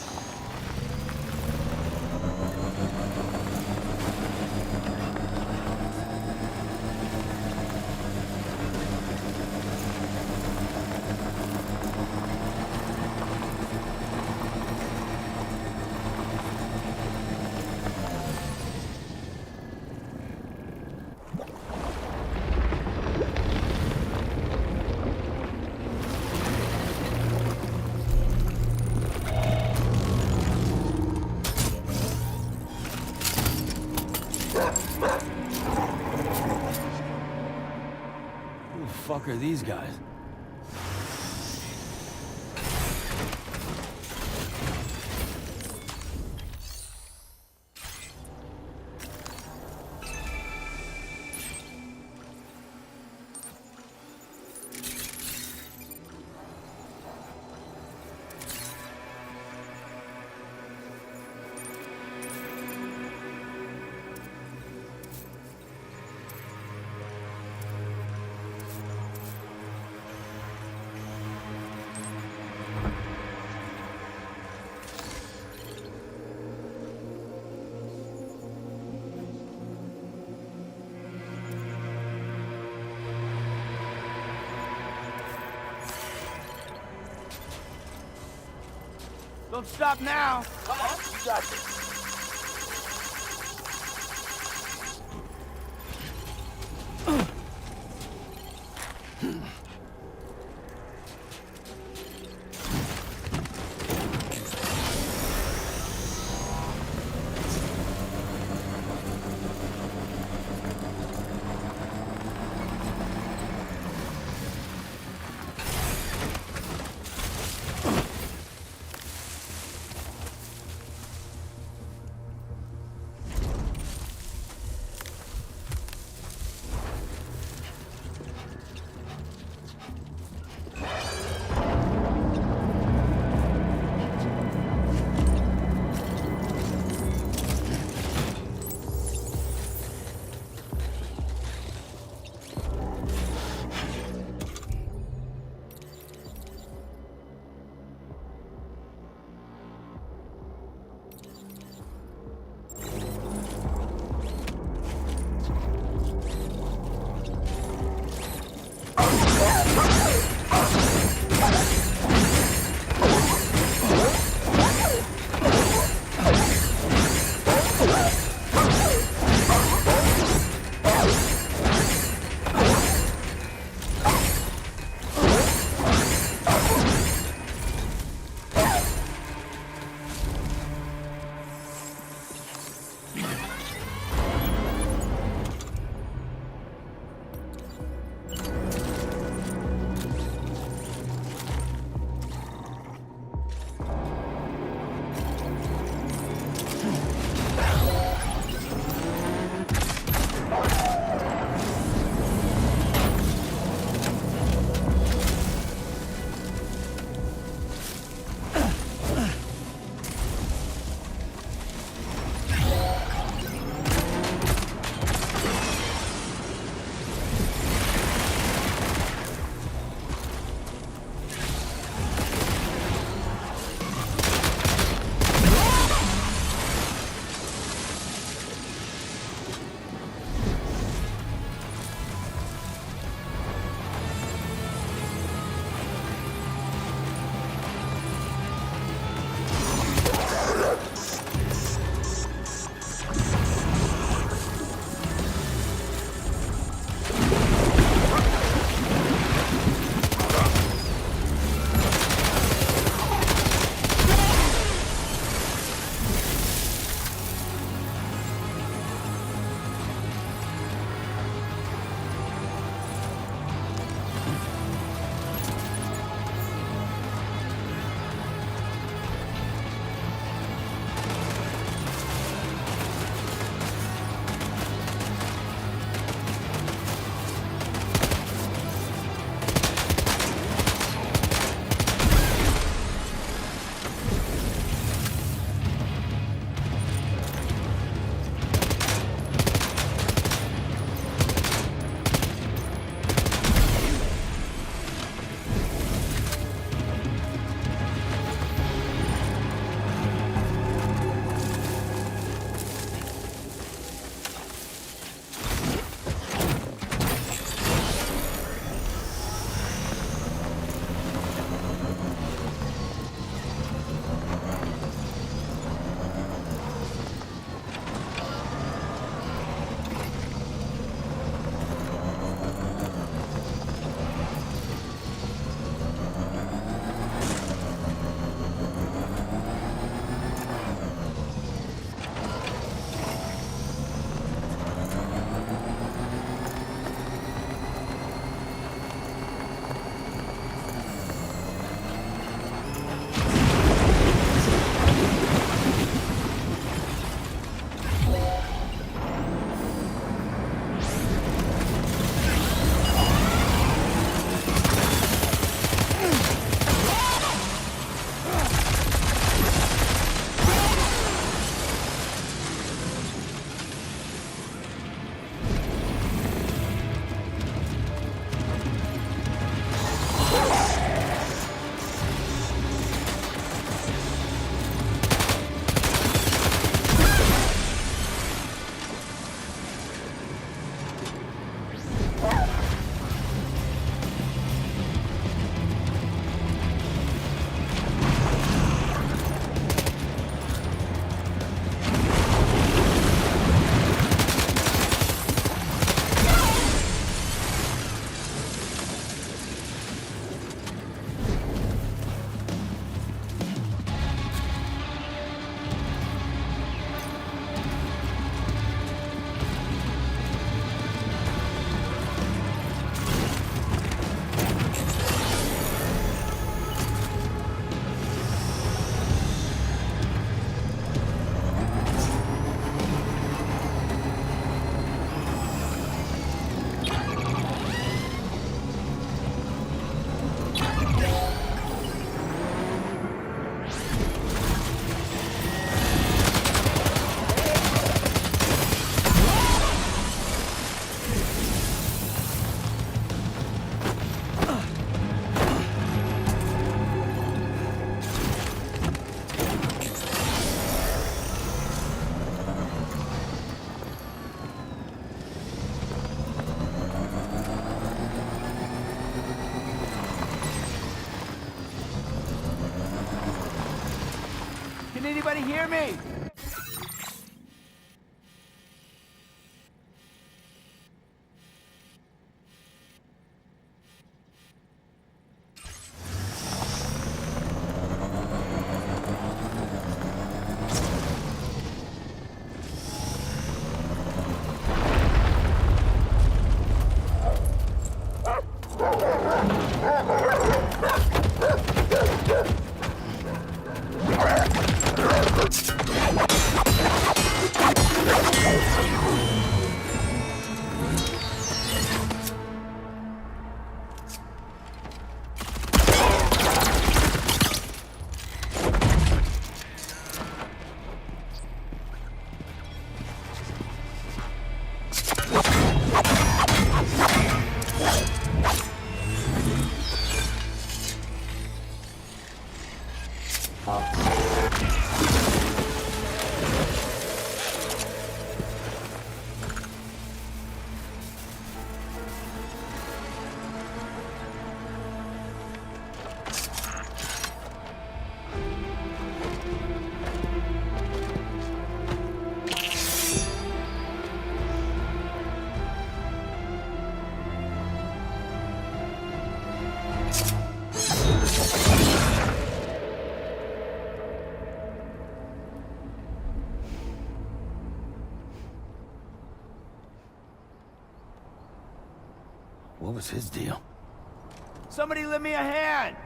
Who the fuck are these guys? Don't stop now. Come on, you got this. Anybody hear me? What was his deal? Somebody lend me a hand!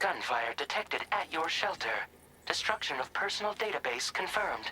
Gunfire detected at your shelter. Destruction of personal database confirmed.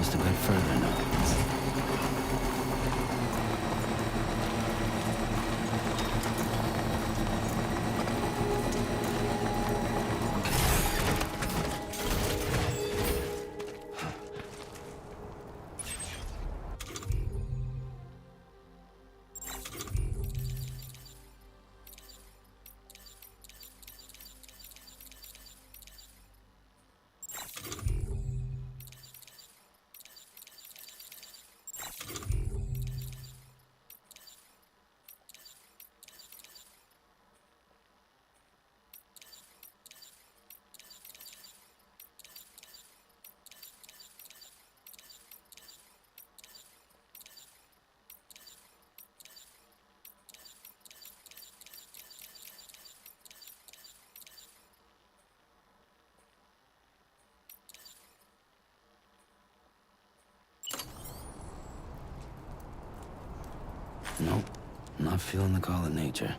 just a bit further now. Nope, not feeling the call of nature.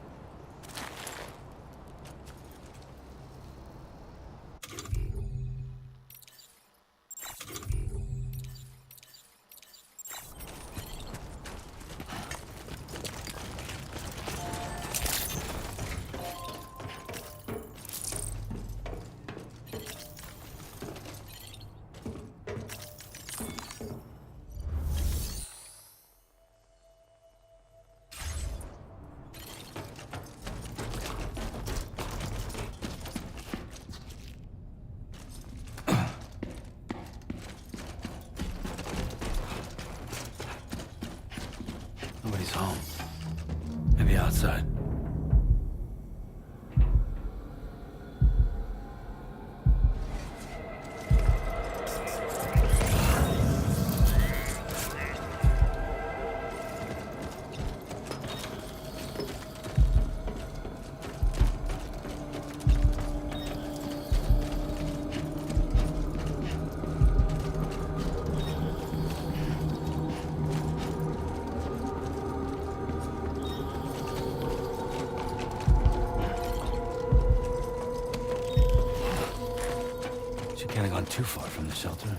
Nobody's home. Maybe outside. She can't have gone too far from the shelter.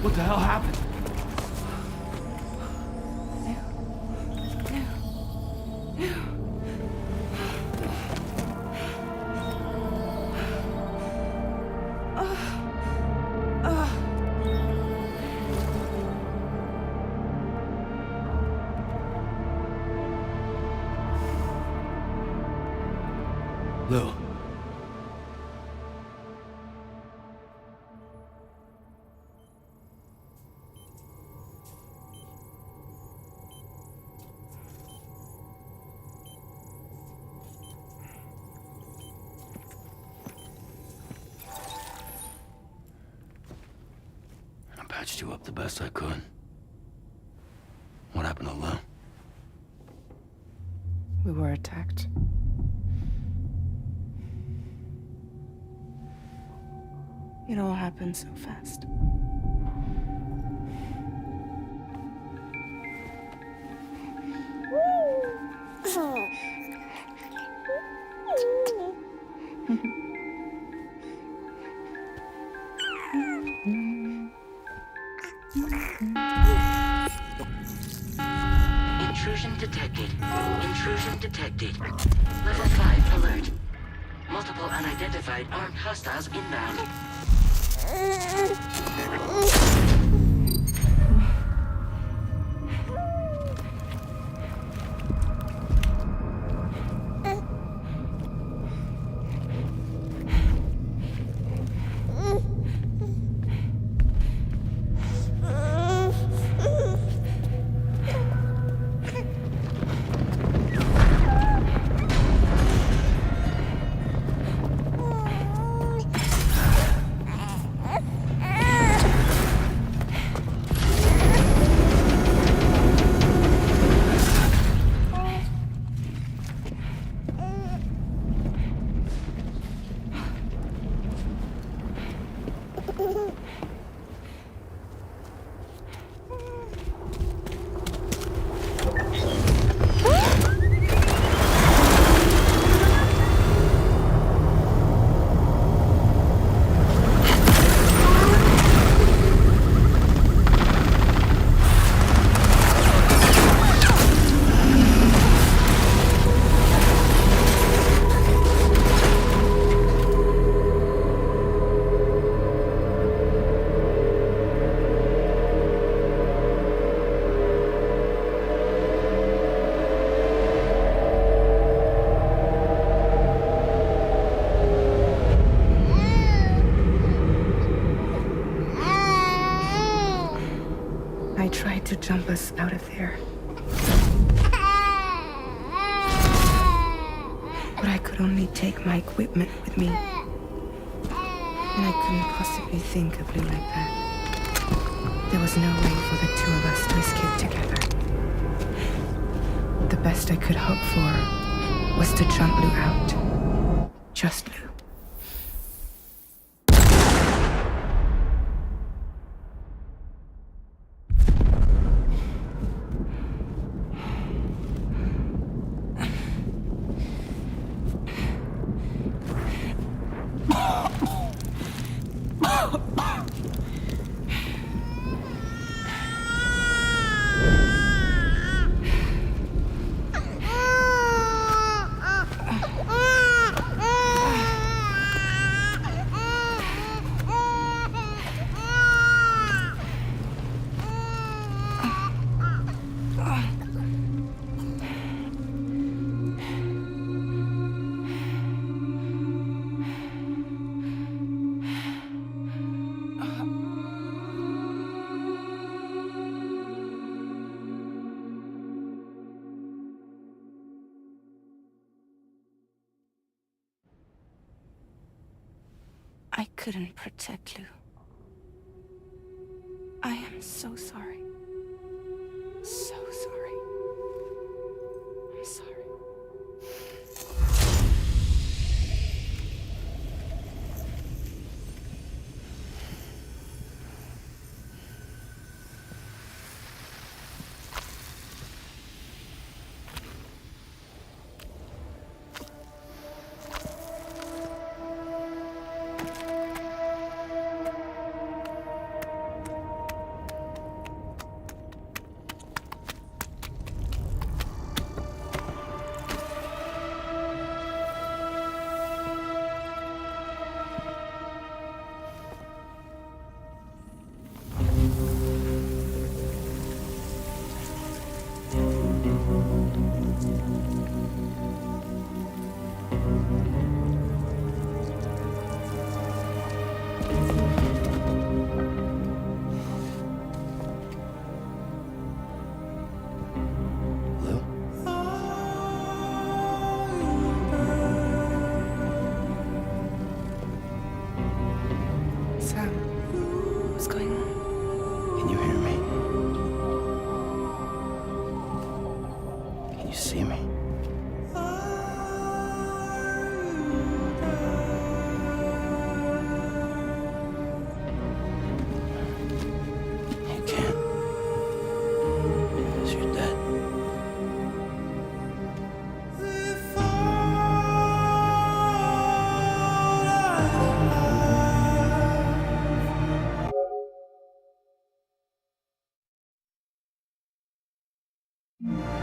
What the hell happened? Lou. I patched you up the best I could. What happened to Lou? We were attacked. It all happened so fast. Intrusion detected. Intrusion detected. Level 5 alert. Multiple unidentified armed hostiles inbound. I tried to jump us out of there. But I could only take my equipment with me. And I couldn't possibly think of Lou like that. There was no way for the two of us to escape together. The best I could hope for was to jump Lou out. Just Lou. I couldn't protect Lou. I am so sorry. So sorry. I'm sorry. 뭐?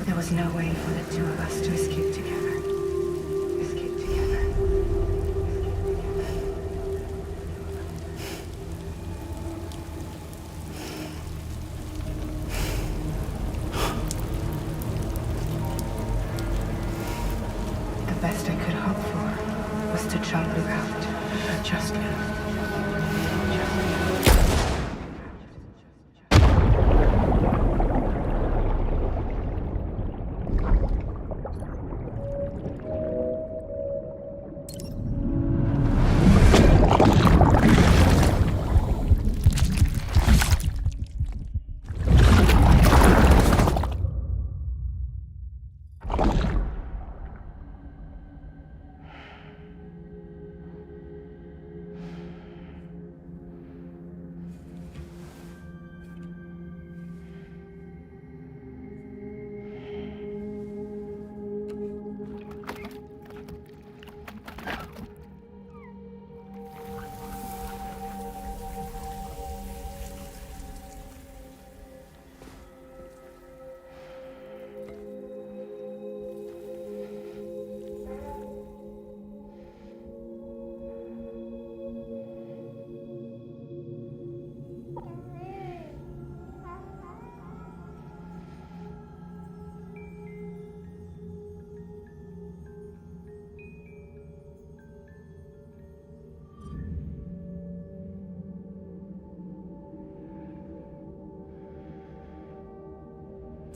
There was no way for the two of us to escape together. Escape together. The best I could hope for was to jump out just now.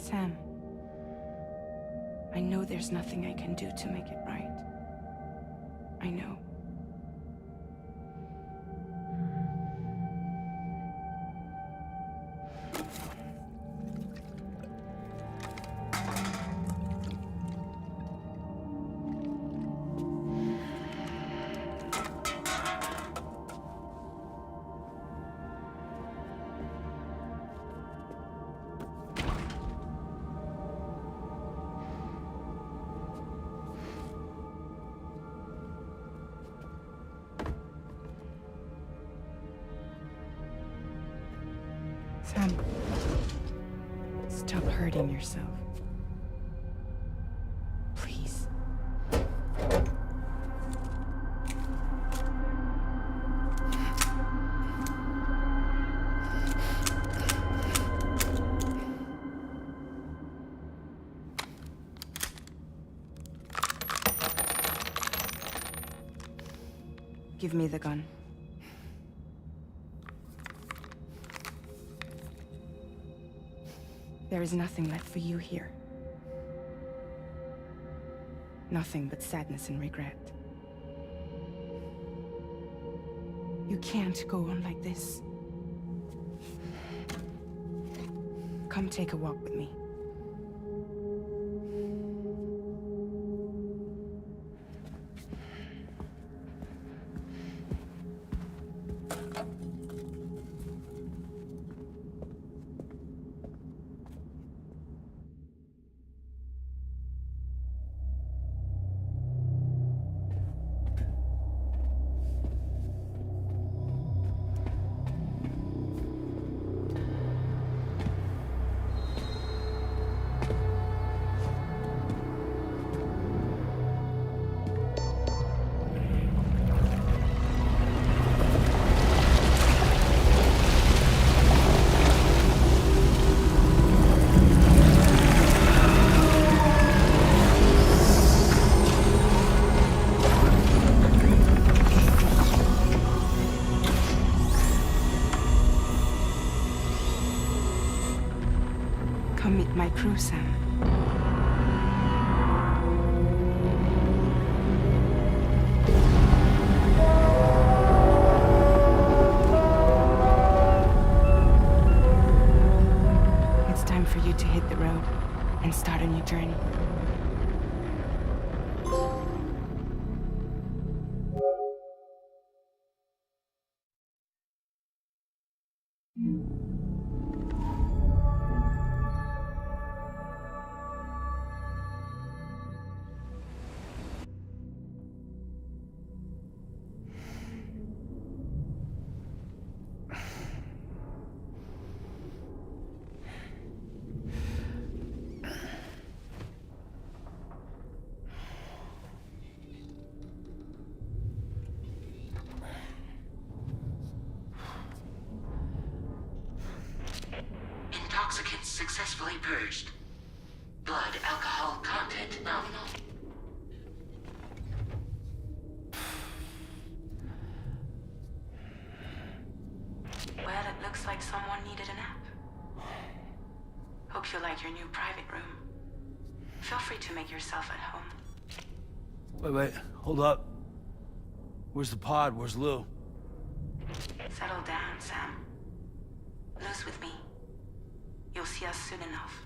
Sam, I know there's nothing I can do to make it right. I know. Sam, stop hurting yourself. Please. Give me the gun. There is nothing left for you here. Nothing but sadness and regret. You can't go on like this. Come take a walk with me. Come meet my crew, Sam. It's time for you to hit the road and start a new journey. Intoxicants successfully purged. Blood alcohol content nominal. Well, it looks like someone needed a nap. Hope you like your new private room. Feel free to make yourself at home. Wait, hold up. Where's the pod? Where's Lou? Settle down, Sam. Lou's with me. You'll see us soon enough.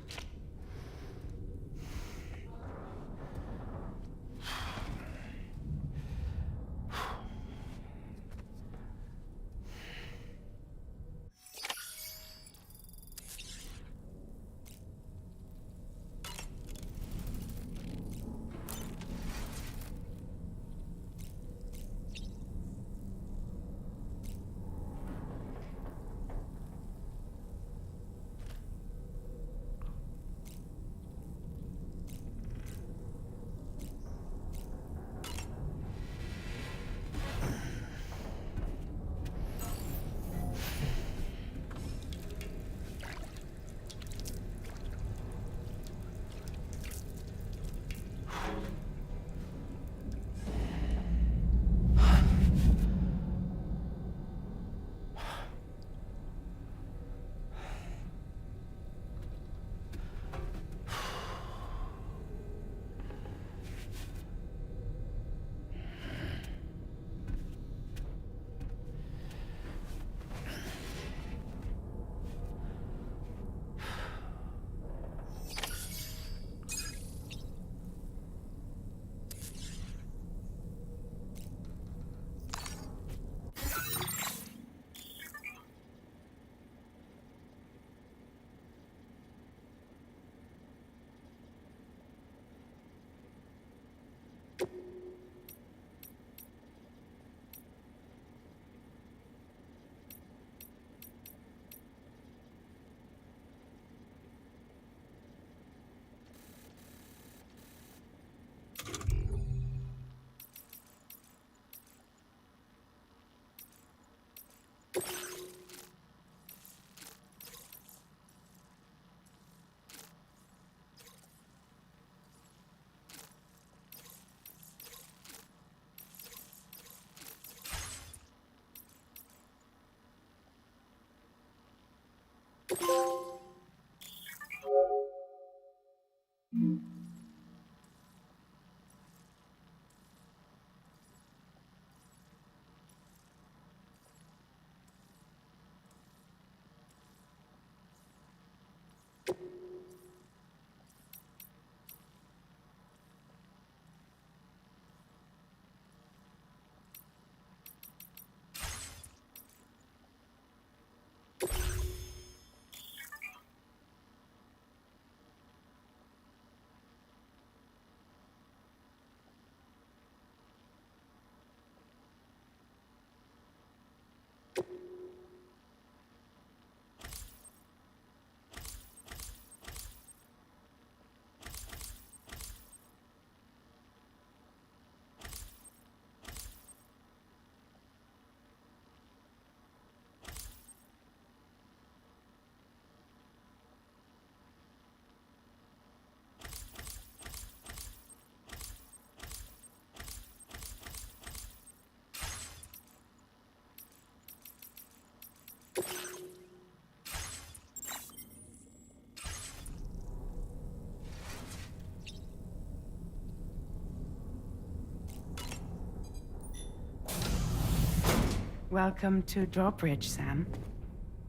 Welcome to Drawbridge, Sam.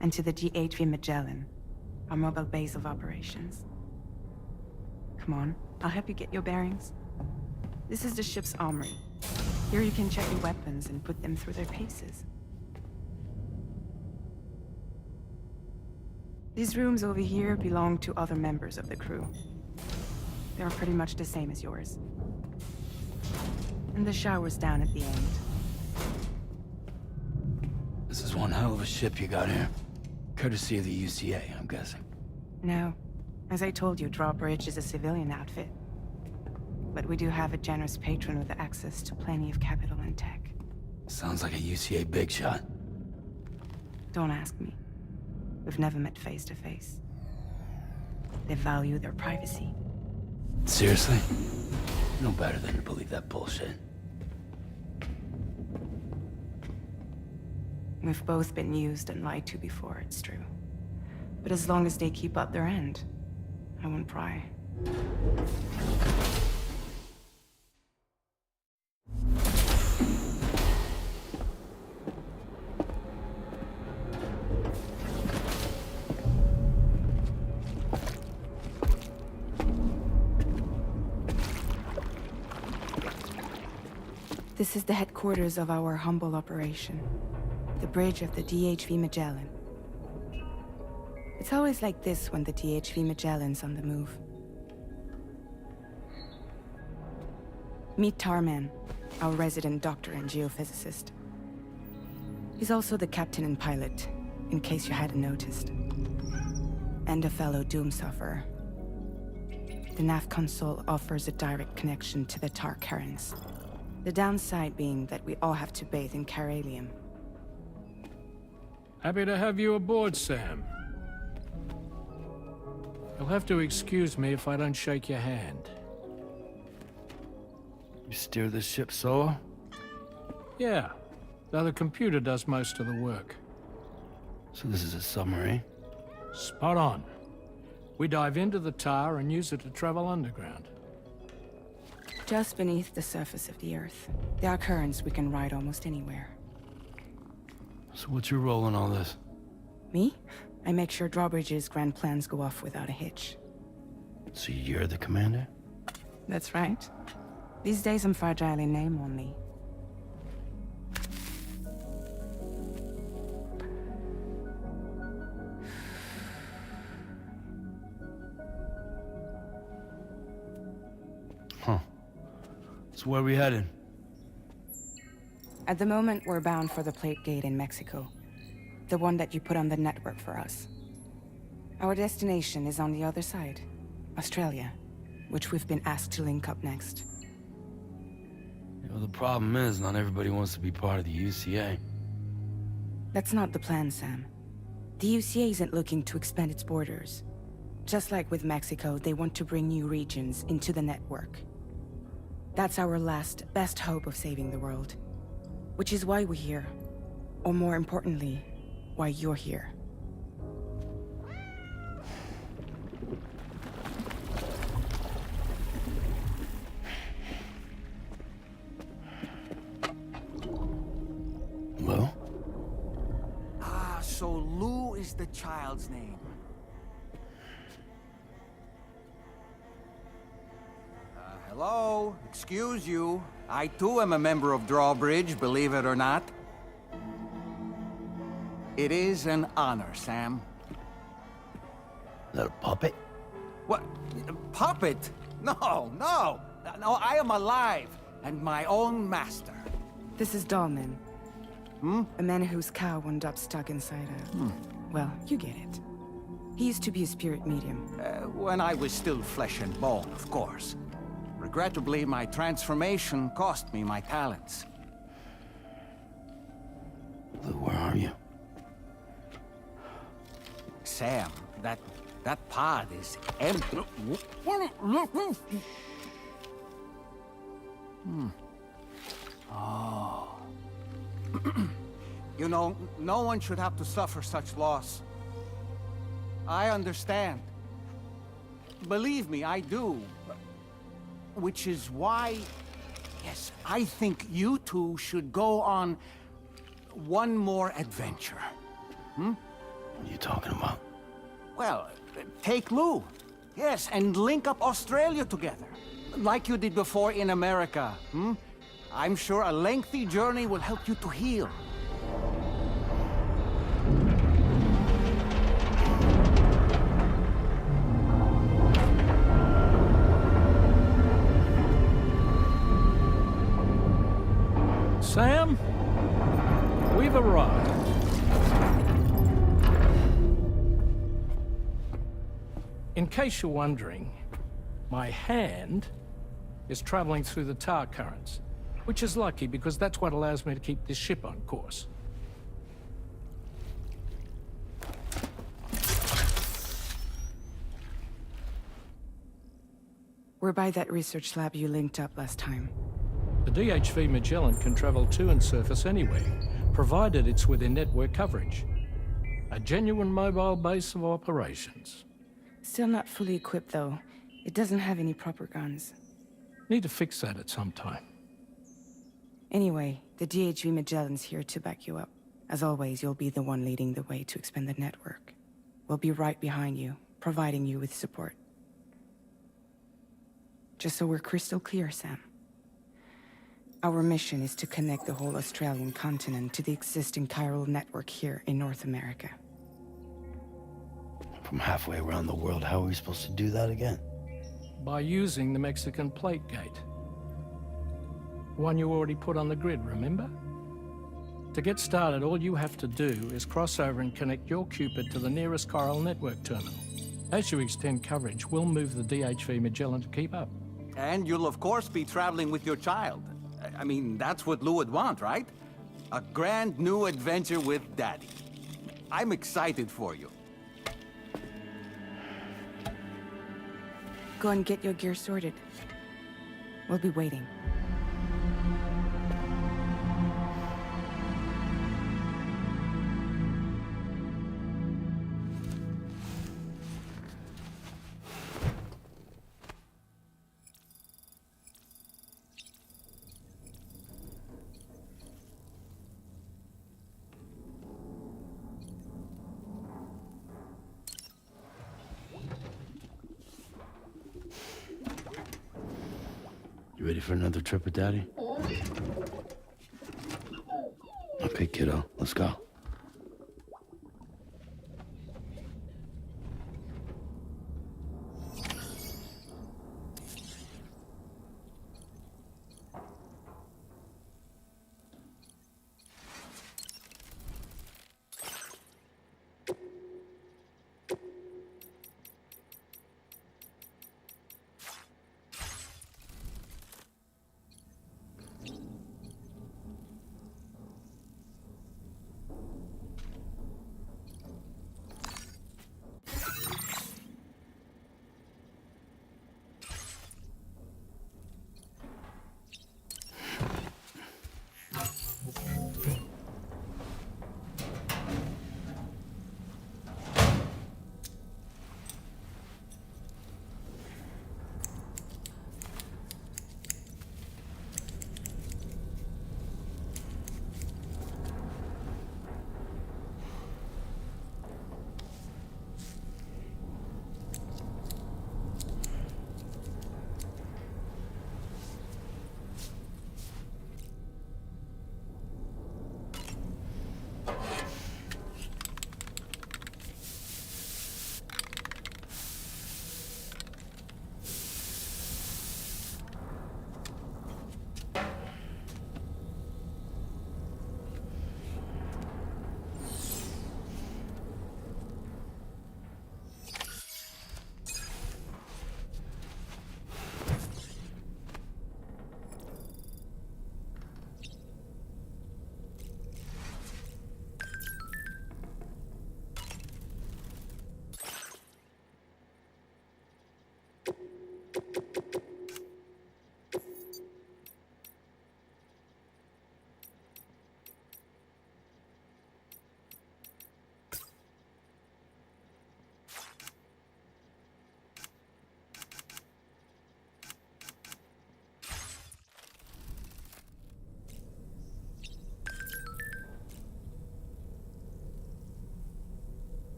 And to the GHV Magellan, our mobile base of operations. Come on, I'll help you get your bearings. This is the ship's armory. Here you can check your weapons and put them through their paces. These rooms over here belong to other members of the crew. They're pretty much the same as yours. And the shower's down at the end. This is one hell of a ship you got here. Courtesy of the UCA, I'm guessing. No. As I told you, Drawbridge is a civilian outfit. But we do have a generous patron with access to plenty of capital and tech. Sounds like a UCA big shot. Don't ask me. We've never met face to face. They value their privacy. Seriously? No better than to believe that bullshit. We've both been used and lied to before, it's true. But as long as they keep up their end, I won't pry. This is the headquarters of our humble operation. The bridge of the DHV Magellan. It's always like this when the DHV Magellan's on the move. Meet Tarman, our resident doctor and geophysicist. He's also the captain and pilot, in case you hadn't noticed. And a fellow doom sufferer. The nav console offers a direct connection to the Tar currents. The downside being that we all have to bathe in caralium. Happy to have you aboard, Sam. You'll have to excuse me if I don't shake your hand. You steer this ship solo? Yeah, though the computer does most of the work. So this is a submarine? Spot on. We dive into the tar and use it to travel underground. Just beneath the surface of the Earth, there are currents we can ride almost anywhere. So what's your role in all this? Me? I make sure Drawbridge's grand plans go off without a hitch. So you're the commander? That's right. These days I'm fragile in name only. Huh. So where are we headed? At the moment, we're bound for the Plate Gate in Mexico. The one that you put on the network for us. Our destination is on the other side, Australia, which we've been asked to link up next. You know, the problem is, not everybody wants to be part of the UCA. That's not the plan, Sam. The UCA isn't looking to expand its borders. Just like with Mexico, they want to bring new regions into the network. That's our last, best hope of saving the world. Which is why we're here. Or more importantly, why you're here. is the child's name? Hello? Excuse you. I too am a member of Drawbridge, believe it or not. It is an honor, Sam. Is that a puppet? What? Puppet? No, no! No, I am alive, and my own master. This is Dahlman. A man whose cow wound up stuck inside a... Well, you get it. He used to be a spirit medium. When I was still flesh and bone, of course. Regrettably, my transformation cost me my talents. Lou, where are you? Sam, that pod is empty. Oh. You know, no one should have to suffer such loss. I understand. Believe me, I do. Which is why, yes, I think you two should go on one more adventure. What are you talking about? Well, take Lou. Yes, and link up Australia together. Like you did before in America. I'm sure a lengthy journey will help you to heal. Sam, we've arrived. In case you're wondering, my hand is traveling through the tower currents, which is lucky because that's what allows me to keep this ship on course. We're by that research lab you linked up last time. The DHV Magellan can travel to and surface anywhere, provided it's within network coverage. A genuine mobile base of operations. Still not fully equipped, though. It doesn't have any proper guns. Need to fix that at some time. Anyway, the DHV Magellan's here to back you up. As always, you'll be the one leading the way to expand the network. We'll be right behind you, providing you with support. Just so we're crystal clear, Sam. Our mission is to connect the whole Australian continent to the existing chiral network here in North America. From halfway around the world, how are we supposed to do that again? By using the Mexican plate gate. One you already put on the grid, remember? To get started, all you have to do is cross over and connect your Cupid to the nearest chiral network terminal. As you extend coverage, we'll move the DHV Magellan to keep up. And you'll of course be traveling with your child. I mean, that's what Lou would want, right? A grand new adventure with Daddy. I'm excited for you. Go and get your gear sorted. We'll be waiting. You ready for another trip with Daddy? Okay, kiddo, let's go.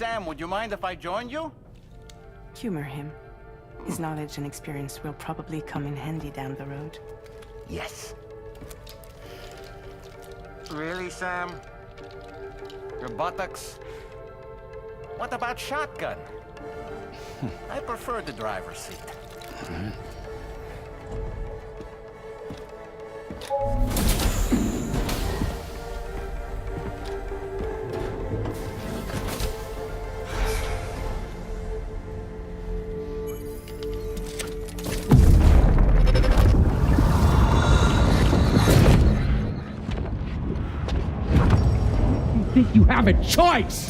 Sam, would you mind if I joined you? Humor him. His knowledge and experience will probably come in handy down the road. Yes. Really, Sam? Your buttocks? What about shotgun? I prefer the driver's seat. Think you have a choice?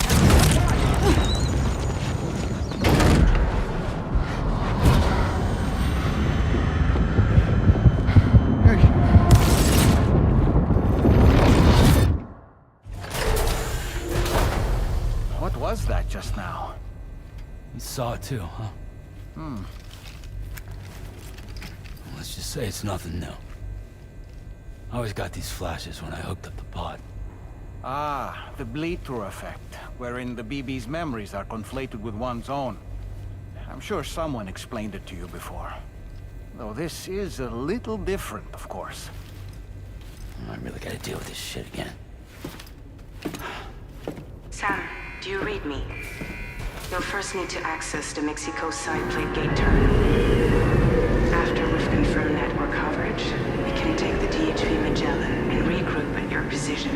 What was that just now? You saw it too, huh? Let's just say it's nothing new. I always got these flashes when I hooked up the pod. Ah, the bleed-through effect, wherein the BB's memories are conflated with one's own. I'm sure someone explained it to you before. Though this is a little different, of course. I really gotta deal with this shit again. Sam, do you read me? You'll first need to access the Mexico side plate gate terminal. After we've confirmed network coverage, we can take the DHV Magellan and regroup at your position.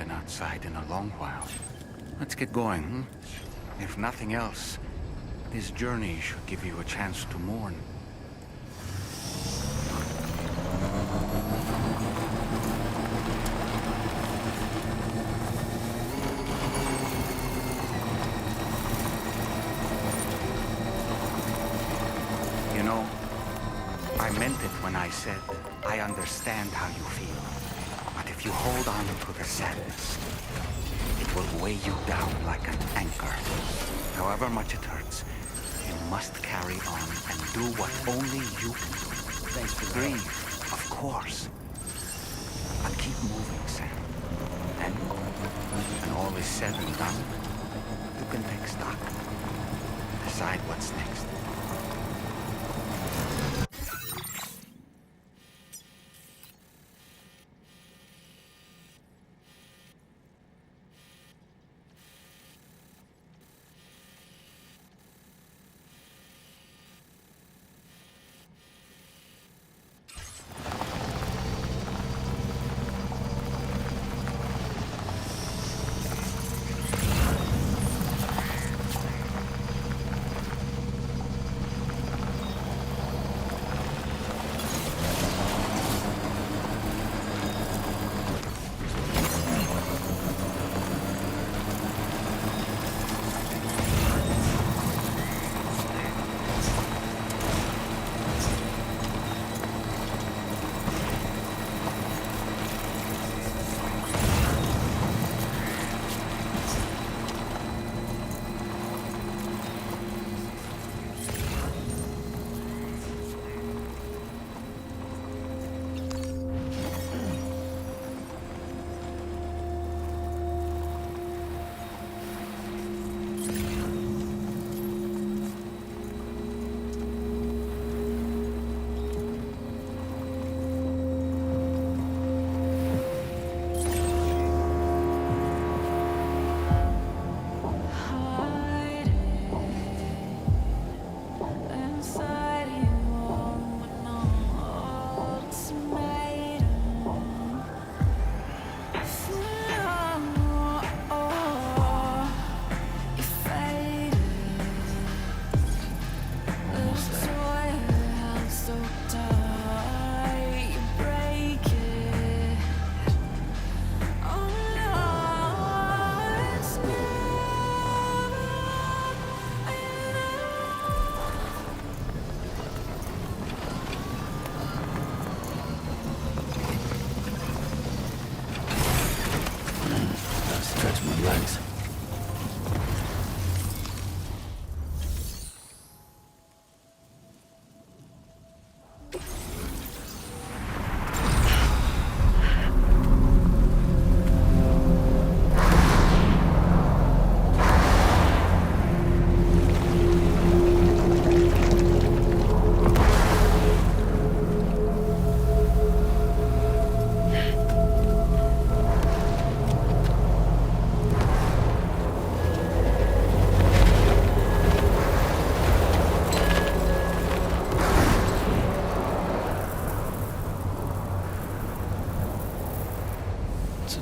Outside in a long while. Let's get going, hmm? If nothing else, this journey should give you a chance to mourn. You know, I meant it when I said I understand how you feel. But if you hold on to the sadness, it will weigh you down like an anchor. However much it hurts, you must carry on and do what only you can do. Thanks to grieve, of course. But keep moving, Sam. Then, when all is said and done, you can take stock. Decide what's next.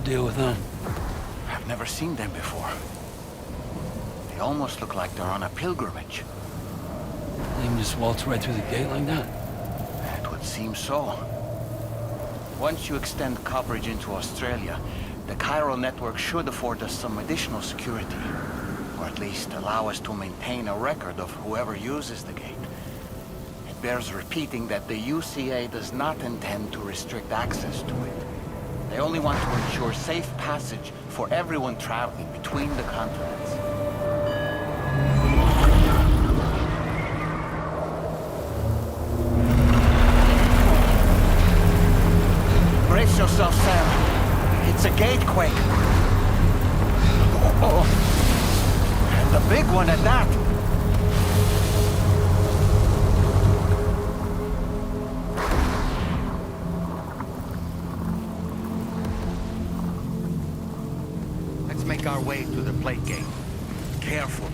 deal with them? I've never seen them before. They almost look like they're on a pilgrimage. They can just waltz right through the gate like that? It would seem so. Once you extend coverage into Australia, the chiral network should afford us some additional security. Or at least allow us to maintain a record of whoever uses the gate. It bears repeating that the UCA does not intend to restrict access to it. They only want to ensure safe passage for everyone traveling between the continents. Brace yourself, Sam. It's a gatequake. Oh. And the big one at that. Let's make our way to the plate gate. Carefully.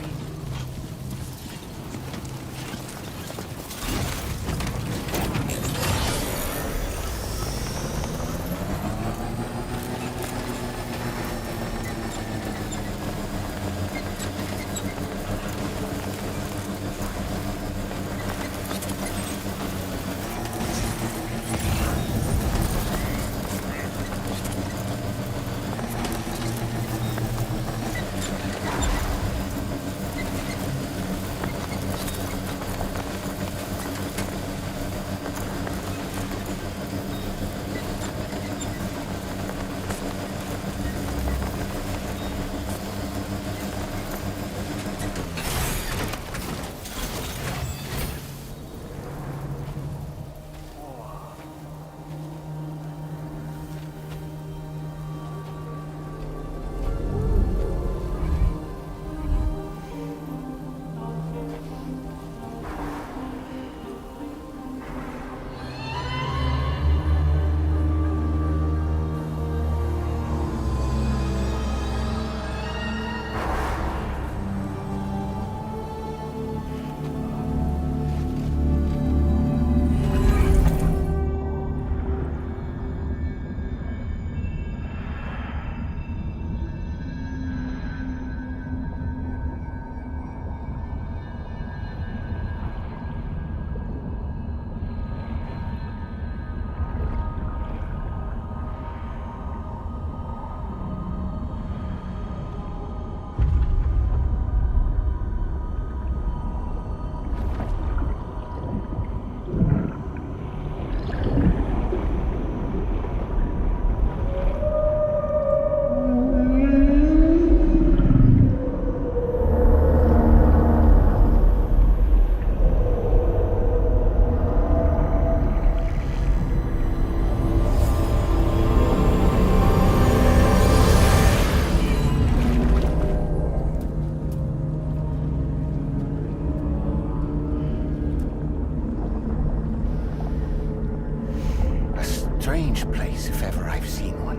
Strange place, if ever I've seen one.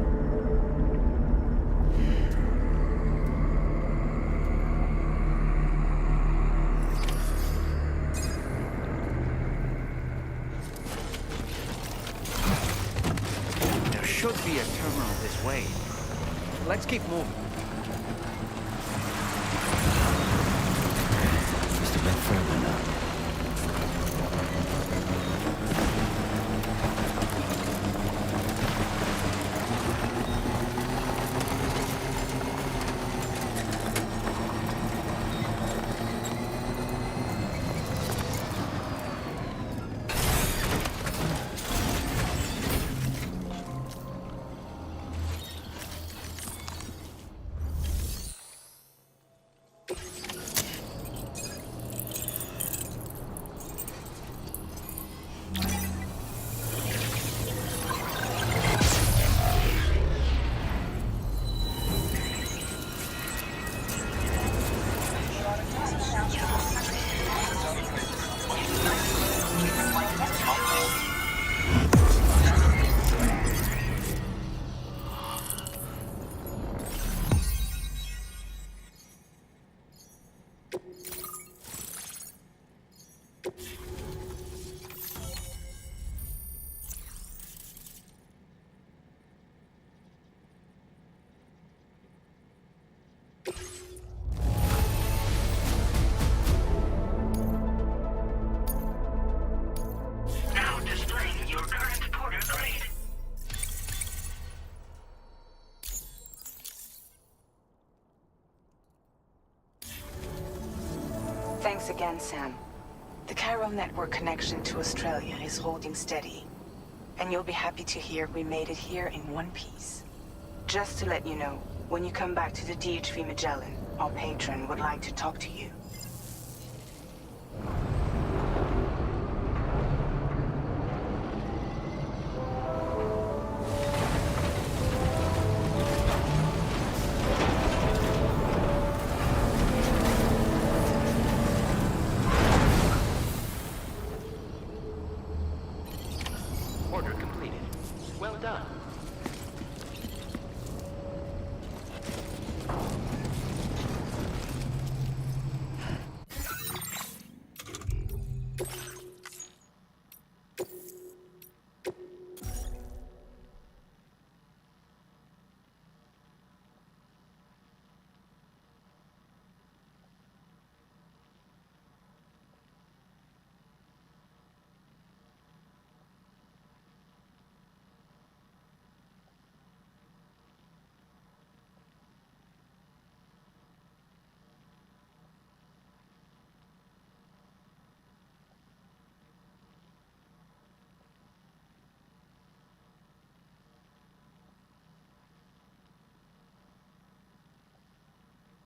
There should be a terminal this way. Let's keep moving. Just a bit further now. Thanks again, Sam. The Chiral network connection to Australia is holding steady. And you'll be happy to hear we made it here in one piece. Just to let you know, when you come back to the DHV Magellan, our patron would like to talk to you.